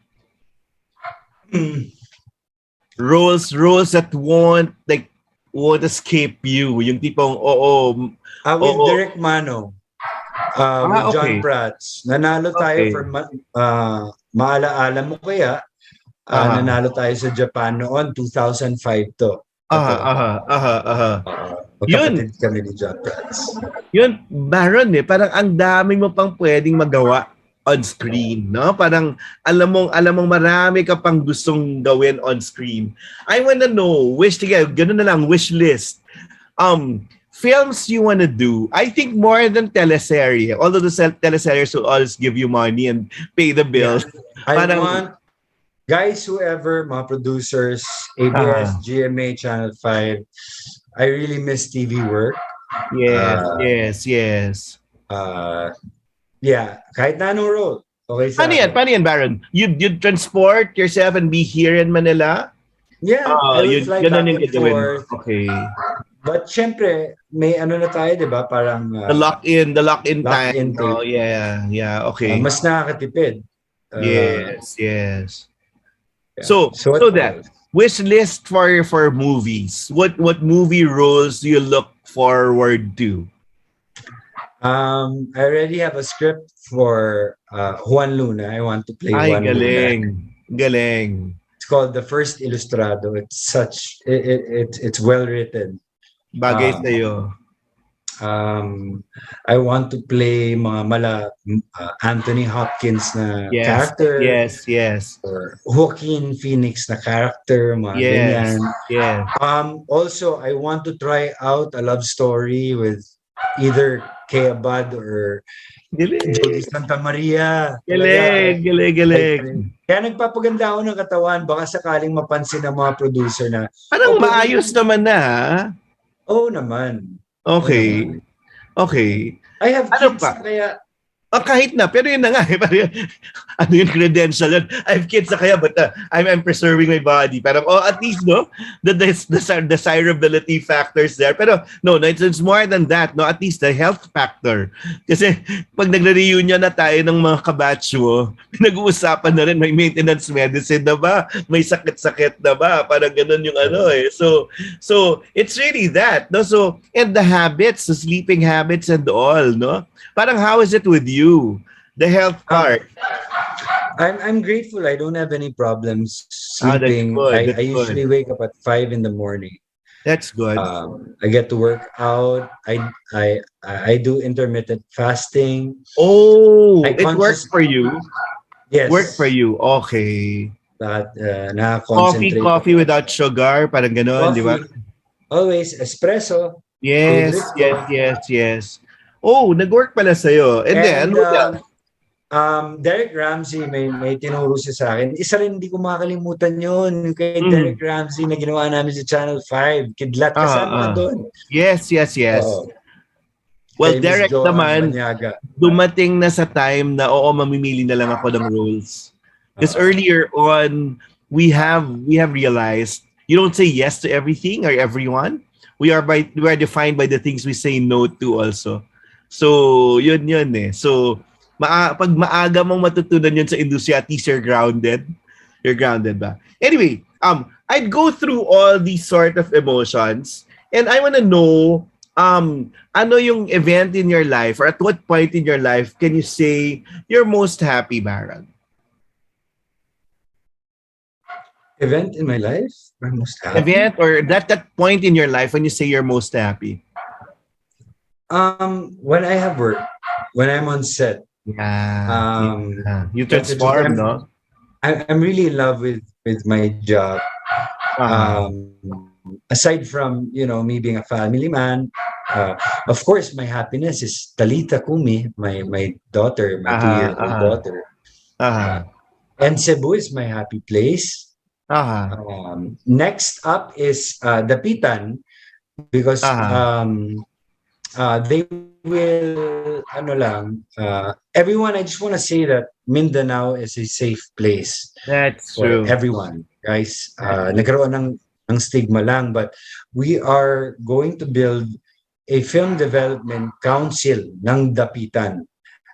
Roles that won't escape you. Yung tipong, with Direk Mano. With John Prats. Nanalo tayo for maalaala mo kaya. Nanalo tayo sa Japan noon, 2005 to. Yun kami ni John Prats. Yun, Baron parang ang dami mo pang pwedeng magawa on screen, no? Parang alam mong marami ka pang gustong gawin on screen. I wanna know, ganun na lang, wish list. Films you wanna do. I think more than teleserye. Although the teleseries will always give you money and pay the bills. I want guys, whoever, mga producers, ABS, GMA, Channel 5, I really miss TV work. Yes. Kahit na anong role. Okay sa Paano yan, Baron? You'd transport yourself and be here in Manila? Yeah, I would fly back and forth. Okay. But syempre, may na tayo, di ba? Parang... the lock-in time. Tape. Yeah, okay. Mas nakakatipid. Yes. Yeah. So what that else? wish list for movies. What movie roles do you look forward to? I already have a script for Juan Luna. I want to play Ay, Juan Luna. galing. It's called The First Ilustrado. It's well written. Bagay Um, sa'yo. I want to play mga Anthony Hopkins na character, Yes. or Joaquin Phoenix na character, mga ganyan. Yes. Also, I want to try out a love story with either Kea Bad or Joey Santa Maria. Galing. Kaya nagpapaganda ako ng katawan, baka sakaling mapansin ng mga producer na Parang maayos naman na, ha? Oo naman. Okay. I have Ano kids pa? kaya Kahit na, pero yun na nga. Ano yung credential yun? I have kids na kaya, but I'm preserving my body. Parang, at least, no? The desirability factors there. Pero, no, it's more than that, no? At least the health factor. Kasi, pag nagre-reunion na tayo ng mga kabatch mo, nag-uusapan na rin, may maintenance medicine na ba? May sakit-sakit na ba? Parang ganun yung ano eh. So, it's really that, no? So, and the habits, the sleeping habits and all, no? Parang how is it with you? The health part. I'm grateful. I don't have any problems sleeping. That's good. I usually wake up at 5 in the morning. That's good. I get to work out. I do intermittent fasting. Oh, it works for you. Yes. Work for you. Okay. That na-concentrate. Coffee without sugar, parang gano'n, di ba? Always espresso. Yes. Oh, nag-work pala sa'yo. And then, Derek Ramsey, may tinuro siya sa akin. Isa rin hindi ko makakalimutan yun. Kay Derek Ramsey na ginawa namin sa Channel 5. Kidlat, kasama ka doon. Yes. Well, Derek naman, dumating na sa time na mamimili na lang ako ng roles. Because earlier on, we have realized you don't say yes to everything or everyone. We are defined by the things we say no to also. So, yun eh. So, pag maaga mong matutunan yun sa industriya, at least you're grounded. You're grounded ba? Anyway, I'd go through all these sort of emotions and I want to know ano yung event in your life or at what point in your life can you say you're most happy, Baron? Event in my life? I'm most happy? Event or that point in your life when you say you're most happy? When I have work, when I'm on set. You transform, no? I'm really in love with my job. Aside from, me being a family man, of course, my happiness is Talita Kumi, my daughter, my 2-year-old daughter. And Cebu is my happy place. Next up is Dapitan, because they will, everyone, I just want to say that Mindanao is a safe place. That's for true. Everyone, guys. Nagkaroon ng stigma lang, but we are going to build a film development council ng Dapitan.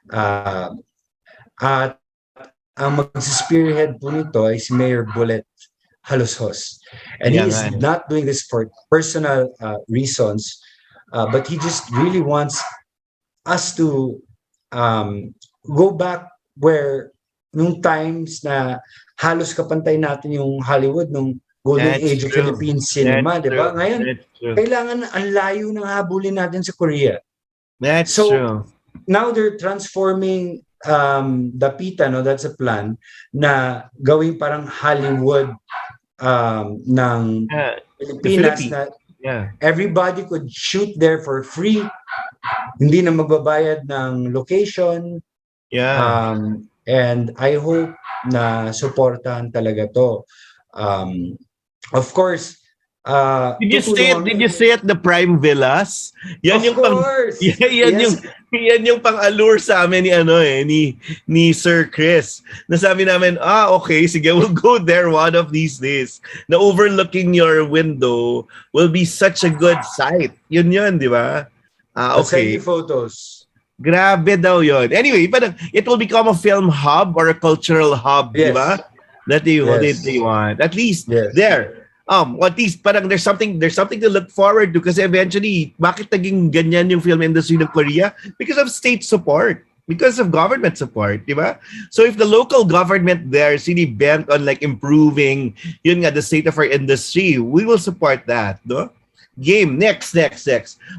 At ang mag-spearhead po nito ay si Mayor Bullet Haloshos. And he is not doing this for personal reasons, but he just really wants us to go back where nung times na halos kapantay natin yung Hollywood, nung golden age of Philippine cinema, di ba? Ngayon, kailangan ang layo ng habulin natin sa Korea. That's true. Now they're transforming Dapitan, no? That's a plan na gawing parang Hollywood ng Pilipinas na everybody could shoot there for free. Hindi na magbabayad ng location. And I hope na supportahan talaga to. Of course, did you stay at the Prime Villas? Yan of course. Yan yung pang-allure sa amin ni Sir Chris. Nasabi namin, okay, sige, we'll go there one of these days. Na overlooking your window will be such a good sight. Yun, di ba? I'll send Okay. you photos. Grabe daw yun. Anyway, parang it will become a film hub or a cultural hub, di Yes. ba? that they Yes. want. At least Yes. there. At least parang there's something to look forward to kasi eventually bakit naging ganyan yung film industry ng Korea? Because of state support. Because of government support, di ba? So if the local government there is really bent on like improving yun nga the state of our industry, we will support that, no? Game. Next.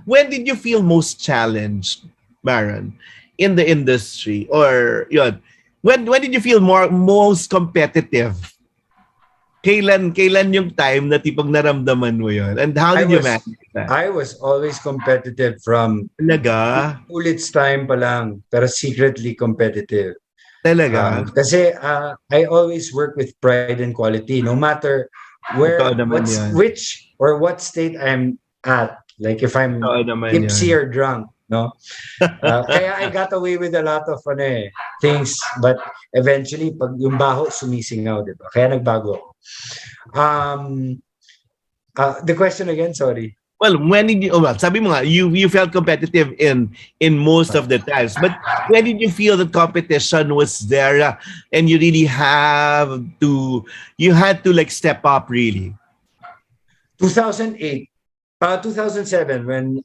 When did you feel most challenged, Baron, in the industry? Or yun, when did you feel most competitive? Kailan yung time na tipong naramdaman mo yun? And how did you manage that? I was always competitive from Talaga? Ulit's time pa lang, pero secretly competitive. Talaga? Kasi I always work with pride and quality, no matter where, which or what state I'm at. Like if I'm tipsy or drunk, no? Kaya I got away with a lot of things, but eventually, pag yung baho, sumisingaw, di ba? Kaya nagbago ako. The question again, sorry. Well, when did you? Sabi mo nga, you felt competitive in most of the times. But when did you feel that competition was there, and you really had to like step up really? 2008, 2007, when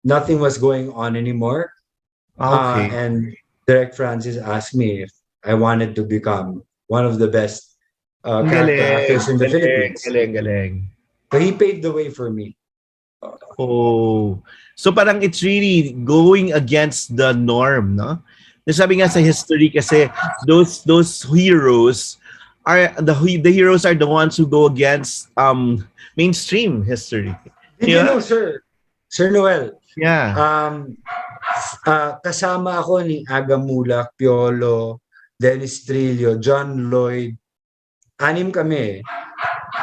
nothing was going on anymore. Okay. And Direct Francis asked me if I wanted to become one of the best character actors in the Philippines. Galing. So he paved the way for me. Oh. So parang it's really going against the norm, no? Sabi nga sa history kasi those heroes are the heroes are the ones who go against mainstream history. You know, Sir Noel. Yeah. Kasama ako ni Aga Mulak, Piolo, Dennis Trillo, John Lloyd. 6 kami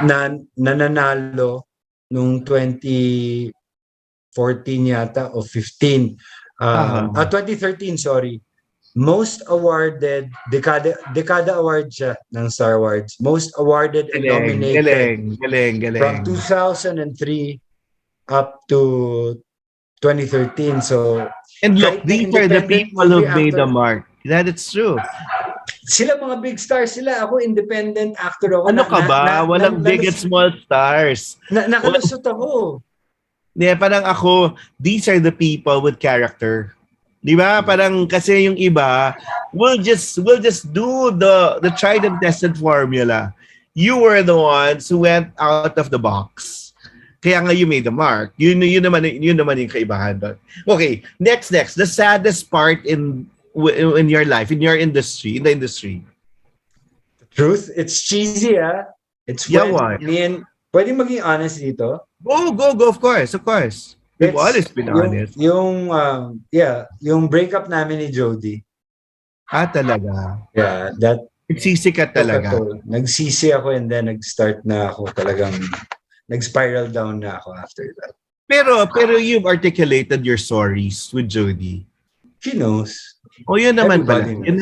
na nananalo nung 2014 yata o 15. 2013, sorry. Most awarded, Dekada Award siya ng Star Awards. Most awarded and nominated galing. from 2003 up to 2013. So, and look, these are the people who made the mark. That it's true. Sila mga big stars sila. Ako independent actor ako. Ano ka ba? Walang big and small stars. Nakalusot ako. Yeah, parang ako, these are the people with character. Di ba? Parang kasi yung iba, we'll just do the tried and tested formula. You were the ones who went out of the box. Kaya nga you made the mark. Yun naman yung kaibahan doon. Okay, next. The saddest part in your life, in your industry, in the industry. The truth, it's cheesy, It's when, pwede maging honest dito? Go, of course. We've always been honest. Yung breakup namin ni Jody. Talaga? Yeah, that... Nagsisi ka talaga? Nagsisi ako and then nag-start na ako talagang... Nag-spiral down na ako after that. Pero you've articulated your sorries with Jody. She knows. Oh, yun naman pala. And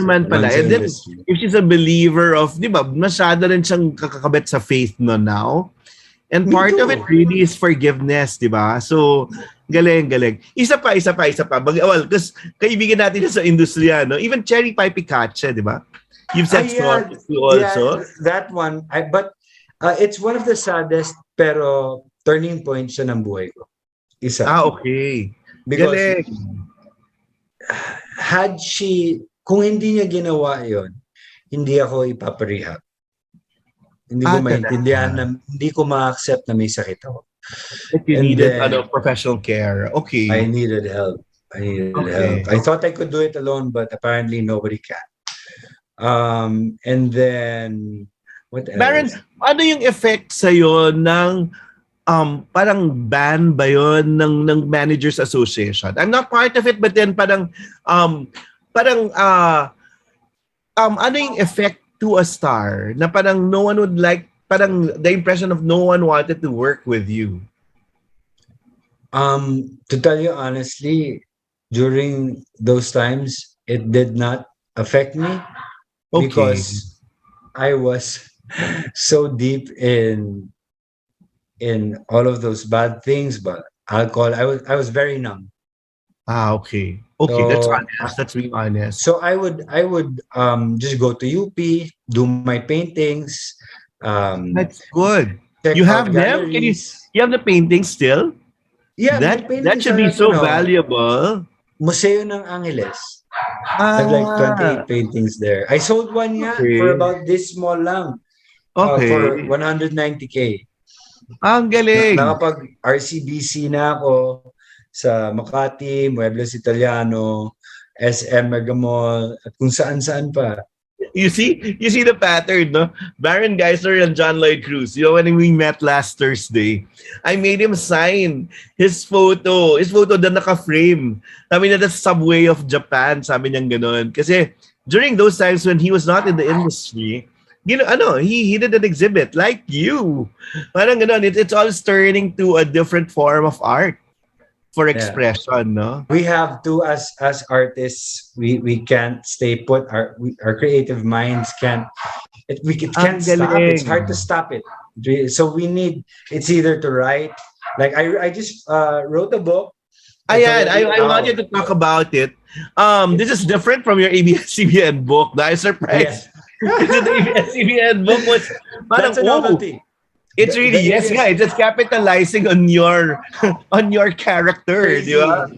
then, if she's a believer of, di ba, masyado rin siyang kakakabit sa faith no now. And part of it really is forgiveness, di ba? So, galing. Isa pa. Well, because kaibigan natin sa industriya, no? Even Cherry Pie Picache, di ba? You've said sorry to also. Yeah, that one. But it's one of the saddest pero turning point siya ng buhay ko. Isa. Okay. Because kung hindi niya ginawa yon, hindi ako ipaparehab. Hindi ko maintindihan na, hindi ko ma-accept na may sakit ako. You needed professional care. Okay. I needed help. I thought I could do it alone, but apparently nobody can. And then, what else? Baron, ano yung effect sa'yo ng parang ban ba yun ng Managers Association? I'm not part of it, but then parang ano yung effect to a star na parang no one would like, parang the impression of no one wanted to work with you? To tell you honestly, during those times, it did not affect me because I was so deep in all of those bad things, but alcohol, I was very numb. Okay. Okay, that's So, honest. That's being honest. so I would just go to UP, do my paintings, That's good. check You out have them? galleries. You have the painting still? Yeah, may That paintings should are be like, so valuable. Museo ng Angeles. I have like Ah, 28 paintings there. I sold one for okay. about this small lang, for Okay. 190K. Ang galing. Nakapag-RCBC na ako sa Makati, Muebles Italiano, SM Mega Mall, at kung saan-saan pa. You see the pattern, no? Baron Geisler and John Lloyd Cruz. You know, when we met last Thursday, I made him sign his photo na naka-frame. Sabi niya, that's subway of Japan. Sabi niya gano'n. Kasi during those times when he was not in the industry, he did an exhibit like you. Parang gano'n. It's all turning to a different form of art for expression, no? We have to, as artists, we can't stay put. Our creative minds can't. It can't stop. It's hard to stop it. So it's either to write. Like I just wrote a book. Ayan, I want you to talk about it. This is different from your ABS-CBN book. I was surprised. Yes. The ABS-CBN book was That's a novelty. It's really it's just capitalizing on your character, di ba?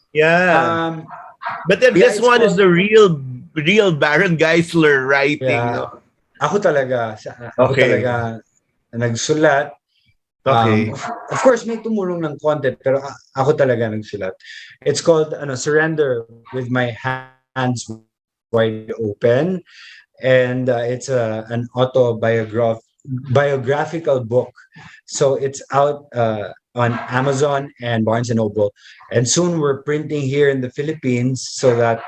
Yeah. But then this one is the real Baron Geisler writing. Yeah. No? Ako talaga nagsulat. Okay. Of course, may tumulong ng content, pero ako talaga nagsulat. It's called Surrender with My Hands Wide Open, and it's an biographical book. So it's out on Amazon and Barnes and Noble, and soon we're printing here in the Philippines so that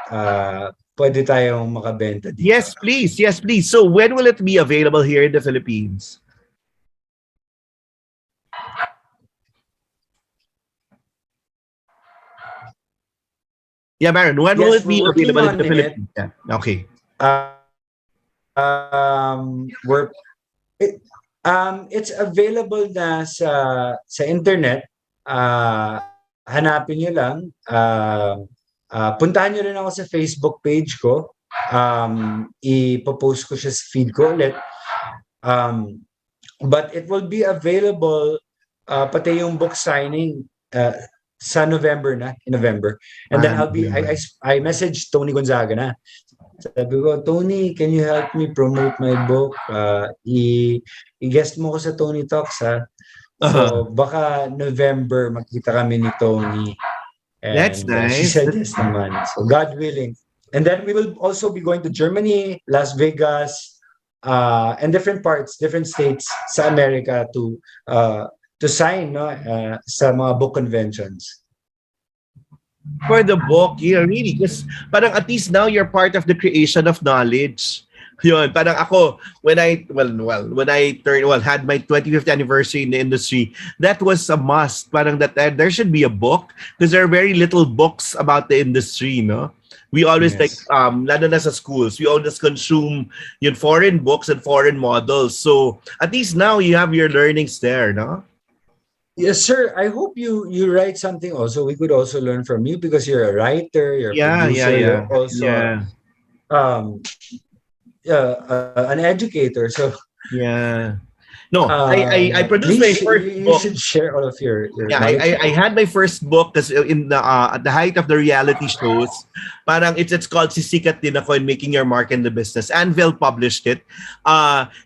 pwede tayong makabenta dito. Yes, please. So when will it be available here in the Philippines? Yeah, Baron, when will it be available in the Philippines? Yeah. Okay. It's available na sa internet. Hanapin nyo lang. Puntahan nyo rin ako sa Facebook page ko. Ipopost ko siya sa feed ko ulit. But it will be available pati yung book signing sa in November. And then I messaged Tony Gonzaga na. Sabi ko, Tony, can you help me promote my book? I-guest mo ko sa Tony Talks, ha? So, baka November makita kami ni Tony. And, that's nice. She said yes naman. So, God willing. And then we will also be going to Germany, Las Vegas, and different states sa America to sign sa mga book conventions. For the book, yeah, really, because parang at least now you're part of the creation of knowledge. Yun, parang ako, when I had my 25th anniversary in the industry, that was a must. Parang that there should be a book because there are very little books about the industry, no? We always lalo na sa schools, we always consume yung foreign books and foreign models. So at least now you have your learnings there, no? Yes, sir. I hope you write something also. We could also learn from you because you're a writer, you're a producer, you're also an educator. So no, I produced my first book. You should share all of your I had my first book kasi in the at the height of the reality shows. Parang it's called Sisikat Din Ako in Making Your Mark in the Business. Anvil published it.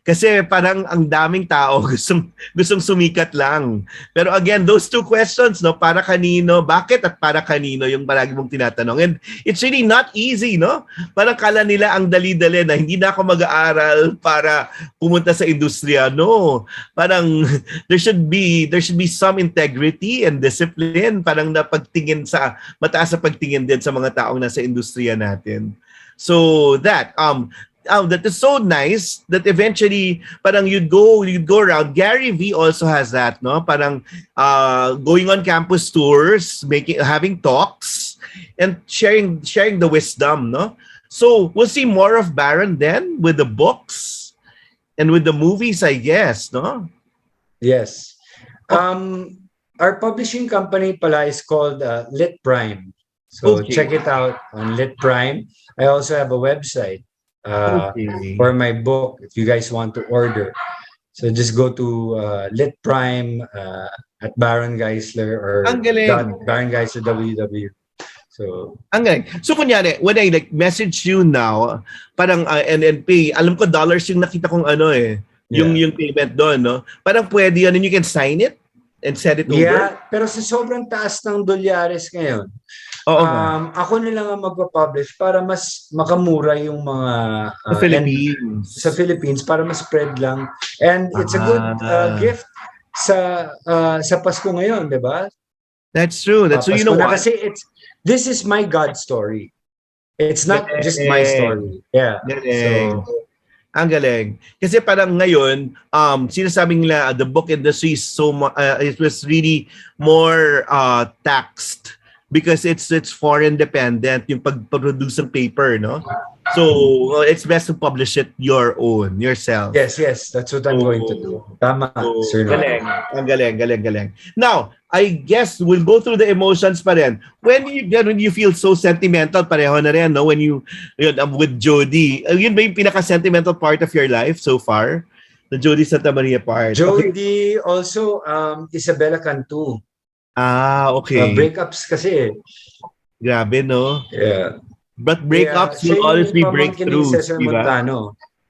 Kasi parang ang daming tao gustong sumikat lang. Pero again, those two questions, no, para kanino, bakit at para kanino yung palagi mong tinatanong. And it's really not easy, no? Parang kala nila ang dali-dali na hindi na ako mag-aaral para pumunta sa industriya. No. Parang there should be some integrity and discipline, parang mataas sa pagtingin din sa mga taong nasa industriya natin. So that is so nice that eventually parang you'd go around. Gary V also has that, no? Parang going on campus tours, having talks and sharing the wisdom, no? So we'll see more of Baron then with the books and with the movies, I guess, no? Yes. Our publishing company pala is called Lit Prime. So Okay. check it out on Lit Prime. I also have a website for my book if you guys want to order. So just go to Lit Prime at Baron Geisler or Ang galing. Baron Geisler www. So Ang galing. So kunyari, when I like message you now, parang NNP, alam ko dollars yung nakita kong yung payment doon, no? Parang pwede yan and you can sign it and send it over. yeah, pero sa sobrang taas ng dolyares ngayon, Oo ako na lang ang magpa-publish para mas makamura yung mga Sa Philippines. sa Philippines para mas spread lang. And it's a good gift sa Pasko ngayon, 'di ba? That's true. That's so you know what? Kasi this is my God story. It's not just my story. Yeah. Galing. So, Ang galing. Kasi parang ngayon, sinasabing nila the book industry is so it was really more taxed because it's foreign dependent yung pag-produce ng paper, no? So it's best to publish it yourself. yes, that's what I'm going to do. Tama, Sir Noel. Galing. Ang galing. Now, I guess we'll go through the emotions pa rin. When you feel so sentimental, pareho na rin, no? When with Jody, yun ba yung pinaka-sentimental part of your life so far? The Jody Santa Maria part. Jody, also Isabella Cantu. Okay. Breakups kasi. Grabe, no? Yeah. But breakups will always be breakthroughs, diba?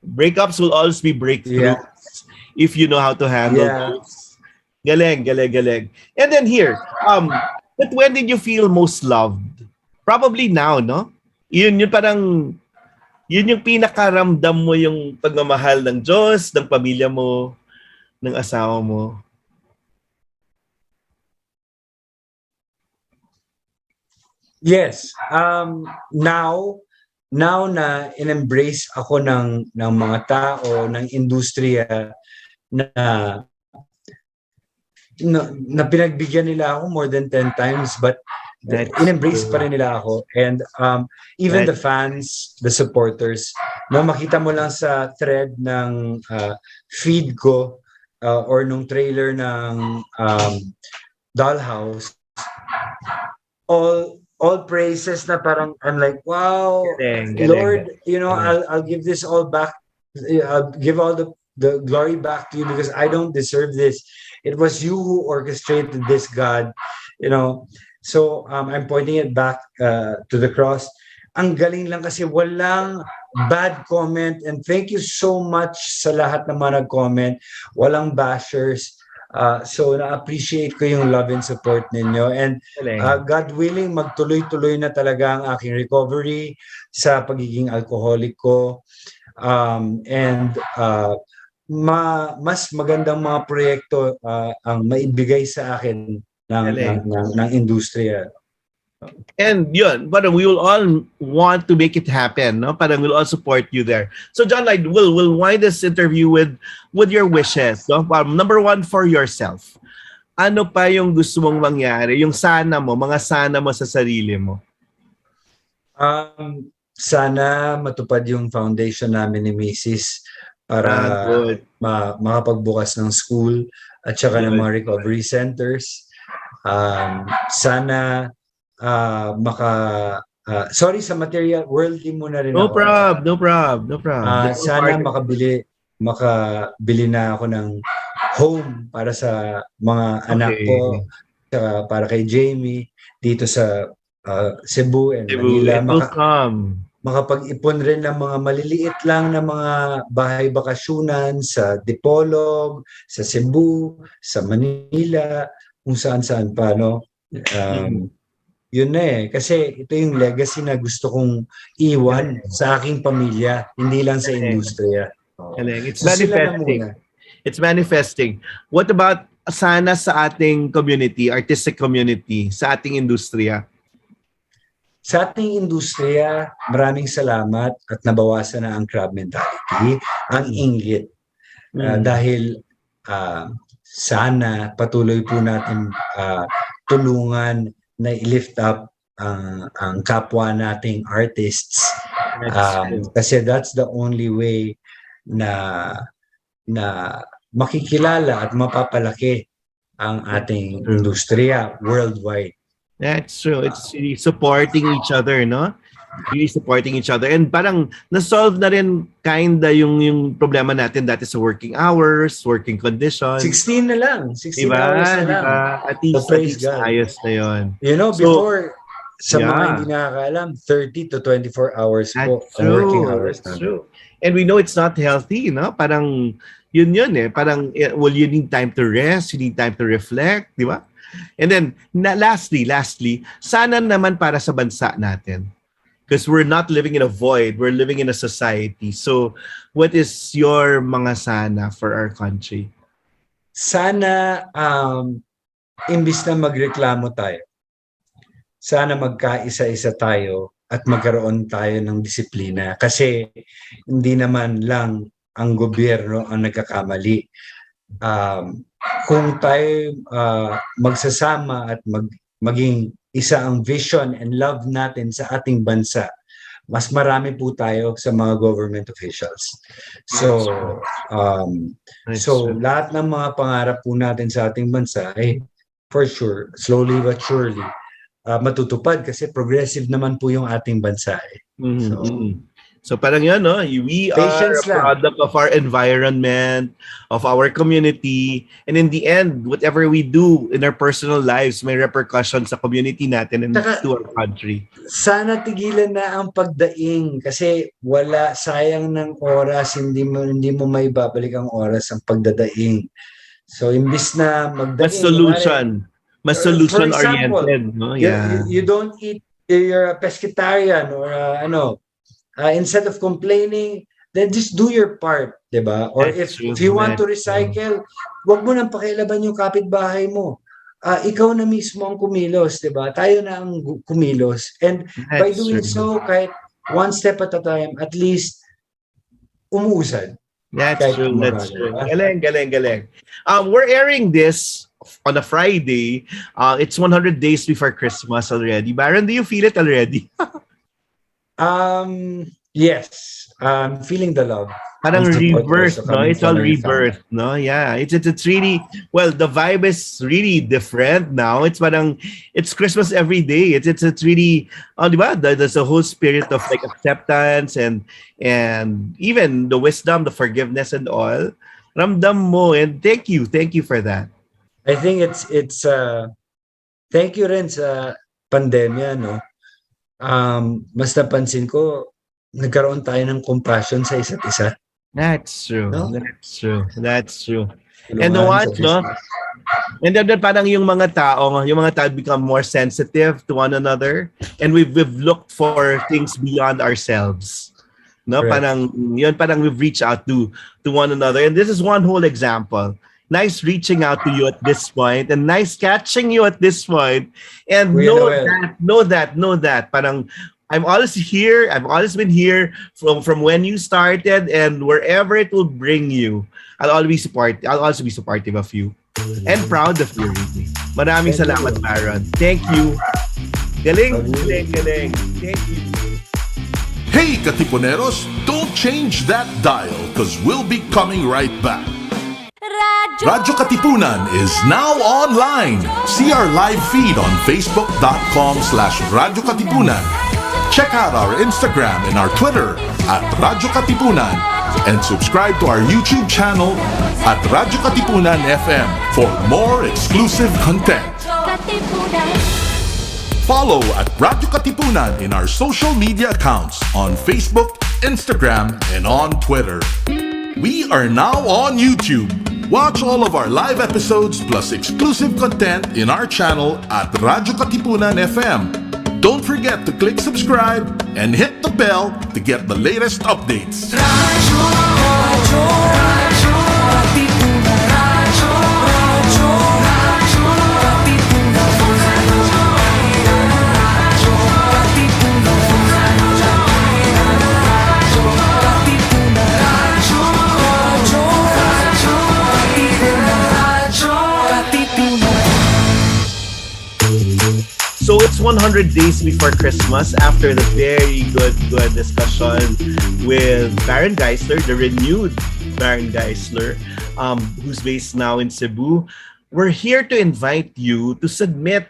Breakups will always be breakthroughs if you know how to handle those. Galing. And then here, but when did you feel most loved? Probably now, no? Yun yung pinakaramdam mo yung pagmamahal ng Diyos, ng pamilya mo, ng asawa mo. Yes. Now na in-embrace ako ng mga tao, ng industriya na pinagbigyan nila ako more than 10 times, but in-embrace pa rin nila ako. And even the fans, the supporters, makita mo lang sa thread ng feed ko or nung trailer ng Dollhouse, all praises na parang I'm like, wow, Lord, I'll give this all back. I'll give all the glory back to you because I don't deserve this. It was you who orchestrated this, God. So I'm pointing it back to the cross. Ang galing lang kasi walang bad comment, and thank you so much sa lahat ng mga nag-comment. Walang bashers. So na-appreciate ko yung love and support ninyo, and God willing magtuloy-tuloy na talaga ang aking recovery sa pagiging alcoholic ko, and mas magandang mga proyekto ang maibigay sa akin ng industriya. And yun, but we will all want to make it happen, no? Parang we'll all support you there. So John Lloyd, we'll wind this interview with your wishes, no? Number one, for yourself. Ano pa yung gusto mong mangyari? Yung mga sana mo sa sarili mo? Sana matupad yung foundation namin ni Mrs. para makapagbukas ng school at saka ng mga recovery centers. Sana sorry sa material, worldly muna rin no ako. No problem. Sana makabili na ako ng home para sa mga anak ko, saka para kay Jamie dito sa Cebu and Manila. Makapag-ipon rin ng mga maliliit lang na mga bahay bakasyunan sa Dipolog, sa Cebu, sa Manila, kung saan-saan pa, no? Yun na kasi ito yung legacy na gusto kong iwan sa aking pamilya, hindi lang sa industriya. It's manifesting. What about sana sa ating community, artistic community, sa ating industriya? Sa ating industriya, maraming salamat at nabawasan na ang crab mentality, ang inggit. Dahil sana patuloy po natin tulungan na i-lift up ang kapwa nating artists, kasi that's the only way na makikilala at mapapalaki ang ating industriya worldwide. That's true. It's really supporting each other, no? Really supporting each other. And parang na-solve na rin kinda yung problema natin dati sa working hours, working conditions. 16 na lang. 16 diba? hours na lang. Diba? At least ayos na yun. You know, before, sa mga hindi nakakaalam, 30 to 24 hours po ang working hours. That's true. And we know it's not healthy, no? Parang yun eh. Parang, well, you need time to rest, you need time to reflect, di ba? And then, lastly, sana naman para sa bansa natin. Because we're not living in a void, we're living in a society. So, what is your mga sana for our country? Sana, imbis na magreklamo tayo, sana magkaisa-isa tayo at magkaroon tayo ng disiplina. Kasi hindi naman lang ang gobyerno ang nagkakamali. Kung tayo magsasama at maging isa ang vision and love natin sa ating bansa, mas marami po tayo sa mga government officials. So, lahat ng mga pangarap po natin sa ating bansa, for sure, slowly but surely, matutupad kasi progressive naman po yung ating bansa. So parang yun, no? We are a product of our environment, of our community, and in the end, whatever we do in our personal lives may repercussions sa community natin and to our country. Sana tigilan na ang pagdaing kasi wala, sayang ng oras, hindi mo may babalik ang oras ang pagdadaing. So imbis na magdaing, mas solution-oriented. No? Yeah. You don't eat, you're a pescatarian or instead of complaining, then just do your part, diba? Or if you want to recycle, wag mo nang pakialaban yung kapitbahay mo. Ikaw na mismo ang kumilos, diba? Tayo na ang kumilos. And by doing so, kahit one step at a time, at least umuusad. That's true. Galing. We're airing this on a Friday. It's 100 days before Christmas already. Baron, do you feel it already? Yes. Feeling the love. Parang rebirth, no? It's all rebirth, no? Yeah. It's really, well, the vibe is really different now. It's parang, it's Christmas every day. It's really, diba? There's a whole spirit of like acceptance and even the wisdom, the forgiveness and all. Ramdam mo, and thank you for that. I think it's thank you rin sa pandemya, no? Mas napansin ko, nagkaroon tayo ng compassion sa isa't isa. That's true. No? That's true. And what, no? And then parang yung mga tao become more sensitive to one another, and we've looked for things beyond ourselves. No, parang we've reached out to one another, and this is one whole example. Nice reaching out to you at this point, and nice catching you at this point. And know that. Parang I'm always here. I've always been here from when you started, and wherever it will bring you, I'll also be supportive of you and proud of you. Really. Maraming salamat, Baron. Thank you. Galing. Thank you. Hey, Katipuneros, don't change that dial because we'll be coming right back. Radyo Katipunan is now online. See our live feed on facebook.com/Radyo Katipunan. Check out our Instagram and our Twitter at Radyo Katipunan and subscribe to our YouTube channel at Radyo Katipunan FM for more exclusive content. Follow at Radyo Katipunan in our social media accounts on Facebook, Instagram, and on Twitter. We are now on YouTube. Watch all of our live episodes plus exclusive content in our channel at Radyo Katipunan FM. Don't forget to click subscribe and hit the bell to get the latest updates. So it's 100 days before Christmas after the very good discussion with Baron Geisler, the renewed Baron Geisler, who's based now in Cebu. We're here to invite you to submit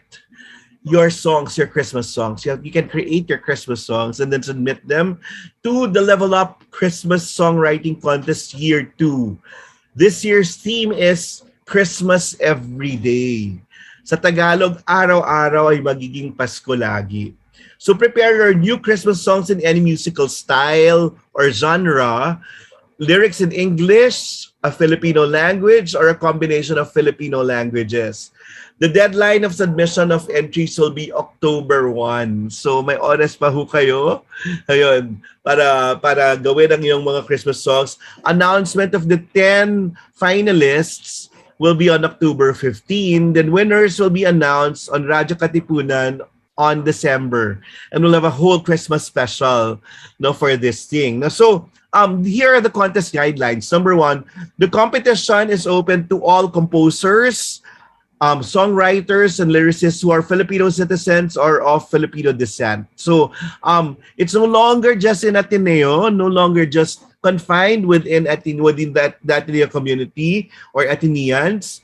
your songs, your Christmas songs. You can create your Christmas songs and then submit them to the Level Up Christmas Songwriting Contest Year 2. This year's theme is Christmas Every Day. Sa Tagalog, araw-araw ay magiging Pasko lagi. So prepare your new Christmas songs in any musical style or genre, lyrics in English, a Filipino language, or a combination of Filipino languages. The deadline of submission of entries will be October 1. So may oras pa ho kayo ayun, para gawin ang iyong mga Christmas songs. Announcement of the 10 finalists will be on October 15. Then winners will be announced on Radyo Katipunan on December. And we'll have a whole Christmas special for this thing. So here are the contest guidelines. Number 1, the competition is open to all composers, songwriters, and lyricists who are Filipino citizens or of Filipino descent. So it's no longer just in Ateneo, no longer just confined within that Ateneo community or Ateneans,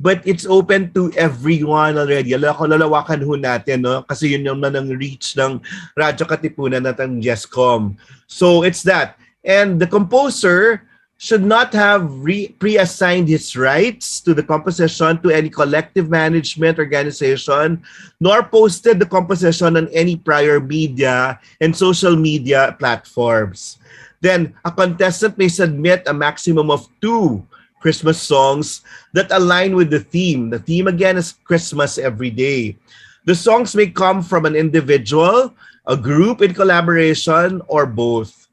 but it's open to everyone already. Lalawakan ho natin, no? Kasi yun yung manang reach ng Radyo Katipunan at ang GESCOM. So it's that. And the composer should not have pre-assigned his rights to the composition to any collective management organization, nor posted the composition on any prior media and social media platforms. Then, a contestant may submit a maximum of 2 Christmas songs that align with the theme. The theme, again, is Christmas Every Day. The songs may come from an individual, a group in collaboration, or both.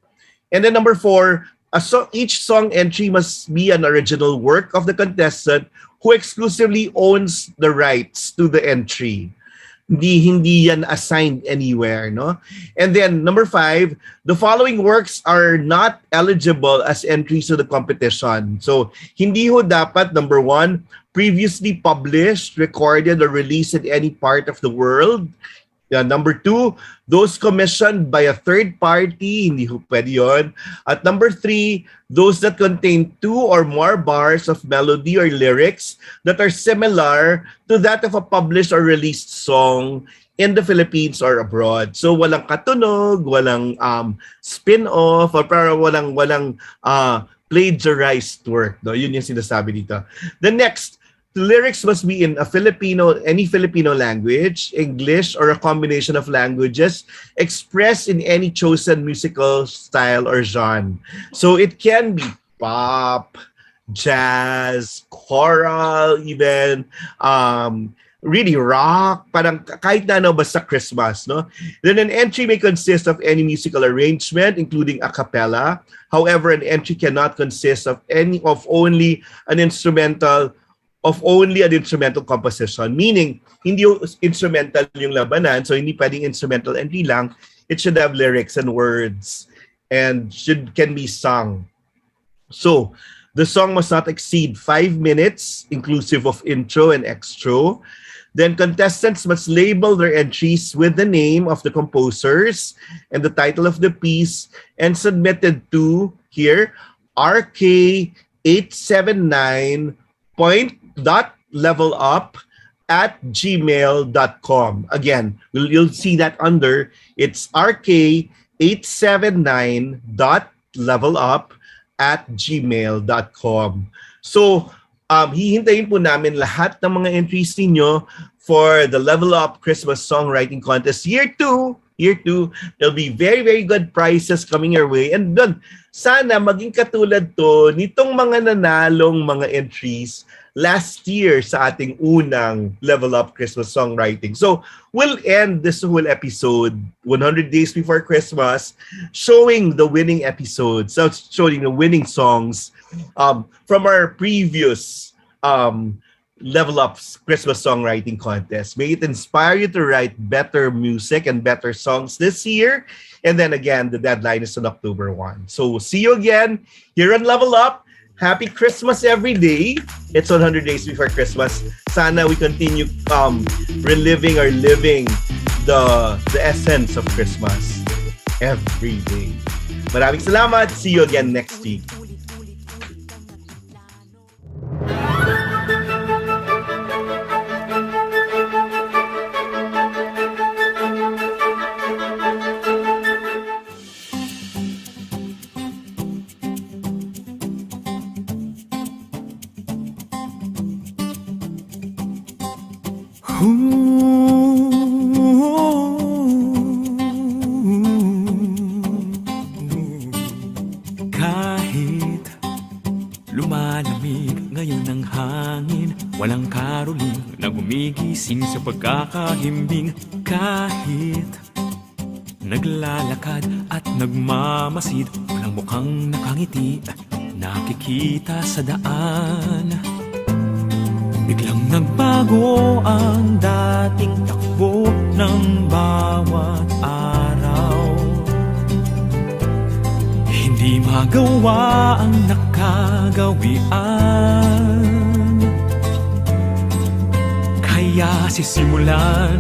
And then number 4, each song entry must be an original work of the contestant who exclusively owns the rights to the entry. Hindi yan assigned anywhere, no? And then number 5, the following works are not eligible as entries to the competition. So hindi ho dapat, number 1, previously published, recorded, or released in any part of the world. Number 2, those commissioned by a third party, hindi ho pwede yun. At number 3, those that contain 2 or more bars of melody or lyrics that are similar to that of a published or released song in the Philippines or abroad. So walang katunog, walang spin-off, or walang plagiarized work. No? Yun yung sinasabi dito. The next, the lyrics must be in any Filipino language, English, or a combination of languages expressed in any chosen musical style or genre. So it can be pop, jazz, choral, even really rock, parang kahit na basta Christmas, no? Then an entry may consist of any musical arrangement, including a cappella. However, an entry cannot consist of only an instrumental composition, meaning hindi instrumental yung labanan, so hindi pwedeng instrumental entry lang. It should have lyrics and words and can be sung. So the song must not exceed 5 minutes, inclusive of intro and extra. Then contestants must label their entries with the name of the composers and the title of the piece, and submitted to here rk879.levelup@gmail.com. Again, you'll see that under, it's rk879.levelup@gmail.com. So, hihintayin po namin lahat ng mga entries ninyo for the Level Up Christmas Songwriting Contest Year 2. There'll be very, very good prizes coming your way. And doon, sana maging katulad to nitong mga nanalong mga entries last year sa ating unang Level Up Christmas Songwriting. So, we'll end this whole episode, 100 Days Before Christmas, showing the winning episodes, so showing the winning songs from our previous Level Up Christmas Songwriting Contest. May it inspire you to write better music and better songs this year. And then again, the deadline is on October 1. So, see you again here on Level Up. Happy Christmas every day. It's 100 Days Before Christmas. Sana we continue reliving or living the essence of Christmas every day. Maraming salamat. See you again next week. gumigising sa pagkakahimbing kahit naglalakad at nagmamasid, walang mukhang nakangiti, nakikita sa daan. Biglang nagbago ang dating takbo ng bawat araw. Hindi magawa ang nakagawian, kaya sisimulan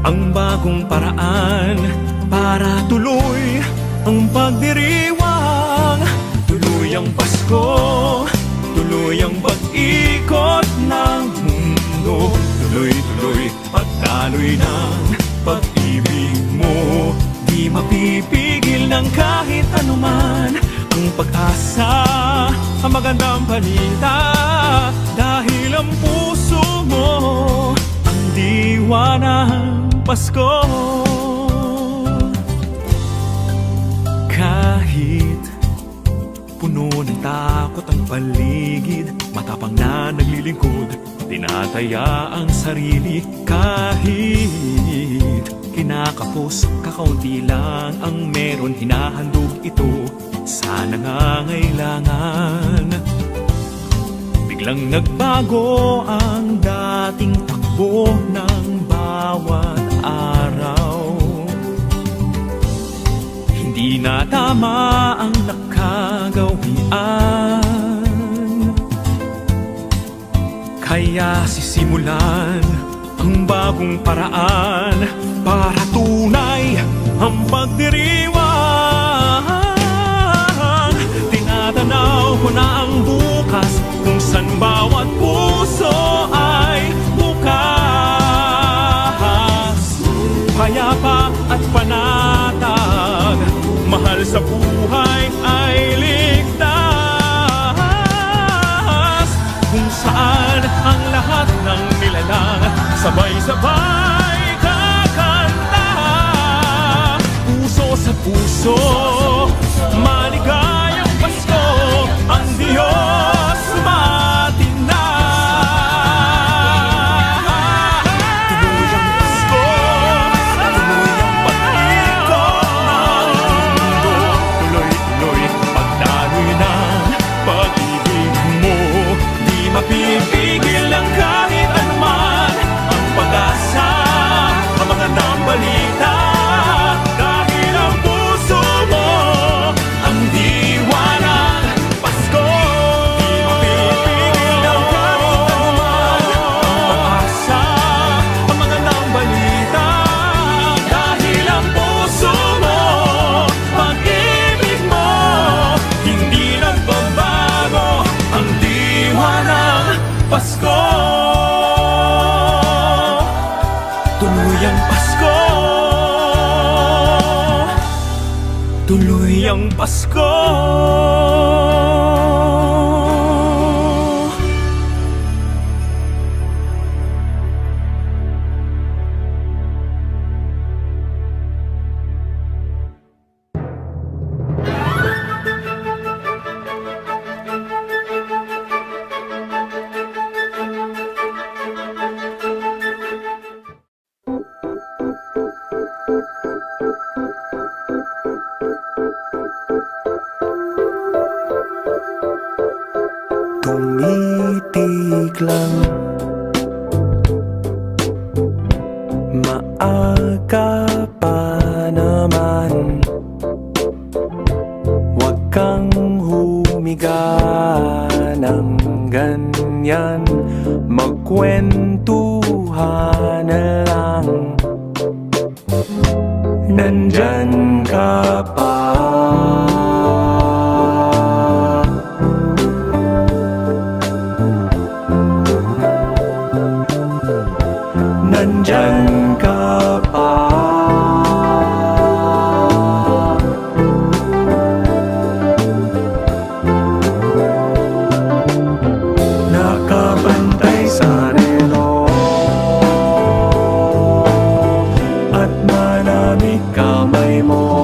ang bagong paraan para tuloy ang pagdiriwang. Tuloy ang Pasko, tuloy ang pag-ikot ng mundo, tuloy-tuloy pagdaloy ng pag-ibig mo. Di mapipigil ng kahit anuman ang pag-asa, ang magandang balita, dahil ang puso mo ang diwa ng Pasko. Kahit puno ng takot ang paligid, matapang na naglilingkod, tinataya ang sarili. Kahit kinakapos, kakaunti lang ang meron, hinahandog ito sa nangangailangan. Biglang nagbago ang dating takbo ng bawat araw. Hindi na tama ang nakagawian, kaya sisimulan ang bagong paraan para tunay ang pagdiriwang. Tinatanaw ko na ang bukas, kung saan bawat puso ay bukas, payapa at panatag, mahal sa buhay ay ligtas, kung saan ang lahat ng nilalang sabay-sabay kakanta. Puso sa puso, maligayang Pasko, ang Diyos sumatina. Tuloy ang Pasko, tuloy ang pag-ikot ng mundo, tuloy-tuloy pagdaloy ng pag-ibig mo. Di mapipigil ng kahit anuman ang pag-asa, ang magandang balita, dahil ang puso mo ang diwa ng Pasko. Di mapipigil ng kahit anuman ang pag-asa, ang magandang balita, dahil ang puso mo, pag-ibig mo, hindi nagbabago, ang diwa ng Pasko. Tuloy ang Pasko, tuloy ang Pasko. Tumitig lang, maaga pa naman, wag kang humiga ng ganyan, magkwentuhan na lang, nandyan ka pa. Nandyan ka pa. Nakabantay sa relo at malamig kamay mo.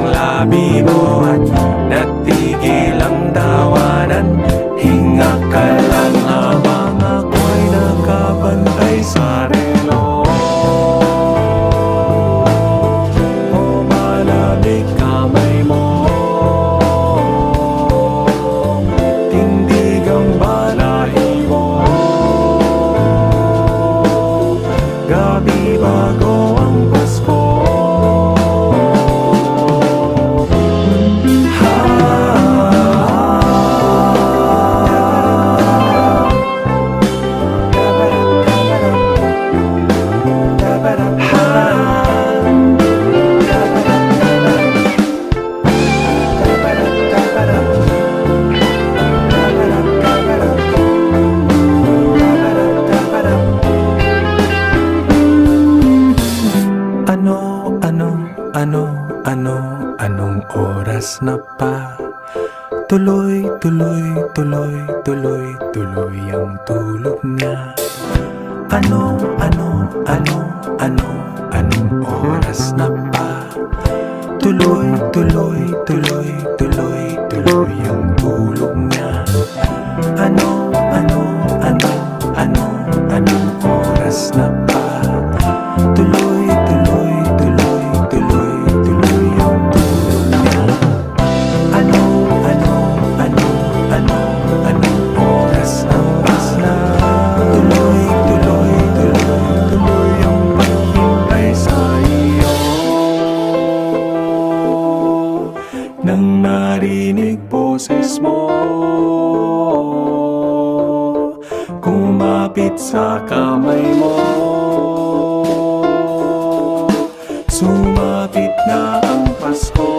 labi mo at natigil ang tawanan. Hinga ka lang habang ako'y nakabantay sa relo. O malamig kamay mo, tindig ang balahibo. Gabi bago ang Pasko. Anong oras na pa? Tuloy ang tulog niya. Anong oras na pa? Tuloy ang tulog niya. Anong oras na pa? Tuloy ang tulog niya. Anong oras na pa? Tuloy ang paghintay sa iyo. Nang marinig boses mo, kumapit sa kamay mo. Sumapit na ang Pasko.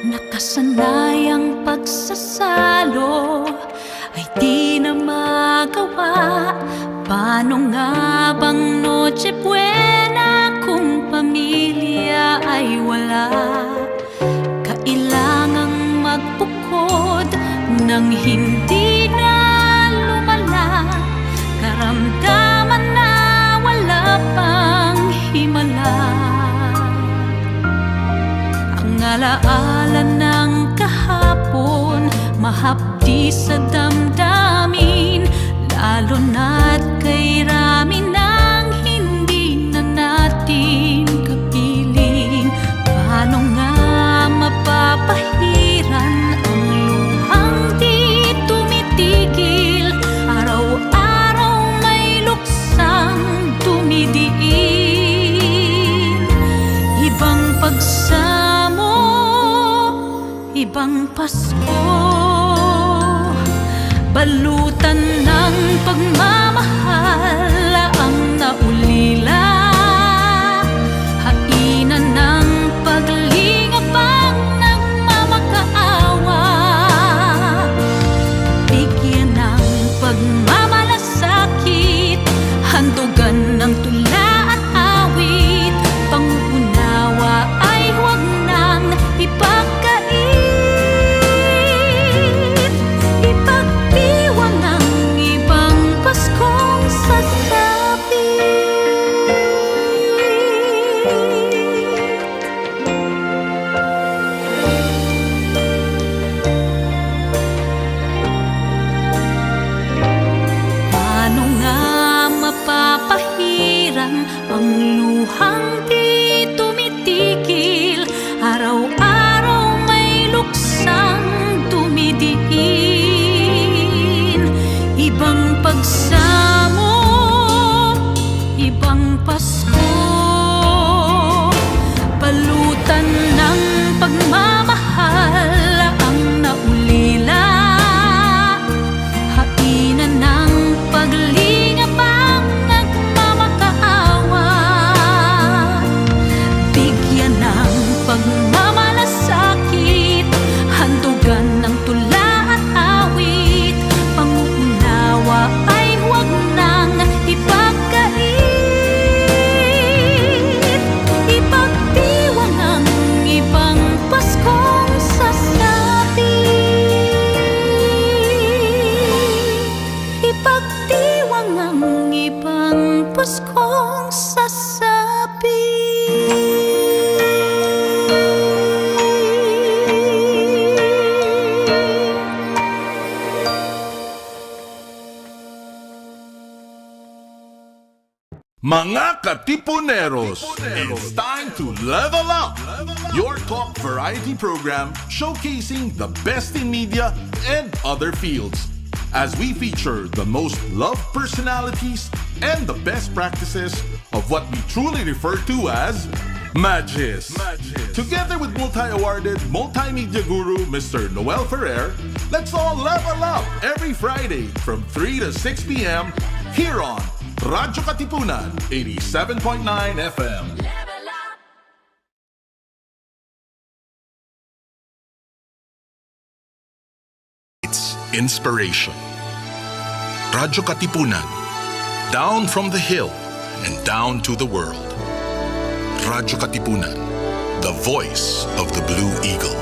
Nakasanayang pagsasalo ay di na magawa. Paano nga bang Noche Buena kung pamilya ay wala? Kailangang magbukod nang hindi na lumala. Karamdaman na wala pang himala. Ang alaala ng kahapon mahapdi sa damdamin, lalo na't kay rami ng hindi na natin kapiling. Paano nga mapapahiran ang luhang di tumitigil? Araw-araw may luksang dumidiin. Ibang pagsamo, ibang Pasko, balutan ng pagmamahal ang naulila. Hainan ng paglingapang nagmamakaawa. Bigyan ng pagmamalasakit, handugan ng tula at awit. Pangunawa ay huwag nang ipagkait. Ipagdiwang ang ibang Pasko. ang luhang di tumitigil, araw-araw may luksang tumidiin. Ibang pagsamo, ibang Pasko, balutan ng pagmamahal ang naulila, hainan ng paglingap ang nagmamakaawa, bigyan ng pagmamalasakit, handugan ng tula at awit, pangunawa ay huwag nang ipagkait, ipagdiwang ang ibang Paskong sasapit, ipagdiwang ang ibang Paskong sasapit. Mga Katipuneros, it's time to level up! Your talk variety program showcasing the best in media and other fields. As we feature the most loved personalities and the best practices of what we truly refer to as Magis. Together with multi-awarded multimedia guru Mr. Noel Ferrer, let's all level up every Friday from 3 to 6 p.m. here on Radyo Katipunan 87.9 FM. It's inspiration. Radyo Katipunan, down from the hill and down to the world. Radyo Katipunan, the voice of the Blue Eagle.